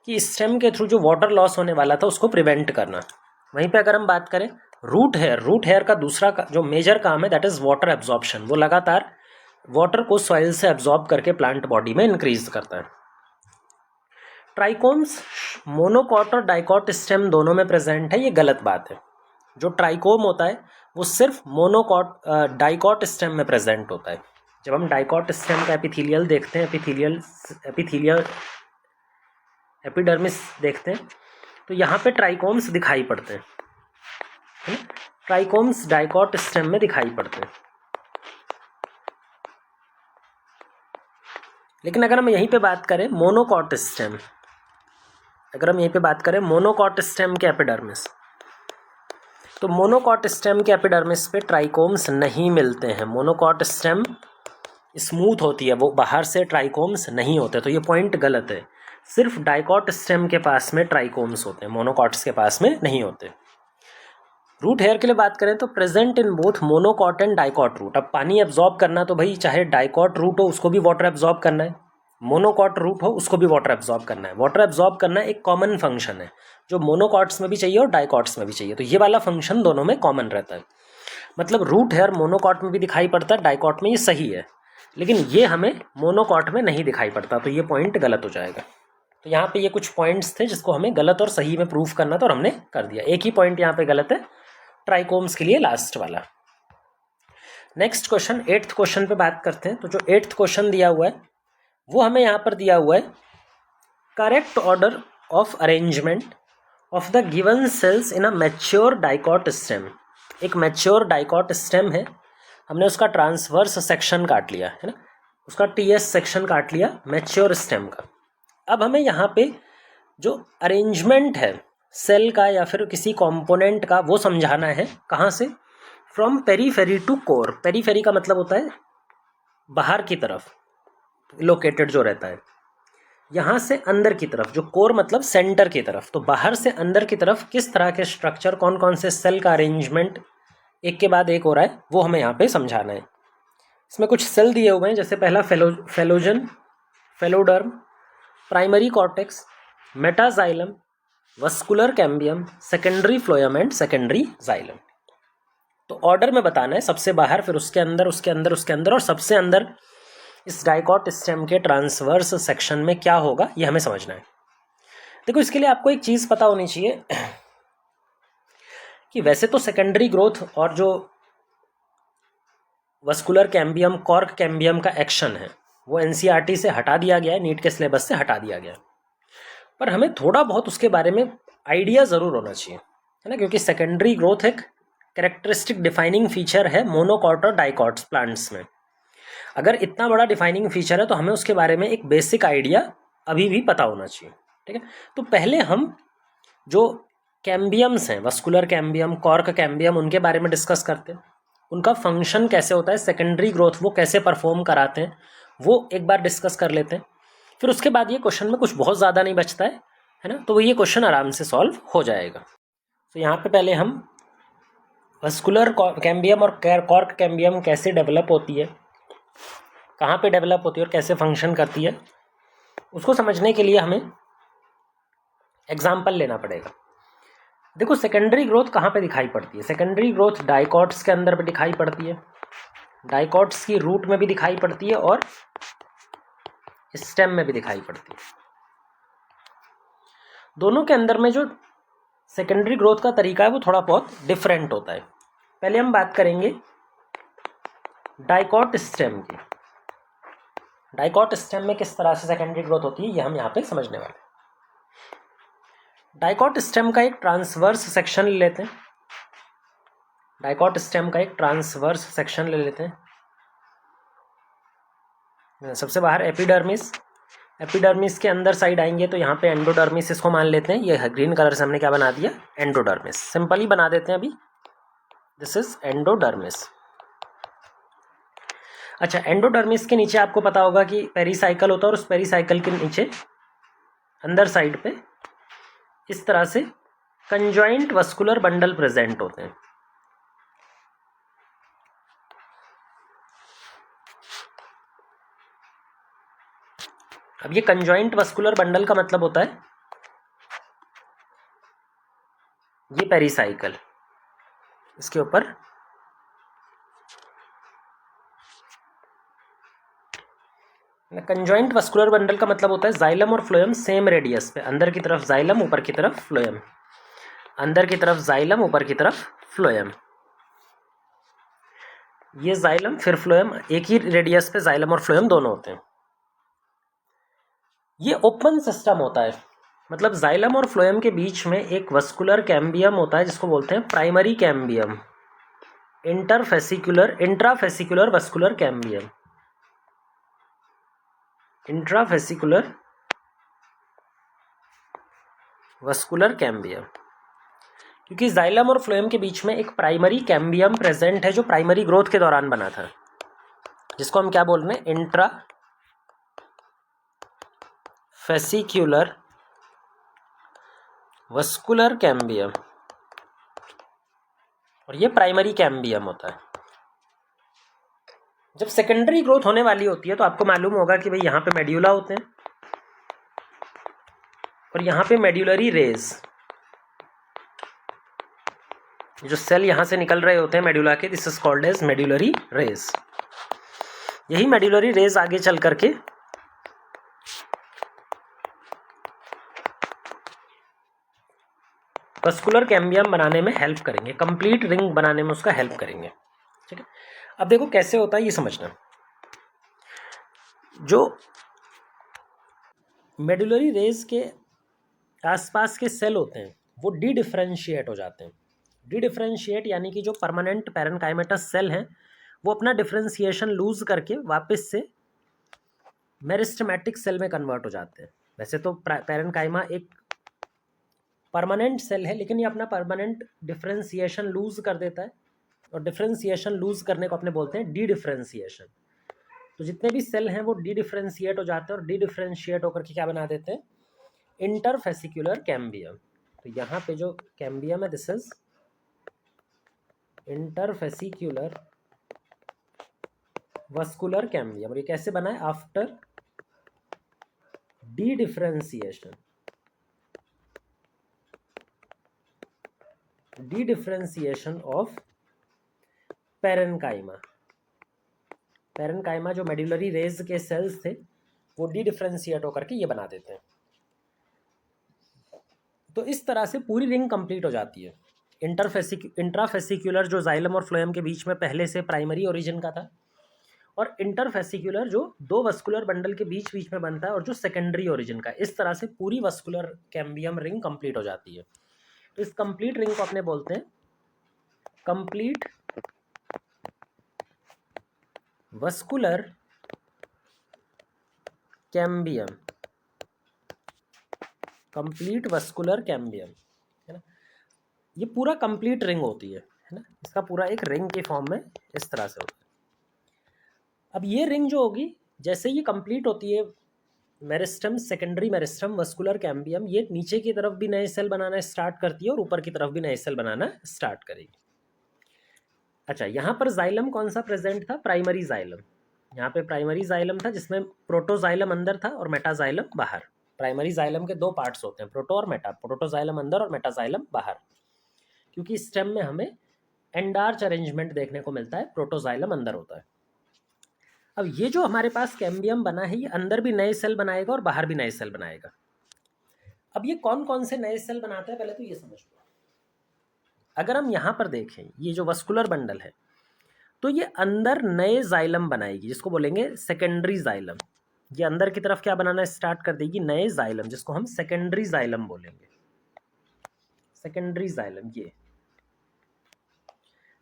कि स्टेम के थ्रू जो वाटर लॉस होने वाला था उसको प्रिवेंट करना। वहीं पे अगर हम बात करें रूट हेयर का दूसरा जो मेजर काम है दैट इज वाटर एब्जॉर्प्शन, वो लगातार वाटर को सॉइल से एब्जॉर्ब करके प्लांट बॉडी में इंक्रीज करता है। ट्राइकोम्स मोनोकॉट और डाइकॉट स्टेम दोनों में प्रेजेंट है, ये गलत बात है। जो ट्राइकोम होता है वो सिर्फ डाइकॉट स्टेम में प्रेजेंट होता है। जब हम डाइकॉट स्टेम का एपिथेलियल देखते हैं, एपिडर्मिस देखते हैं, तो यहाँ पे ट्राइकोम्स दिखाई पड़ते हैं, है ना। ट्राइकोम्स डाइकॉट स्टेम में दिखाई पड़ते हैं। लेकिन अगर हम यहीं पे बात करें मोनोकॉट स्टेम के एपिडर्मिस, तो मोनोकॉट स्टेम के एपिडर्मिस पे ट्राइकोम्स नहीं मिलते हैं। मोनोकॉट स्टेम स्मूथ होती है, वो बाहर से ट्राइकोम्स नहीं होते, तो ये पॉइंट गलत है। सिर्फ डाइकॉट स्टेम के पास में ट्राइकोम्स होते हैं, मोनोकॉट्स के पास में नहीं होते। रूट हेयर के लिए बात करें तो present in both monocot and dicot root. अब पानी एब्जॉर्ब करना तो भाई चाहे डाइकॉट रूट हो उसको भी वाटर एब्जॉर्ब करना है, मोनोकॉट रूट हो उसको भी वाटर एब्जॉर्ब करना है। वाटर एब्जॉर्ब करना एक कॉमन फंक्शन है जो मोनोकॉट्स में भी चाहिए और डाइकॉट्स में भी चाहिए, तो ये वाला फंक्शन दोनों में कॉमन रहता है। मतलब रूट हेयर मोनोकॉट में भी दिखाई पड़ता है, डाइकॉट में, ये सही है, लेकिन ये हमें मोनोकॉट में नहीं दिखाई पड़ता, तो ये पॉइंट गलत हो जाएगा। तो यहाँ पे ये कुछ पॉइंट्स थे जिसको हमें गलत और सही में प्रूफ करना था और हमने कर दिया। एक ही पॉइंट यहाँ पे गलत है ट्राइकोम्स के लिए, लास्ट वाला। नेक्स्ट क्वेश्चन, 8th क्वेश्चन पे बात करते हैं। तो जो 8th क्वेश्चन दिया हुआ है वो हमें यहाँ पर दिया हुआ है correct order of arrangement of the given cells in a mature dicot stem. एक मैच्योर डाइकॉट स्टेम है, हमने उसका ट्रांसवर्स सेक्शन काट लिया है ना, उसका टीएस सेक्शन काट लिया मैच्योर स्टेम का। अब हमें यहाँ पे जो अरेंजमेंट है सेल का या फिर किसी कंपोनेंट का वो समझाना है। कहाँ से? From periphery to core. Periphery का मतलब होता है बाहर की तरफ लोकेटेड जो रहता है, यहाँ से अंदर की तरफ, जो कोर मतलब सेंटर की तरफ। तो बाहर से अंदर की तरफ किस तरह के स्ट्रक्चर, कौन कौन से सेल का अरेंजमेंट एक के बाद एक हो रहा है वो हमें यहाँ पे समझाना है। इसमें कुछ सेल दिए हुए हैं, जैसे पहला phellogen, phelloderm, primary cortex, metaxylem, vascular cambium, secondary phloem and secondary xylem. तो ऑर्डर में बताना है, सबसे बाहर, फिर उसके अंदर, उसके अंदर, उसके अंदर, और सबसे अंदर इस डाइकॉट स्टेम के ट्रांसवर्स सेक्शन में क्या होगा ये हमें समझना है। देखो, इसके लिए आपको एक चीज़ पता होनी चाहिए कि वैसे तो सेकेंडरी ग्रोथ और जो वस्कुलर कैम्बियम, कॉर्क कैम्बियम का एक्शन है वो एनसीईआरटी से हटा दिया गया है, नीट के सिलेबस से हटा दिया गया है, पर हमें थोड़ा बहुत उसके बारे में आइडिया ज़रूर होना चाहिए, है ना, क्योंकि सेकेंडरी ग्रोथ एक कैरेक्टरिस्टिक डिफाइनिंग फीचर है मोनोकॉट और डाइकॉट्स प्लांट्स में। अगर इतना बड़ा डिफाइनिंग फीचर है तो हमें उसके बारे में एक बेसिक आइडिया अभी भी पता होना चाहिए, ठीक है। तो पहले हम जो कैम्बियम्स हैं, वस्कुलर कैम्बियम, कॉर्क कैम्बियम, उनके बारे में डिस्कस करते हैं। उनका फंक्शन कैसे होता है, सेकेंडरी ग्रोथ वो कैसे परफॉर्म कराते हैं, वो एक बार डिस्कस कर लेते हैं। फिर उसके बाद ये क्वेश्चन में कुछ बहुत ज़्यादा नहीं बचता है ना, तो वो ये क्वेश्चन आराम से सॉल्व हो जाएगा। तो यहाँ पे पहले हम वस्कुलर कैम्बियम और कॉर्क कैम्बियम कैसे डेवलप होती है, कहाँ पे डेवलप होती है और कैसे फंक्शन करती है, उसको समझने के लिए हमें एग्जाम्पल लेना पड़ेगा। देखो, सेकेंडरी ग्रोथ कहाँ पे दिखाई पड़ती है? सेकेंडरी ग्रोथ डाइकॉट्स के अंदर भी दिखाई पड़ती है, डाइकॉट्स की रूट में भी दिखाई पड़ती है और स्टेम में भी दिखाई पड़ती है। दोनों के अंदर में जो सेकेंडरी ग्रोथ का तरीका है वो थोड़ा बहुत डिफरेंट होता है। पहले हम बात करेंगे डाइकॉट स्टेम की। डाइकॉट स्टेम में किस तरह से सेकेंडरी ग्रोथ होती है ये हम यहाँ पे समझने वाले हैं। डाइकॉट स्टेम का एक ट्रांसवर्स सेक्शन ले लेते हैं। डाइकॉट स्टेम का एक ट्रांसवर्स सेक्शन ले लेते हैं। सबसे बाहर एपिडर्मिस, एपिडर्मिस के अंदर साइड आएंगे तो यहाँ पे एंडोडर्मिस इसको मान लेते हैं। ये ग्रीन कलर से हमने क्या बना दिया, एंडोडर्मिस, सिंपल ही बना देते हैं अभी, दिस इज एंडोडर्मिस। अच्छा, एंडोडर्मिस के नीचे आपको पता होगा कि पेरीसाइकिल होता है, और उस पेरीसाइकिल के नीचे अंदर साइड पे इस तरह से कंजॉइंट वस्कुलर बंडल प्रेजेंट होते हैं। अब ये कंजॉइंट वस्कुलर बंडल का मतलब होता है ये पेरिसाइकल, इसके ऊपर कंजॉइंट वस्कुलर बंडल का मतलब होता है जाइलम और फ्लोएम सेम रेडियस पे, अंदर की तरफ जाइलम ऊपर की तरफ फ्लोएम, अंदर की तरफ जाइलम ऊपर की तरफ फ्लोएम, ये जाइलम फिर फ्लोएम, एक ही रेडियस पे जाइलम और फ्लोएम दोनों होते हैं। ये ओपन सिस्टम होता है, मतलब जाइलम और फ्लोएम के बीच में एक वस्कुलर कैम्बियम होता है जिसको बोलते हैं primary cambium, intrafascicular vascular cambium, intrafascicular vascular cambium. क्योंकि जाइलम और फ्लोएम के बीच में एक प्राइमरी कैम्बियम प्रेजेंट है जो प्राइमरी ग्रोथ के दौरान बना था, जिसको हम क्या बोल रहे हैं, इंट्रा फेसिक्युलर वस्कुलर कैम्बियम, और ये प्राइमरी कैम्बियम होता है। जब सेकेंडरी ग्रोथ होने वाली होती है तो आपको मालूम होगा कि भाई यहाँ पे मेड्यूला होते हैं और यहाँ पे मेड्यूलरी रेज, जो सेल यहाँ से निकल रहे होते हैं मेड्यूला के, this is called as medullary rays. यही मेड्यूलरी रेज आगे चल करके वस्कुलर कैम्बियम बनाने में हेल्प करेंगे, कंप्लीट रिंग बनाने में उसका हेल्प करेंगे। ठीक है, अब देखो कैसे होता है ये समझना। जो मेडुलरी रेज के आसपास के सेल होते हैं वो डी डिफरेंशिएट हो जाते हैं। डी डिफरेंशिएट यानी कि जो परमानेंट पैरेनकाइमेटस सेल हैं वो अपना डिफरेंशिएशन लूज करके वापस से मेरिस्टेमेटिक सेल में कन्वर्ट हो जाते हैं। वैसे तो पैरेनकाइमा एक परमानेंट सेल है, लेकिन ये अपना परमानेंट डिफरेंशिएशन लूज कर देता है, और डिफरेंशिएशन लूज करने को अपने बोलते हैं डी डिफरेंशिएशन। तो जितने भी सेल हैं वो डी डिफरेंशिएट हो जाते हैं, और डी डिफरेंशिएट होकर के क्या बना देते हैं, इंटरफेसिकुलर कैम्बियम। तो यहाँ पे जो कैम्बियम है this is interfascicular vascular cambium, और ये कैसे बना है, after D differentiation, D differentiation of parenchyma. Parenchyma जो मेड्यूलरी रेज के सेल्स थे वो डी डिफरेंशिएट होकर के ये बना देते हैं। तो इस तरह से पूरी रिंग कंप्लीट हो जाती है। इंट्राफेसिकुलर जो जाइलम और फ्लोएम के बीच में पहले से प्राइमरी ओरिजिन का था, और इंटरफेसिकुलर जो दो वस्कुलर बंडल के बीच बीच में बनता है और जो सेकेंडरी ओरिजिन का। इस तरह से पूरी वस्कुलर कैम्बियम रिंग कंप्लीट हो जाती है। तो इस कंप्लीट रिंग को अपने बोलते हैं complete vascular cambium, complete vascular cambium, है ना। ये पूरा कंप्लीट रिंग होती है ना, इसका पूरा एक रिंग के फॉर्म में इस तरह से होता है। अब ये रिंग जो होगी जैसे ये कंप्लीट होती है, meristem, secondary meristem, vascular cambium, ये नीचे की तरफ भी नए सेल बनाना स्टार्ट करती है और ऊपर की तरफ भी नए सेल बनाना स्टार्ट करेगी। अच्छा, यहाँ पर जाइलम कौन सा प्रेजेंट था, प्राइमरी जाइलम। यहाँ पे प्राइमरी जाइलम था जिसमें प्रोटोजाइलम अंदर था और मेटाजाइलम बाहर। प्राइमरी जाइलम के दो पार्ट्स होते हैं, प्रोटो और मेटा। प्रोटोजाइलम अंदर और मेटाजाइलम बाहर, क्योंकि स्टेम में हमें एंडार्च अरेंजमेंट देखने को मिलता है, प्रोटोजाइलम अंदर होता है। अब ये जो हमारे पास कैम्बियम बना है ये अंदर भी नए सेल बनाएगा और बाहर भी नए सेल बनाएगा। अब ये कौन कौन से नए सेल बनाता है पहले तो ये समझ लो। अगर हम यहाँ पर देखें ये जो वस्कुलर बंडल है तो ये अंदर नए जाइलम बनाएगी जिसको बोलेंगे सेकेंडरी जाइलम। ये अंदर की तरफ क्या बनाना स्टार्ट कर देगी, नए जाइलम, जिसको हम सेकेंडरी जाइलम बोलेंगे। सेकेंडरी जाइलम, ये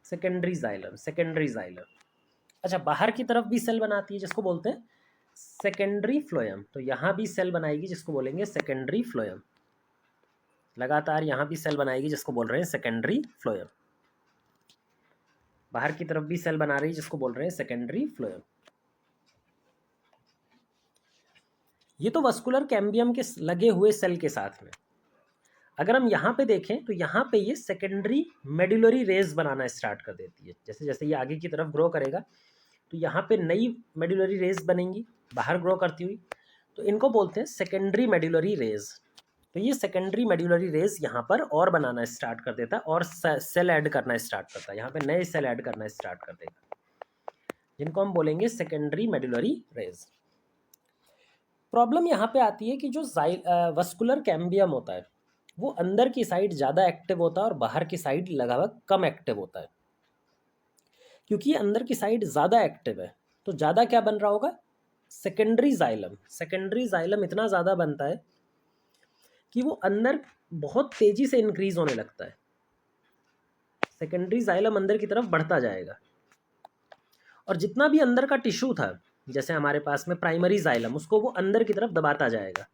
सेकेंडरी जाइलम, सेकेंडरी जाइलम। अच्छा, बाहर की तरफ भी सेल बनाती है जिसको बोलते हैं सेकेंडरी फ्लोएम। तो यहाँ भी सेल बनाएगी जिसको बोलेंगे सेकेंडरी फ्लोएम। लगातार यहाँ भी सेल बनाएगी जिसको बोल रहे हैं सेकेंडरी फ्लोएम। बाहर की तरफ भी सेल बना रही है जिसको बोल रहे हैं सेकेंडरी फ्लोएम। ये तो वस्कुलर कैम्बियम के लगे हुए सेल के साथ में। अगर हम यहाँ पे देखें तो यहाँ पे ये सेकेंडरी मेडुलरी रेज बनाना स्टार्ट कर देती है। जैसे जैसे ये आगे की तरफ ग्रो करेगा तो यहाँ पे नई मेडुलरी रेज बनेंगी बाहर ग्रो करती हुई, तो इनको बोलते हैं सेकेंडरी मेडुलरी रेज। तो ये सेकेंडरी मेडुलरी रेज यहाँ पर और बनाना स्टार्ट कर देता है और सेल ऐड करना स्टार्ट करता है, यहाँ पे नए सेल ऐड करना स्टार्ट कर देगा, जिनको हम बोलेंगे सेकेंडरी मेडुलरी रेज। प्रॉब्लम यहाँ पे आती है कि जो वस्कुलर कैम्बियम होता है वो अंदर की साइड ज़्यादा एक्टिव होता है और बाहर की साइड लगभग कम एक्टिव होता है। क्योंकि अंदर की साइड ज़्यादा एक्टिव है तो ज़्यादा क्या बन रहा होगा, सेकेंडरी जाइलम। सेकेंडरी जाइलम इतना ज़्यादा बनता है कि वो अंदर बहुत तेज़ी से इंक्रीज होने लगता है। सेकेंडरी जाइलम अंदर की तरफ बढ़ता जाएगा और जितना भी अंदर का टिश्यू था, जैसे हमारे पास में प्राइमरी जाइलम, उसको वो अंदर की तरफ दबाता जाएगा,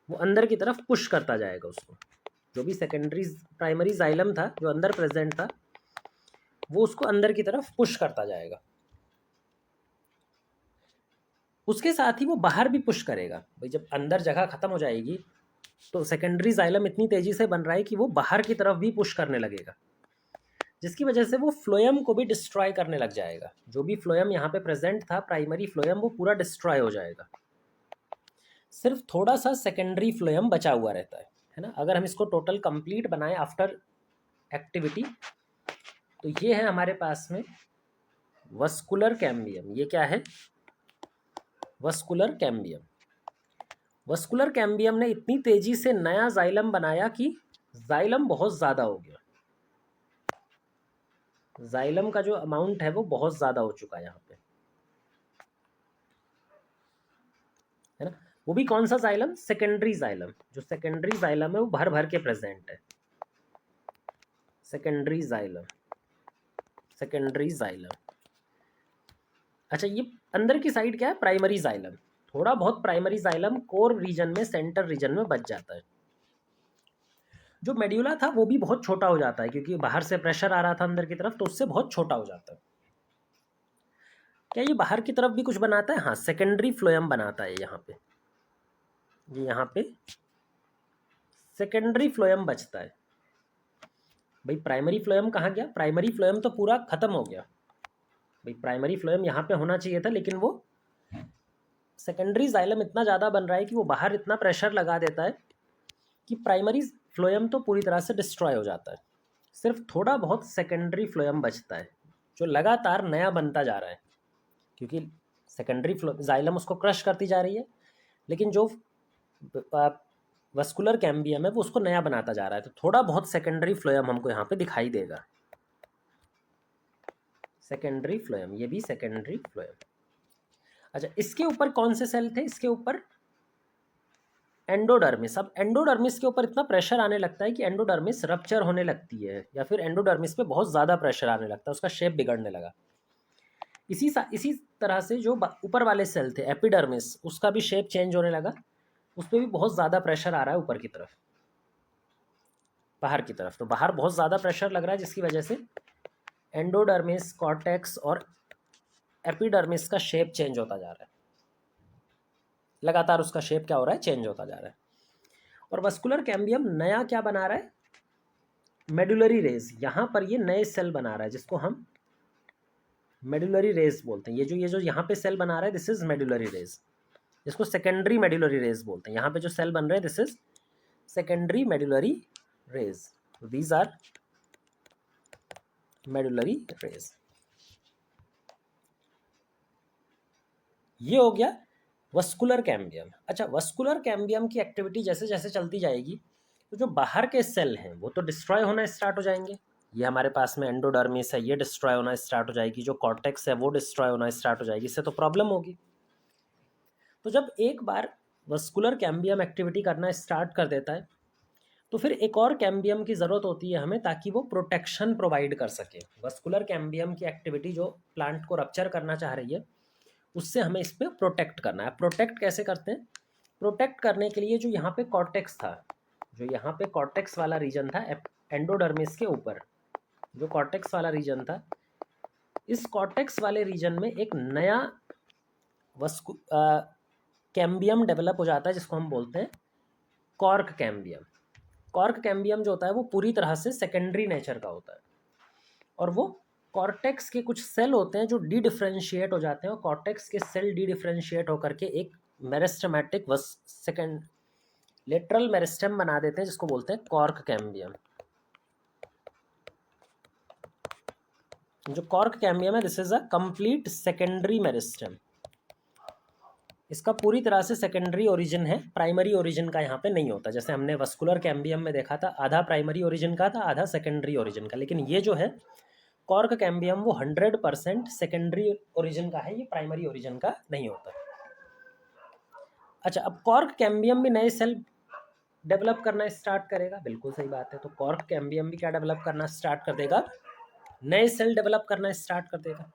वो अंदर की तरफ पुश करता जाएगा उसको। जो भी सेकेंडरी प्राइमरी जाइलम था जो अंदर प्रेजेंट था वो उसको अंदर की तरफ पुश करता जाएगा। उसके साथ ही वो बाहर भी पुश करेगा। भाई जब अंदर जगह खत्म हो जाएगी तो सेकेंडरी जाइलम इतनी तेजी से बन रहा है कि वो बाहर की तरफ भी पुश करने लगेगा, जिसकी वजह से वो फ्लोएम को भी डिस्ट्रॉय करने लग जाएगा। जो भी फ्लोएम यहाँ पे प्रेजेंट था प्राइमरी फ्लोएम, वो पूरा डिस्ट्रॉय हो जाएगा। सिर्फ थोड़ा सा सेकेंडरी फ्लोएम बचा हुआ रहता है ना। अगर हम इसको टोटल कंप्लीट बनाएं आफ्टर एक्टिविटी तो ये है हमारे पास में वस्कुलर कैम्बियम। ये क्या है, वस्कुलर कैम्बियम। वस्कुलर कैम्बियम ने इतनी तेजी से नया जाइलम बनाया कि जाइलम बहुत ज़्यादा हो गया। जाइलम का जो अमाउंट है वो बहुत ज़्यादा हो चुका है यहाँ पे, है ना। वो भी कौन सा जाइलम, सेकेंडरी जाइलम। जो सेकेंडरी जाइलम है वो भर भर के प्रेजेंट है। Secondary xylem, secondary xylem. अच्छा, ये अंदर की साइड क्या है, प्राइमरी जाइलम। थोड़ा बहुत प्राइमरी जाइलम कोर रीजन में, सेंटर रीजन में बच जाता है। जो मेड्यूला था वो भी बहुत छोटा हो जाता है क्योंकि बाहर से प्रेशर आ रहा था अंदर की तरफ, तो उससे बहुत छोटा हो जाता है। क्या ये बाहर की तरफ भी कुछ बनाता है, हाँ, सेकेंडरी फ्लोएम बनाता है। यहाँ पे ये यहाँ पे सेकेंडरी फ्लोएम बचता है। भाई प्राइमरी फ्लोएम कहाँ गया, प्राइमरी फ्लोएम तो पूरा खत्म हो गया। भाई प्राइमरी फ्लोएम यहाँ पे होना चाहिए था, लेकिन वो सेकेंडरी जाइलम इतना ज़्यादा बन रहा है कि वो बाहर इतना प्रेशर लगा देता है कि प्राइमरी फ्लोएम तो पूरी तरह से डिस्ट्रॉय हो जाता है। सिर्फ थोड़ा बहुत सेकेंडरी फ्लोएम बचता है जो लगातार नया बनता जा रहा है, क्योंकि सेकेंडरी जाइलम उसको क्रश करती जा रही है, लेकिन जो वस्कुलर कैम्बियम है वो उसको नया बनाता जा रहा है। तो थोड़ा बहुत सेकेंडरी फ्लोएम हमको यहाँ पे दिखाई देगा। सेकेंडरी फ्लोएम, ये भी सेकेंडरी फ्लोएम। अच्छा, इसके ऊपर कौन से सेल थे, इसके ऊपर एंडोडर्मिस। अब एंडोडर्मिस के ऊपर इतना प्रेशर आने लगता है कि एंडोडर्मिस रप्चर होने लगती है, या फिर एंडोडर्मिस पे बहुत ज़्यादा प्रेशर आने लगता है, उसका शेप बिगड़ने लगा। इसी तरह से जो ऊपर वाले सेल थे एपिडर्मिस, उसका भी शेप चेंज होने लगा, उस पर भी बहुत ज़्यादा प्रेशर आ रहा है ऊपर की तरफ, बाहर की तरफ। तो बाहर बहुत ज़्यादा प्रेशर लग रहा है जिसकी वजह से एंडोडर्मिस, कॉर्टेक्स और एपिडर्मिस का शेप चेंज होता जा रहा है। लगातार उसका शेप क्या हो रहा है, चेंज होता जा रहा है। और वस्कुलर कैम्बियम नया क्या बना रहा है, मेडुलरी रेज। यहाँ पर ये नए सेल बना रहा है जिसको हम मेडुलरी रेज बोलते हैं। ये जो यहाँ पे सेल बना रहा है दिस इज मेडुलरी रेज, जिसको सेकेंडरी मेडुलरी रेज बोलते हैं। यहाँ पे जो सेल बन रहे हैं this is secondary medullary rays, these are medullary rays. ये हो गया वस्कुलर कैम्बियम। अच्छा, वस्कुलर कैम्बियम की एक्टिविटी जैसे जैसे चलती जाएगी तो जो बाहर के सेल हैं वो तो डिस्ट्रॉय होना स्टार्ट हो जाएंगे। ये हमारे पास में एंडोडर्मिस है, ये डिस्ट्रॉय होना स्टार्ट हो जाएगी। जो कॉर्टेक्स है वो डिस्ट्रॉय होना स्टार्ट हो जाएगी। इससे तो प्रॉब्लम होगी। तो जब एक बार वस्कुलर कैम्बियम एक्टिविटी करना स्टार्ट कर देता है तो फिर एक और कैम्बियम की ज़रूरत होती है हमें, ताकि वो प्रोटेक्शन प्रोवाइड कर सके। वस्कुलर कैम्बियम की एक्टिविटी जो प्लांट को रप्चर करना चाह रही है उससे हमें इस पर प्रोटेक्ट करना है। प्रोटेक्ट कैसे करते हैं, प्रोटेक्ट करने के लिए जो यहाँ पे कॉर्टेक्स था, जो यहाँ पे कॉर्टेक्स वाला रीजन था एंडोडर्मिस के ऊपर, जो कॉर्टेक्स वाला रीजन था, इस कॉर्टेक्स वाले रीजन में एक नया कैम्बियम डेवलप हो जाता है जिसको हम बोलते हैं कॉर्क कैम्बियम। कॉर्क कैम्बियम जो होता है वो पूरी तरह से सेकेंडरी नेचर का होता है, और वो कॉर्टेक्स के कुछ सेल होते हैं जो डी डिफ्रेंशिएट हो जाते हैं, और कॉर्टेक्स के सेल डी डिफ्रेंशिएट होकर के एक मेरिस्टेमेटिक सेकेंड लेटरल मेरिस्टेम बना देते हैं, जिसको बोलते हैं कॉर्क कैम्बियम। जो कॉर्क कैम्बियम है this is a complete secondary meristem. इसका पूरी तरह से सेकेंडरी ओरिजिन है, प्राइमरी ओरिजिन का यहाँ पे नहीं होता। जैसे हमने वस्कुलर कैम्बियम में देखा था, आधा प्राइमरी ओरिजिन का था, आधा सेकेंडरी ओरिजिन का, लेकिन ये जो है कॉर्क कैम्बियम वो 100% सेकेंडरी ओरिजिन का है, ये प्राइमरी ओरिजिन का नहीं होता। अच्छा, अब कॉर्क कैम्बियम भी नए सेल डेवलप करना स्टार्ट करेगा, बिल्कुल सही बात है। तो कॉर्क कैम्बियम भी क्या डेवलप करना स्टार्ट कर देगा, नए सेल डेवलप करना स्टार्ट कर देगा।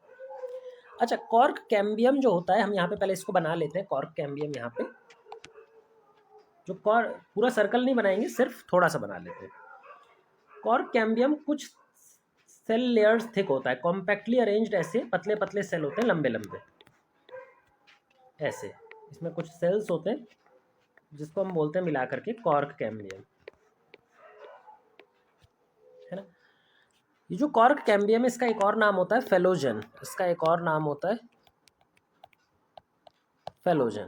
अच्छा, कॉर्क कैम्बियम जो होता है, हम यहाँ पे पहले इसको बना लेते हैं। कॉर्क कैम्बियम यहाँ पे जो पूरा सर्कल नहीं बनाएंगे, सिर्फ थोड़ा सा बना लेते हैं। कॉर्क कैम्बियम कुछ सेल लेयर्स थिक होता है, कॉम्पैक्टली अरेंज्ड, ऐसे पतले पतले सेल होते हैं, लंबे लंबे ऐसे। इसमें कुछ सेल्स होते हैं जिसको हम बोलते हैं मिला करके कॉर्क कैम्बियम, है ना। ये जो कॉर्क कैम्बियम है, इसका एक और नाम होता है फेलोजन। इसका एक और नाम होता है फेलोजन।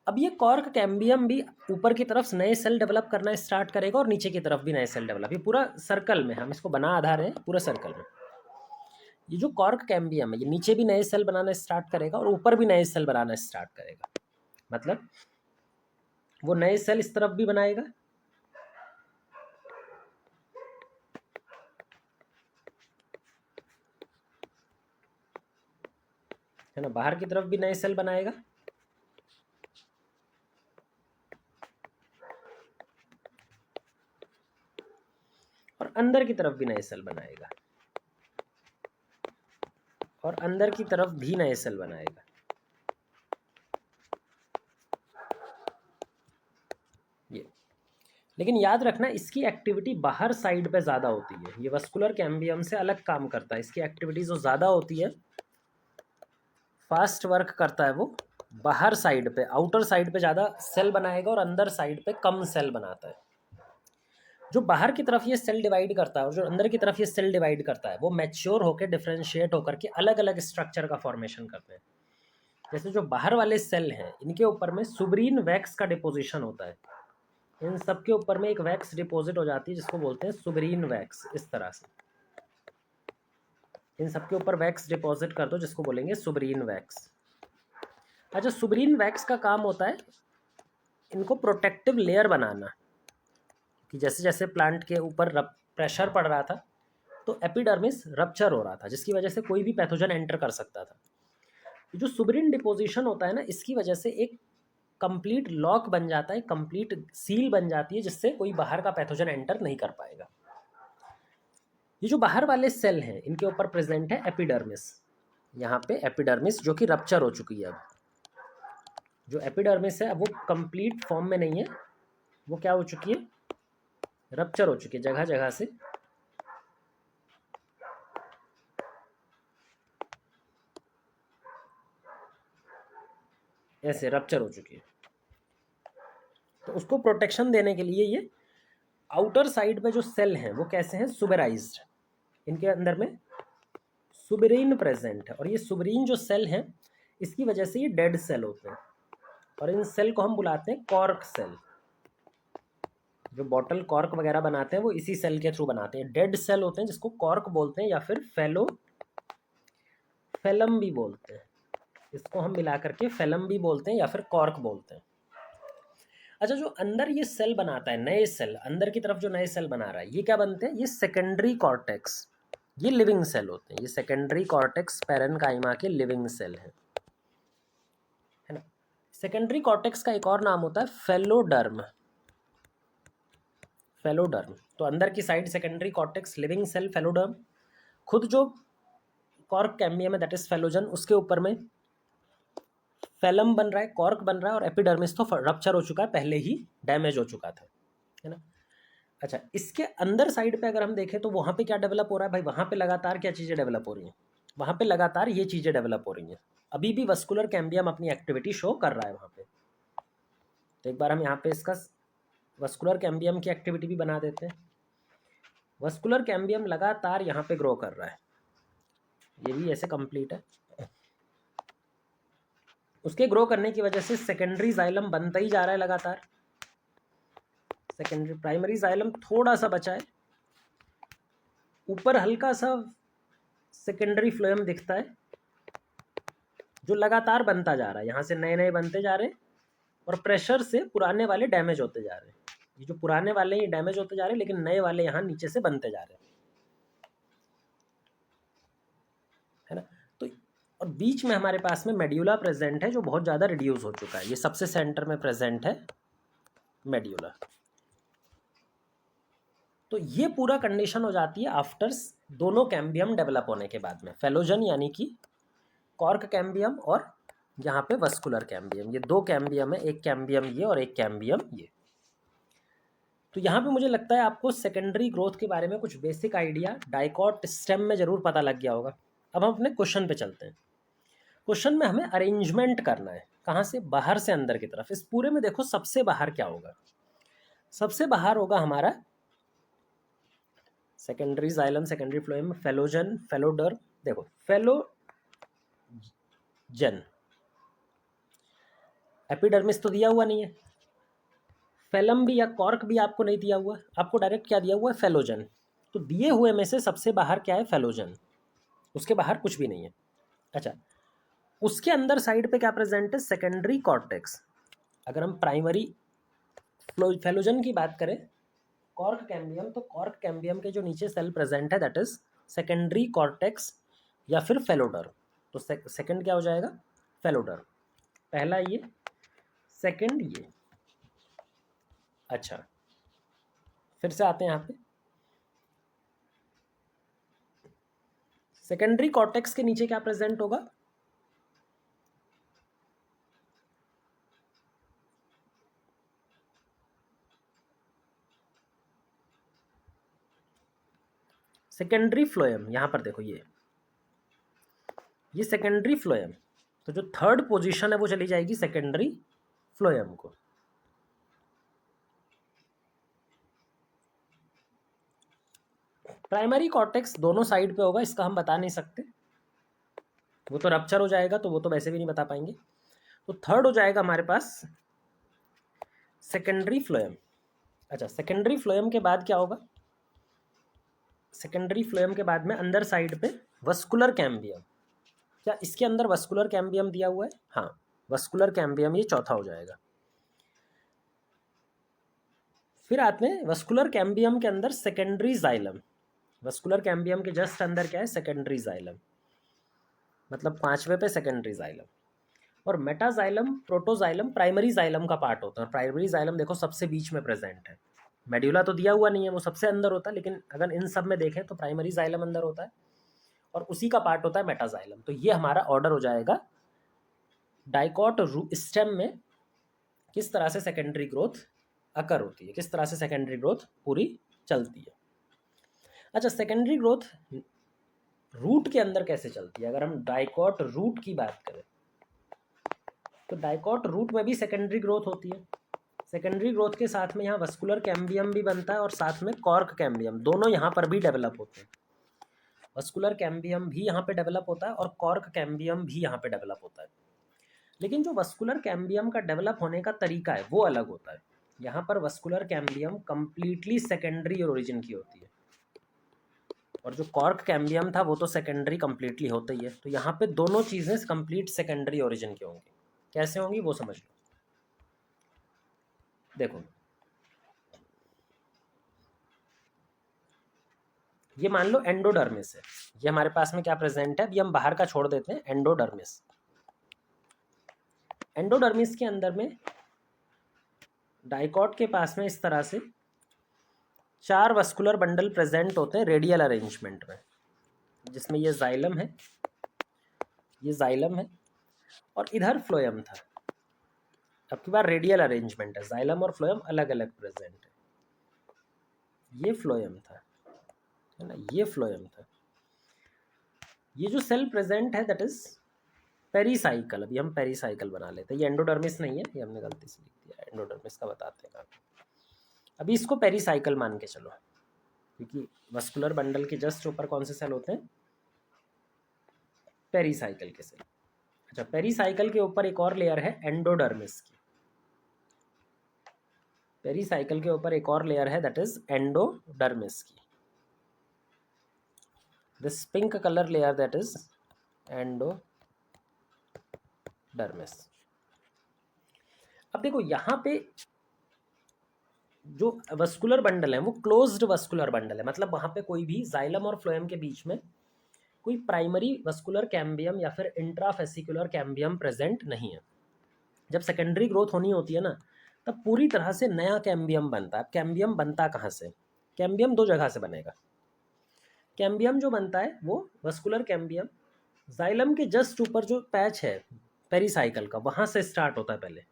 अब ये कॉर्क कैम्बियम भी ऊपर की तरफ नए सेल डेवलप करना स्टार्ट करेगा, और नीचे की तरफ भी नए सेल डेवलप, ये पूरा सर्कल में हम इसको बना आधा रहे हैं, पूरा सर्कल में। ये जो कॉर्क कैम्बियम है, ये नीचे भी नए सेल बनाना स्टार्ट करेगा और ऊपर भी नए सेल बनाना स्टार्ट करेगा। मतलब वो नए सेल इस तरफ भी बनाएगा, है ना, बाहर की तरफ भी नए सेल बनाएगा, और अंदर की तरफ भी नए सेल बनाएगा, और अंदर की तरफ भी नए सेल बनाएगा। ये लेकिन याद रखना, इसकी एक्टिविटी बाहर साइड पे ज़्यादा होती है, ये वस्कुलर कैम्बियम से अलग काम करता है। इसकी एक्टिविटी जो ज़्यादा होती है, फास्ट वर्क करता है, वो बाहर साइड पे, आउटर साइड पे ज़्यादा सेल बनाएगा और अंदर साइड पे कम सेल बनाता है। जो बाहर की तरफ ये सेल डिवाइड करता है और जो अंदर की तरफ ये सेल डिवाइड करता है, वो मैच्योर होकर डिफ्रेंशिएट होकर के अलग अलग स्ट्रक्चर का फॉर्मेशन करते हैं। जैसे जो बाहर वाले सेल हैं, इनके ऊपर में सुब्रीन वैक्स का डिपोजिशन होता है, इन सब के ऊपर में एक वैक्स डिपॉजिट हो जाती है जिसको बोलते हैं सुब्रीन वैक्स। इस तरह से इन सब के ऊपर वैक्स डिपॉजिट कर दो, जिसको बोलेंगे सुब्रीन वैक्स। अच्छा, सुब्रीन वैक्स का काम होता है इनको प्रोटेक्टिव लेयर बनाना, कि जैसे जैसे प्लांट के ऊपर प्रेशर पड़ रहा था तो एपिडर्मिस रप्चर हो रहा था, जिसकी वजह से कोई भी पैथोजन एंटर कर सकता था। जो सुब्रीन डिपोजिशन होता है ना, इसकी वजह से एक कंप्लीट लॉक बन जाता है, कंप्लीट सील बन जाती है, जिससे कोई बाहर का पैथोजन एंटर नहीं कर पाएगा। ये जो बाहर वाले सेल हैं, इनके ऊपर प्रेजेंट है एपिडर्मिस। यहाँ पे एपिडर्मिस जो कि रप्चर हो चुकी है। अब जो एपिडर्मिस है, अब वो कंप्लीट फॉर्म में नहीं है, वो क्या हो चुकी है, रप्चर हो चुकी है जगह जगह से। ऐसे रप्चर हो चुकी है। तो उसको प्रोटेक्शन देने के लिए ये आउटर साइड पे जो सेल हैं वो कैसे हैं, सुबेराइज्ड, इनके अंदर में सुबेरिन प्रेजेंट है। और ये सुबेरिन जो सेल हैं, इसकी वजह से ये डेड सेल होते हैं, और इन सेल को हम बुलाते हैं कॉर्क सेल। जो बॉटल कॉर्क वगैरह बनाते हैं वो इसी सेल के थ्रू बनाते हैं। डेड सेल होते हैं जिसको कॉर्क बोलते हैं, या फिर फेलम भी बोलते हैं। इसको हम मिला करके फेलम भी बोलते हैं या फिर कॉर्क बोलते हैं। अच्छा, जो अंदर ये सेल बनाता है, नए सेल अंदर की तरफ जो नए सेल बना रहा है, ये क्या बनते हैं, ये सेकेंडरी कॉर्टेक्स, ये लिविंग सेल होते हैं। ये सेकेंडरी कॉर्टेक्स पैरेनकाइमा के लिविंग सेल हैं, है ना। सेकेंडरी कॉर्टेक्स का एक और नाम होता है फेलोडर्म। फेलोडर्म, तो अंदर की side secondary cortex, living cell, phelloderm. खुद जो कॉर्क कैम्बियम है, दैट इज फेलोजन, उसके ऊपर में फेलम बन रहा है, कॉर्क बन रहा है, और एपिडर्मिस तो रप्चर हो चुका है, पहले ही डैमेज हो चुका था, है ना। अच्छा, इसके अंदर साइड पे अगर हम देखें तो वहाँ पे क्या डेवलप हो रहा है भाई, वहाँ पे लगातार क्या चीज़ें डेवलप हो रही हैं, वहाँ पे लगातार ये चीज़ें डेवलप हो रही हैं। अभी भी वस्कुलर कैम्बियम अपनी एक्टिविटी शो कर रहा है वहाँ पे। तो एक बार हम यहाँ पे इसका वस्कुलर कैम्बियम की एक्टिविटी भी बना देते हैं। वस्कुलर कैम्बियम लगातार यहाँ पे ग्रो कर रहा है, ये भी ऐसे कंप्लीट है। उसके ग्रो करने की वजह से सेकेंडरी जाइलम बनता ही जा रहा है लगातार। सेकेंडरी प्राइमरी जाइलम थोड़ा सा बचा है, ऊपर हल्का सा सेकेंडरी फ्लोएम दिखता है जो लगातार बनता जा रहा है। यहाँ से नए नए बनते जा रहे हैं और प्रेशर से पुराने वाले डैमेज होते जा रहे हैं। ये जो पुराने वाले ये डैमेज होते जा रहे हैं, लेकिन नए वाले यहाँ नीचे से बनते जा रहे हैं, है ना। तो और बीच में हमारे पास में मेड्यूला प्रेजेंट है जो बहुत ज़्यादा रिड्यूस हो चुका है। ये सबसे सेंटर में प्रेजेंट है मेड्यूला। तो ये पूरा कंडीशन हो जाती है आफ्टर दोनों कैम्बियम डेवलप होने के बाद में, फेलोजन यानी कि कॉर्क कैम्बियम और यहाँ पे वस्कुलर कैम्बियम। ये दो कैम्बियम है, एक कैम्बियम ये और एक कैम्बियम ये। तो यहाँ पे मुझे लगता है आपको सेकेंडरी ग्रोथ के बारे में कुछ बेसिक आइडिया डाइकॉट स्टेम में ज़रूर पता लग गया होगा। अब हम अपने क्वेश्चन पे चलते हैं। क्वेश्चन में हमें अरेंजमेंट करना है, कहाँ से, बाहर से अंदर की तरफ। इस पूरे में देखो सबसे बाहर क्या होगा, सबसे बाहर होगा हमारा secondary xylem, secondary phloem, phellogen, phelloderm. देखो फेलोजन, एपिडर्मिस तो दिया हुआ नहीं है, फेलम भी या कॉर्क भी आपको नहीं दिया हुआ, आपको डायरेक्ट क्या दिया हुआ है, फेलोजन। तो दिए हुए में से सबसे बाहर क्या है, फेलोजन, उसके बाहर कुछ भी नहीं है। अच्छा, उसके अंदर साइड पे क्या प्रेजेंट है, सेकेंडरी कॉर्टेक्स। अगर हम प्राइमरी फेलोजन की बात करें, कॉर्क कैम्बियम, तो कॉर्क कैम्बियम के जो नीचे सेल प्रेजेंट है दैट इज सेकेंडरी कॉर्टेक्स या फिर फेलोडर। तो सेकंड क्या हो जाएगा, फेलोडर। पहला ये, सेकंड ये। अच्छा, फिर से आते हैं यहाँ पे, सेकेंडरी कॉर्टेक्स के नीचे क्या प्रेजेंट होगा, सेकेंडरी फ्लोएम। यहां पर देखो ये सेकेंडरी फ्लोएम। तो जो थर्ड पोजीशन है वो चली जाएगी सेकेंडरी फ्लोएम को। प्राइमरी कॉर्टेक्स दोनों साइड पे होगा, इसका हम बता नहीं सकते, वो तो रप्चर हो जाएगा, तो वो तो वैसे भी नहीं बता पाएंगे। तो थर्ड हो जाएगा हमारे पास सेकेंडरी फ्लोएम। अच्छा, सेकेंडरी फ्लोएम के बाद क्या होगा, सेकेंडरी फ्लोएम के बाद में अंदर साइड पे वस्कुलर कैम्बियम। क्या इसके अंदर वस्कुलर कैम्बियम दिया हुआ है, हाँ, वस्कुलर कैम्बियम ये चौथा हो जाएगा। फिर आते हैं वस्कुलर कैम्बियम के अंदर सेकेंडरी जाइलम। वस्कुलर कैम्बियम के जस्ट अंदर क्या है, सेकेंडरी जाइलम, मतलब पांचवे पे सेकेंडरी जाइलम। और मेटाजाइलम, प्रोटोजाइलम प्राइमरी जाइलम का पार्ट होता है। प्राइमरी जाइलम देखो सबसे बीच में प्रेजेंट है, मेड्यूला तो दिया हुआ नहीं है, वो सबसे अंदर होता है, लेकिन अगर इन सब में देखें तो प्राइमरी जाइलम अंदर होता है और उसी का पार्ट होता है मेटाजाइलम। तो ये हमारा ऑर्डर हो जाएगा डाइकॉट स्टेम में, किस तरह से सेकेंडरी ग्रोथ अकर होती है, किस तरह से सेकेंडरी ग्रोथ पूरी चलती है। अच्छा, सेकेंडरी ग्रोथ रूट के अंदर कैसे चलती है, अगर हम डाइकॉट रूट की बात करें तो डाइकॉट रूट में भी सेकेंडरी ग्रोथ होती है। सेकेंडरी ग्रोथ के साथ में यहाँ वस्कुलर कैम्बियम भी बनता है और साथ में कॉर्क कैम्बियम, दोनों यहाँ पर भी डेवलप होते हैं। वस्कुलर कैम्बियम भी यहाँ पे डेवलप होता है और कॉर्क कैम्बियम भी यहाँ पे डेवलप होता है। लेकिन जो वस्कुलर कैम्बियम का डेवलप होने का तरीका है वो अलग होता है। यहाँ पर vascular cambium completely secondary origin की होती है और जो कॉर्क कैम्बियम था वो तो सेकेंडरी कंप्लीटली होता ही है। तो यहाँ पे दोनों चीज़ें कंप्लीट सेकेंडरी ओरिजिन की होंगी। कैसे होंगी वो समझ लो। देखो, ये मान लो एंडोडर्मिस है, ये हमारे पास में क्या प्रेजेंट है, अभी हम बाहर का छोड़ देते हैं, एंडोडर्मिस। एंडोडर्मिस के अंदर में डाइकॉट के पास में इस तरह से 4 वस्कुलर बंडल प्रेजेंट होते हैं रेडियल अरेंजमेंट में, जिसमें ये जाइलम है, ये जाइलम है और इधर फ्लोएम था। अब की बार रेडियल अरेंजमेंट है, जाइलम और फ्लोएम अलग अलग प्रेजेंट है। ये फ्लोएम था, है ना, ये फ्लोएम था। ये जो सेल प्रेजेंट है दैट इज पेरीसाइकल। अभी हम पेरीसाइकल बना लेते हैं, ये एंडोडर्मिस नहीं है, ये हमने गलती से लिख दिया, एंडोडर्मिस का बताते हैं। अभी इसको पेरीसाइकिल मान के चलो, क्योंकि वस्कुलर बंडल के जस्ट ऊपर कौन से सेल होते हैं, पेरीसाइकिल के सेल। अच्छा, पेरीसाइकिल के ऊपर एक और लेयर है एंडोडर्मिस की, पेरीसाइकिल के ऊपर एक और लेयर है दैट इज एंडोडर्मिस की, this pink colour layer that is endodermis. अब देखो यहाँ पे जो वस्कुलर बंडल है वो क्लोज्ड वस्कुलर बंडल है, मतलब वहाँ पे कोई भी जाइलम और फ्लोएम के बीच में कोई प्राइमरी वस्कुलर कैम्बियम या फिर इंट्राफेसिकुलर कैम्बियम प्रेजेंट नहीं है। जब सेकेंडरी ग्रोथ होनी होती है ना, तब पूरी तरह से नया कैम्बियम बनता है। कैम्बियम बनता कहाँ से, कैम्बियम दो जगह से बनेगा। कैम्बियम जो बनता है वो वस्कुलर कैम्बियम जाइलम के जस्ट ऊपर जो पैच है पेरीसाइकिल का, वहाँ से स्टार्ट होता है पहले।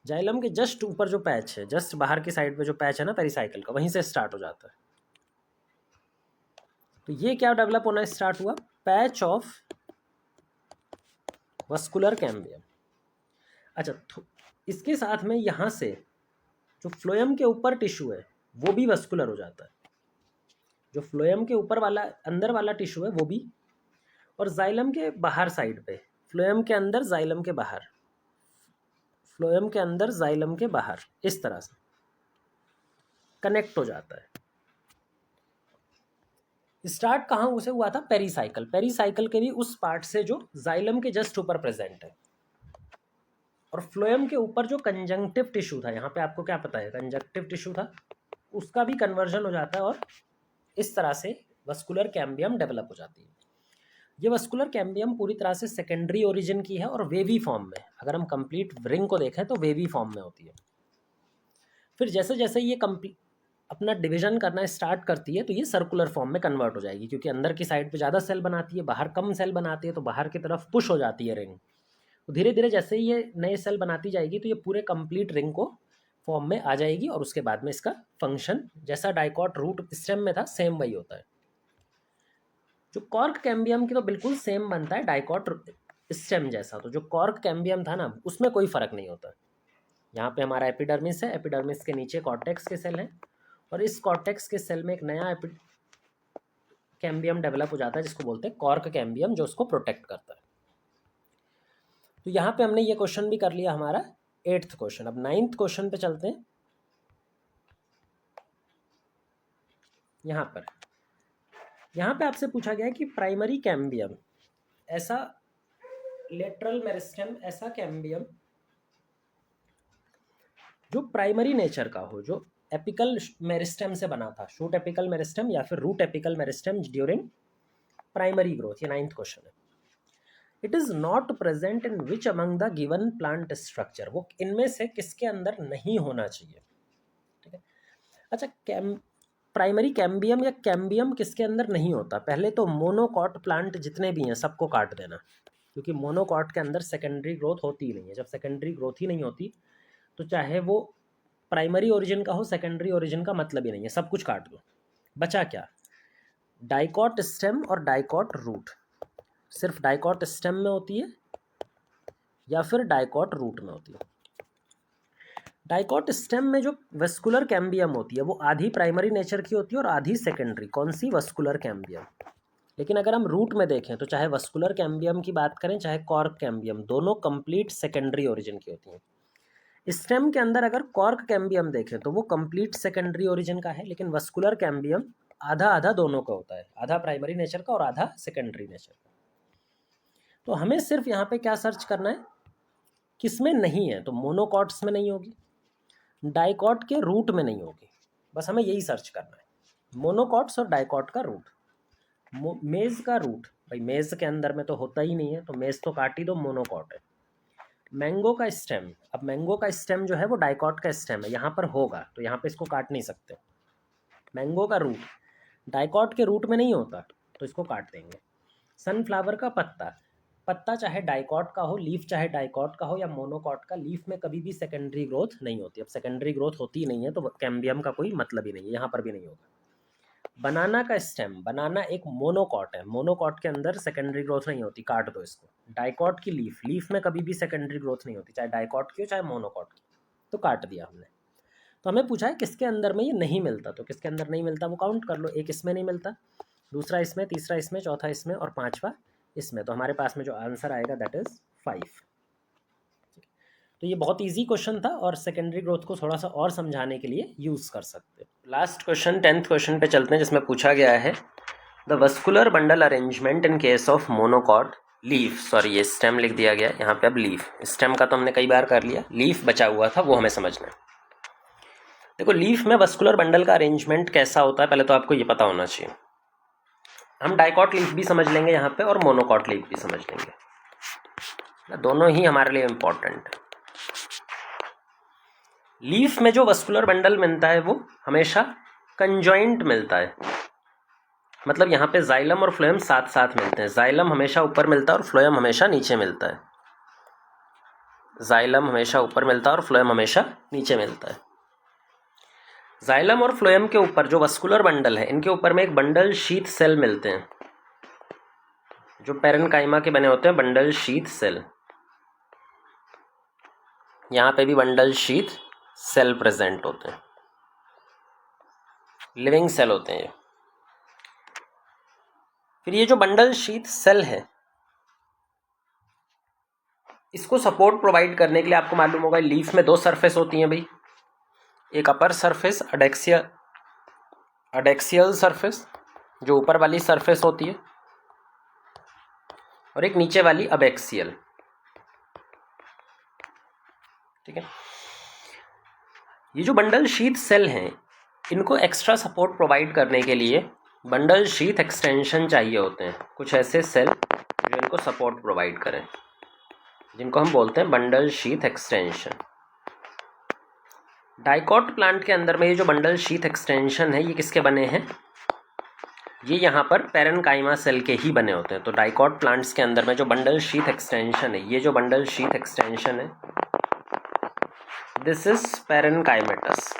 जाइलम के जस्ट ऊपर जो पैच है, जस्ट बाहर की साइड पे जो पैच है ना पेरीसाइकिल का, वहीं से स्टार्ट हो जाता है। तो ये क्या डेवलप होना स्टार्ट हुआ, पैच ऑफ वस्कुलर कैम्बियम। अच्छा, इसके साथ में यहाँ से जो फ्लोएम के ऊपर टिश्यू है वो भी वस्कुलर हो जाता है, जो फ्लोएम के ऊपर वाला अंदर वाला टिश्यू है वो भी, और जाइलम के बाहर साइड पे, फ्लोएम के अंदर जाइलम के बाहर, फ्लोएम के अंदर जाइलम के बाहर, इस तरह से कनेक्ट हो जाता है। स्टार्ट कहाँ से हुआ था, पेरीसाइकिल, पेरीसाइकिल के भी उस पार्ट से जो जाइलम के जस्ट ऊपर प्रेजेंट है। और फ्लोएम के ऊपर जो कंजंक्टिव टिश्यू था, यहाँ पे आपको क्या पता है कंजंक्टिव टिश्यू था, उसका भी कन्वर्जन हो जाता है और इस तरह से वस्कुलर कैम्बियम डेवलप हो जाती है। ये वस्कुलर कैम्बियम पूरी तरह से सेकेंडरी ओरिजिन की है और वेवी फॉर्म में, अगर हम कंप्लीट रिंग को देखें तो वेवी फॉर्म में होती है। फिर जैसे जैसे ये अपना डिवीजन करना स्टार्ट करती है तो ये सर्कुलर फॉर्म में कन्वर्ट हो जाएगी, क्योंकि अंदर की साइड पे ज़्यादा सेल बनाती है, बाहर कम सेल बनाती है, तो बाहर की तरफ पुश हो जाती है रिंग। तो धीरे धीरे जैसे ही ये नए सेल बनाती जाएगी तो ये पूरे कंप्लीट रिंग को फॉर्म में आ जाएगी, और उसके बाद में इसका फंक्शन जैसा डाइकॉट रूट स्टेम में था सेम वही होता है। जो कॉर्क कैम्बियम की तो बिल्कुल सेम बनता है डाइकॉट स्टेम जैसा, तो जो कॉर्क कैम्बियम था ना उसमें कोई फर्क नहीं होता। यहाँ पे हमारा एपिडर्मिस है, एपिडर्मिस के नीचे कॉर्टेक्स के सेल हैं, और इस कॉर्टेक्स के सेल में एक नया कैम्बियम डेवलप हो जाता है जिसको बोलते हैं कॉर्क कैम्बियम, जो उसको प्रोटेक्ट करता है। तो यहाँ पे हमने ये क्वेश्चन भी कर लिया हमारा 8th क्वेश्चन। अब 9th क्वेश्चन पे चलते हैं। यहाँ पे आपसे पूछा गया है कि प्राइमरी कैम्बियम, ऐसा लेटरल मेरिस्टेम, ऐसा कैम्बियम जो प्राइमरी नेचर का हो, जो एपिकल मेरिस्टेम से बना था, शूट एपिकल मेरिस्टेम या फिर root apical meristem during primary growth. ये 9th क्वेश्चन है। It is not present in which among the given plant structure, वो इनमें से किसके अंदर नहीं होना चाहिए। ठीक है। अच्छा, प्राइमरी कैम्बियम या कैम्बियम किसके अंदर नहीं होता, पहले तो मोनोकॉट प्लांट जितने भी हैं सबको काट देना, क्योंकि मोनोकॉट के अंदर सेकेंडरी ग्रोथ होती ही नहीं है। जब सेकेंडरी ग्रोथ ही नहीं होती तो चाहे वो प्राइमरी ओरिजिन का हो, सेकेंडरी ओरिजिन का मतलब ही नहीं है, सब कुछ काट दो। बचा क्या, डाइकॉट स्टेम और डाइकॉट रूट। सिर्फ डाइकॉट स्टेम में होती है या फिर डाइकॉट रूट में होती है। डाइकॉट स्टेम में जो वेस्कुलर कैम्बियम होती है वो आधी प्राइमरी नेचर की होती है और आधी सेकेंडरी। कौन सी, वस्कुलर कैम्बियम। लेकिन अगर हम रूट में देखें तो चाहे वस्कुलर कैम्बियम की बात करें चाहे कॉर्क कैम्बियम, दोनों कंप्लीट सेकेंडरी ओरिजिन की होती हैं। स्टेम के अंदर अगर कॉर्क कैम्बियम देखें तो वो कंप्लीट सेकेंडरी ओरिजिन का है, लेकिन वस्कुलर कैम्बियम आधा आधा दोनों का होता है, आधा प्राइमरी नेचर का और आधा सेकेंडरी नेचर का। तो हमें सिर्फ यहाँ पे क्या सर्च करना है, किसमें नहीं है, तो मोनोकॉट्स में नहीं होगी, डाइकॉट के रूट में नहीं होगी, बस हमें यही सर्च करना है, मोनोकॉट्स और डाइकॉट का रूट। मेज का रूट, भाई मेज के अंदर में तो होता ही नहीं है, तो मेज तो काट ही दो, मोनोकॉट है। मैंगो का स्टेम, अब मैंगो का स्टेम जो है वो डाइकॉट का स्टेम है, यहाँ पर होगा तो यहाँ पे इसको काट नहीं सकते। मैंगो का रूट डाइकॉट के रूट में नहीं होता तो इसको काट देंगे। सनफ्लावर का पत्ता, पत्ता चाहे डाइकॉट का हो, लीफ चाहे डाइकॉट का हो या मोनोकॉट का, लीफ में कभी भी सेकेंडरी ग्रोथ नहीं होती। अब सेकेंडरी ग्रोथ होती ही नहीं है तो कैम्बियम का कोई मतलब ही नहीं है, यहाँ पर भी नहीं होगा। बनाना का स्टेम, बनाना एक मोनोकॉट है, मोनोकॉट के अंदर सेकेंडरी ग्रोथ नहीं होती, काट दो इसको। डाइकॉट की लीफ, लीफ में कभी भी सेकेंडरी ग्रोथ नहीं होती, चाहे डाइकॉट की हो चाहे मोनोकॉट की, तो काट दिया हमने। तो हमें पूछा है किसके अंदर में ये नहीं मिलता, तो किसके अंदर नहीं मिलता वो काउंट कर लो। एक इसमें नहीं मिलता, दूसरा इसमें, तीसरा इसमें, चौथा इसमें और पांचवा इसमें। तो हमारे पास में जो आंसर आएगा दैट इज 5। तो ये बहुत इजी क्वेश्चन था और सेकेंडरी ग्रोथ को थोड़ा सा और समझाने के लिए यूज कर सकते हैं। लास्ट क्वेश्चन 10th क्वेश्चन पे चलते हैं, जिसमें पूछा गया है the vascular bundle arrangement in case of monocot leaf. Sorry, ये स्टेम लिख दिया गया यहाँ पे, अब लीफ, स्टेम का तो हमने कई बार कर लिया, लीफ बचा हुआ था वो हमें समझना है। देखो लीफ में वस्कुलर बंडल का अरेंजमेंट कैसा होता है पहले तो आपको ये पता होना चाहिए। हम डाइकॉट लीफ भी समझ लेंगे यहाँ पे और मोनोकॉट लीफ भी समझ लेंगे, दोनों ही हमारे लिए इम्पोर्टेंट है। लीफ में जो वस्कुलर बंडल मिलता है वो हमेशा कंजॉइंट मिलता है, मतलब यहाँ पे जाइलम और फ्लोएम साथ साथ मिलते हैं। जाइलम हमेशा ऊपर मिलता है और फ्लोएम हमेशा नीचे मिलता है। जाइलम हमेशा ऊपर मिलता है और फ्लोएम हमेशा नीचे मिलता है। जाइलम और फ्लोएम के ऊपर जो वस्कुलर बंडल है, इनके ऊपर में एक बंडल शीथ सेल मिलते हैं, जो पैरेनकाइमा के बने होते हैं, बंडल शीथ सेल। यहाँ पे भी बंडल शीथ सेल प्रेजेंट होते हैं, लिविंग सेल होते हैं ये। फिर ये जो बंडल शीथ सेल है, इसको सपोर्ट प्रोवाइड करने के लिए आपको मालूम होगा लीफ में दो सरफेस होती हैं भाई, एक अपर सरफेस अडेक्सियल सरफेस जो ऊपर वाली सरफेस होती है, और एक नीचे वाली अबेक्सियल। ठीक है, ये जो बंडल शीथ सेल हैं, इनको एक्स्ट्रा सपोर्ट प्रोवाइड करने के लिए बंडल शीथ एक्सटेंशन चाहिए होते हैं, कुछ ऐसे सेल जो इनको सपोर्ट प्रोवाइड करें, जिनको हम बोलते हैं bundle sheath extension. Dicot plant के अंदर में ये जो बंडल शीथ एक्सटेंशन है, ये किसके बने हैं? ये यहाँ पर पैरेनकाइमा सेल के ही बने होते हैं। तो डाइकॉट प्लांट्स के अंदर में जो बंडल शीथ एक्सटेंशन है, ये जो बंडल शीथ एक्सटेंशन है, दिस इज पैरेनकाइमेटस।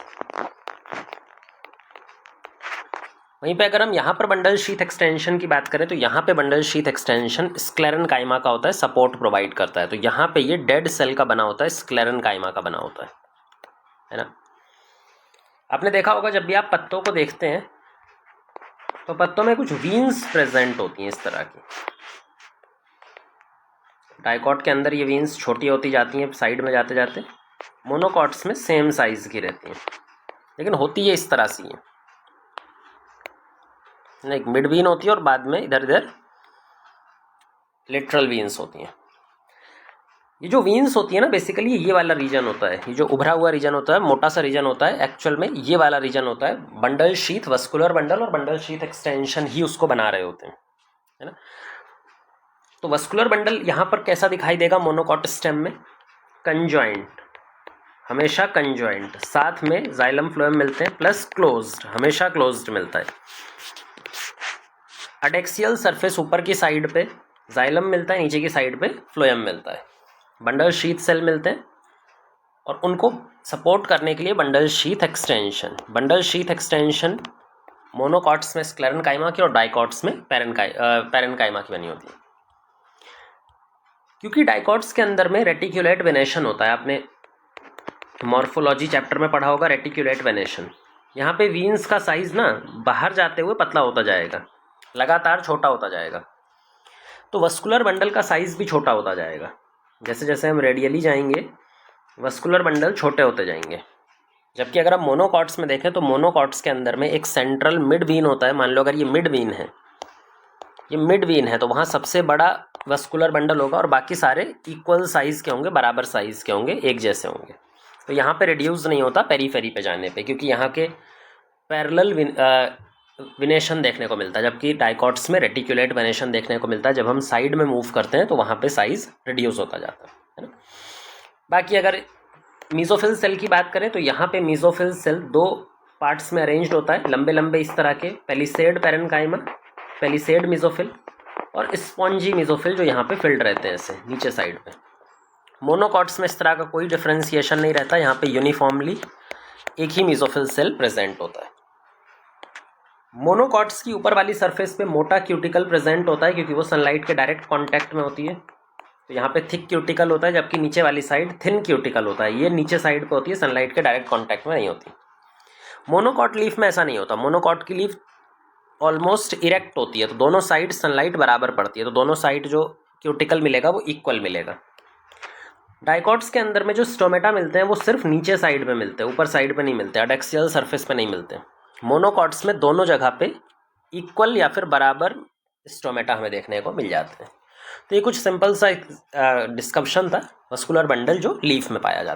वहीं पे अगर हम यहाँ पर बंडल शीथ एक्सटेंशन की बात करें तो यहाँ पे बंडल शीथ एक्सटेंशन स्क्लेरेनकाइमा का होता है, सपोर्ट प्रोवाइड करता है। तो यहाँ पे ये डेड सेल का बना होता है, स्क्लेरेनकाइमा का बना होता है ना। आपने देखा होगा जब भी आप पत्तों को देखते हैं तो पत्तों में कुछ वीन्स प्रेजेंट होती हैं इस तरह की। डाइकॉट के अंदर ये वीन्स छोटी होती जाती हैं साइड में जाते जाते, मोनोकॉट्स में सेम साइज की रहती हैं, लेकिन होती है इस तरह से। एक मिड वीन होती है और बाद में इधर इधर लेटरल वीन्स होती हैं। ये जो वीन्स होती है ना, बेसिकली ये वाला रीजन होता है, ये जो उभरा हुआ रीजन होता है, मोटा सा रीजन होता है, एक्चुअल में ये वाला रीजन होता है बंडल शीथ, वस्कुलर बंडल और बंडल शीथ एक्सटेंशन ही उसको बना रहे होते हैं, है ना। तो वस्कुलर बंडल यहाँ पर कैसा दिखाई देगा मोनोकॉट स्टेम में? कंजॉइंट, हमेशा कंजॉइंट, साथ में जाइलम फ्लोएम मिलते हैं, प्लस क्लोज्ड, हमेशा क्लोज्ड मिलता है। अडेक्सियल सरफेस ऊपर की साइड पे जाइलम मिलता है, नीचे की साइड पे फ्लोएम मिलता है। बंडल शीथ सेल मिलते हैं और उनको सपोर्ट करने के लिए bundle sheath extension. Bundle sheath extension monocots में स्क्लेरेनकाइमा की और डाइकॉट्स में पैरेनकाइमा की बनी होती है। क्योंकि डाइकॉट्स के अंदर में रेटिक्यूलेट वेनेशन होता है, आपने मॉर्फोलॉजी चैप्टर में पढ़ा होगा रेटिक्यूलेट वेनेशन। यहाँ पे वीन्स का साइज ना बाहर जाते हुए पतला होता जाएगा, लगातार छोटा होता जाएगा। तो वस्कुलर बंडल का साइज भी छोटा होता जाएगा, जैसे जैसे हम रेडियली जाएंगे वस्कुलर बंडल छोटे होते जाएंगे। जबकि अगर हम मोनोकॉट्स में देखें तो मोनोकॉट्स के अंदर में एक सेंट्रल मिड वीन होता है। मान लो अगर ये मिड वीन है, ये मिड वीन है, तो वहाँ सबसे बड़ा वस्कुलर बंडल होगा और बाकी सारे इक्वल साइज के होंगे, बराबर साइज के होंगे, एक जैसे होंगे। तो यहाँ पे रिड्यूस नहीं होता पेरीफेरी पे जाने पे, क्योंकि यहाँ के पैरेलल वेनेशन देखने को मिलता है, जबकि डाइकॉट्स में रेटिक्यूलेट वेनेशन देखने को मिलता है। जब हम साइड में मूव करते हैं तो वहाँ पे साइज रिड्यूस होता जाता है ना। बाकी अगर मीजोफिल सेल की बात करें तो यहाँ पे मीजोफिल सेल दो पार्ट्स में अरेंज्ड होता है, लंबे लंबे इस तरह के, पेलिसेड पैरेनकाइमा, पेलिसेड मीजोफिल और स्पॉन्जी मीजोफिल जो यहाँ पे फिल्ड रहते हैं ऐसे नीचे साइड पे। मोनोकॉट्स में इस तरह का कोई डिफ्रेंसिएशन नहीं रहता, यहाँ पे यूनिफॉर्मली एक ही मीजोफिल सेल प्रेजेंट होता है। मोनोकॉट्स की ऊपर वाली सरफेस पे मोटा क्यूटिकल प्रेजेंट होता है, क्योंकि वो सनलाइट के डायरेक्ट कांटेक्ट में होती है। तो यहाँ पे थिक क्यूटिकल होता है, जबकि नीचे वाली साइड थिन क्यूटिकल होता है। ये नीचे साइड पे होती है, सनलाइट के डायरेक्ट कॉन्टैक्ट में नहीं होती। मोनोकॉट लीफ में ऐसा नहीं होता। मोनोकॉट की लीफ ऑलमोस्ट इरेक्ट होती है, तो दोनों साइड सनलाइट बराबर पड़ती है, तो दोनों साइड जो क्यूटिकल मिलेगा वो इक्वल मिलेगा। डाइकॉट्स के अंदर में जो स्टोमेटा मिलते हैं वो सिर्फ नीचे साइड में मिलते हैं, ऊपर साइड पे नहीं मिलते, एडेक्सियल सरफेस पे नहीं मिलते। मोनोकॉट्स में दोनों जगह पे इक्वल या फिर बराबर स्टोमेटा हमें देखने को मिल जाते हैं। तो ये कुछ सिंपल सा डिस्क्रिप्शन था मस्कुलर बंडल जो लीफ में पाया जाता है।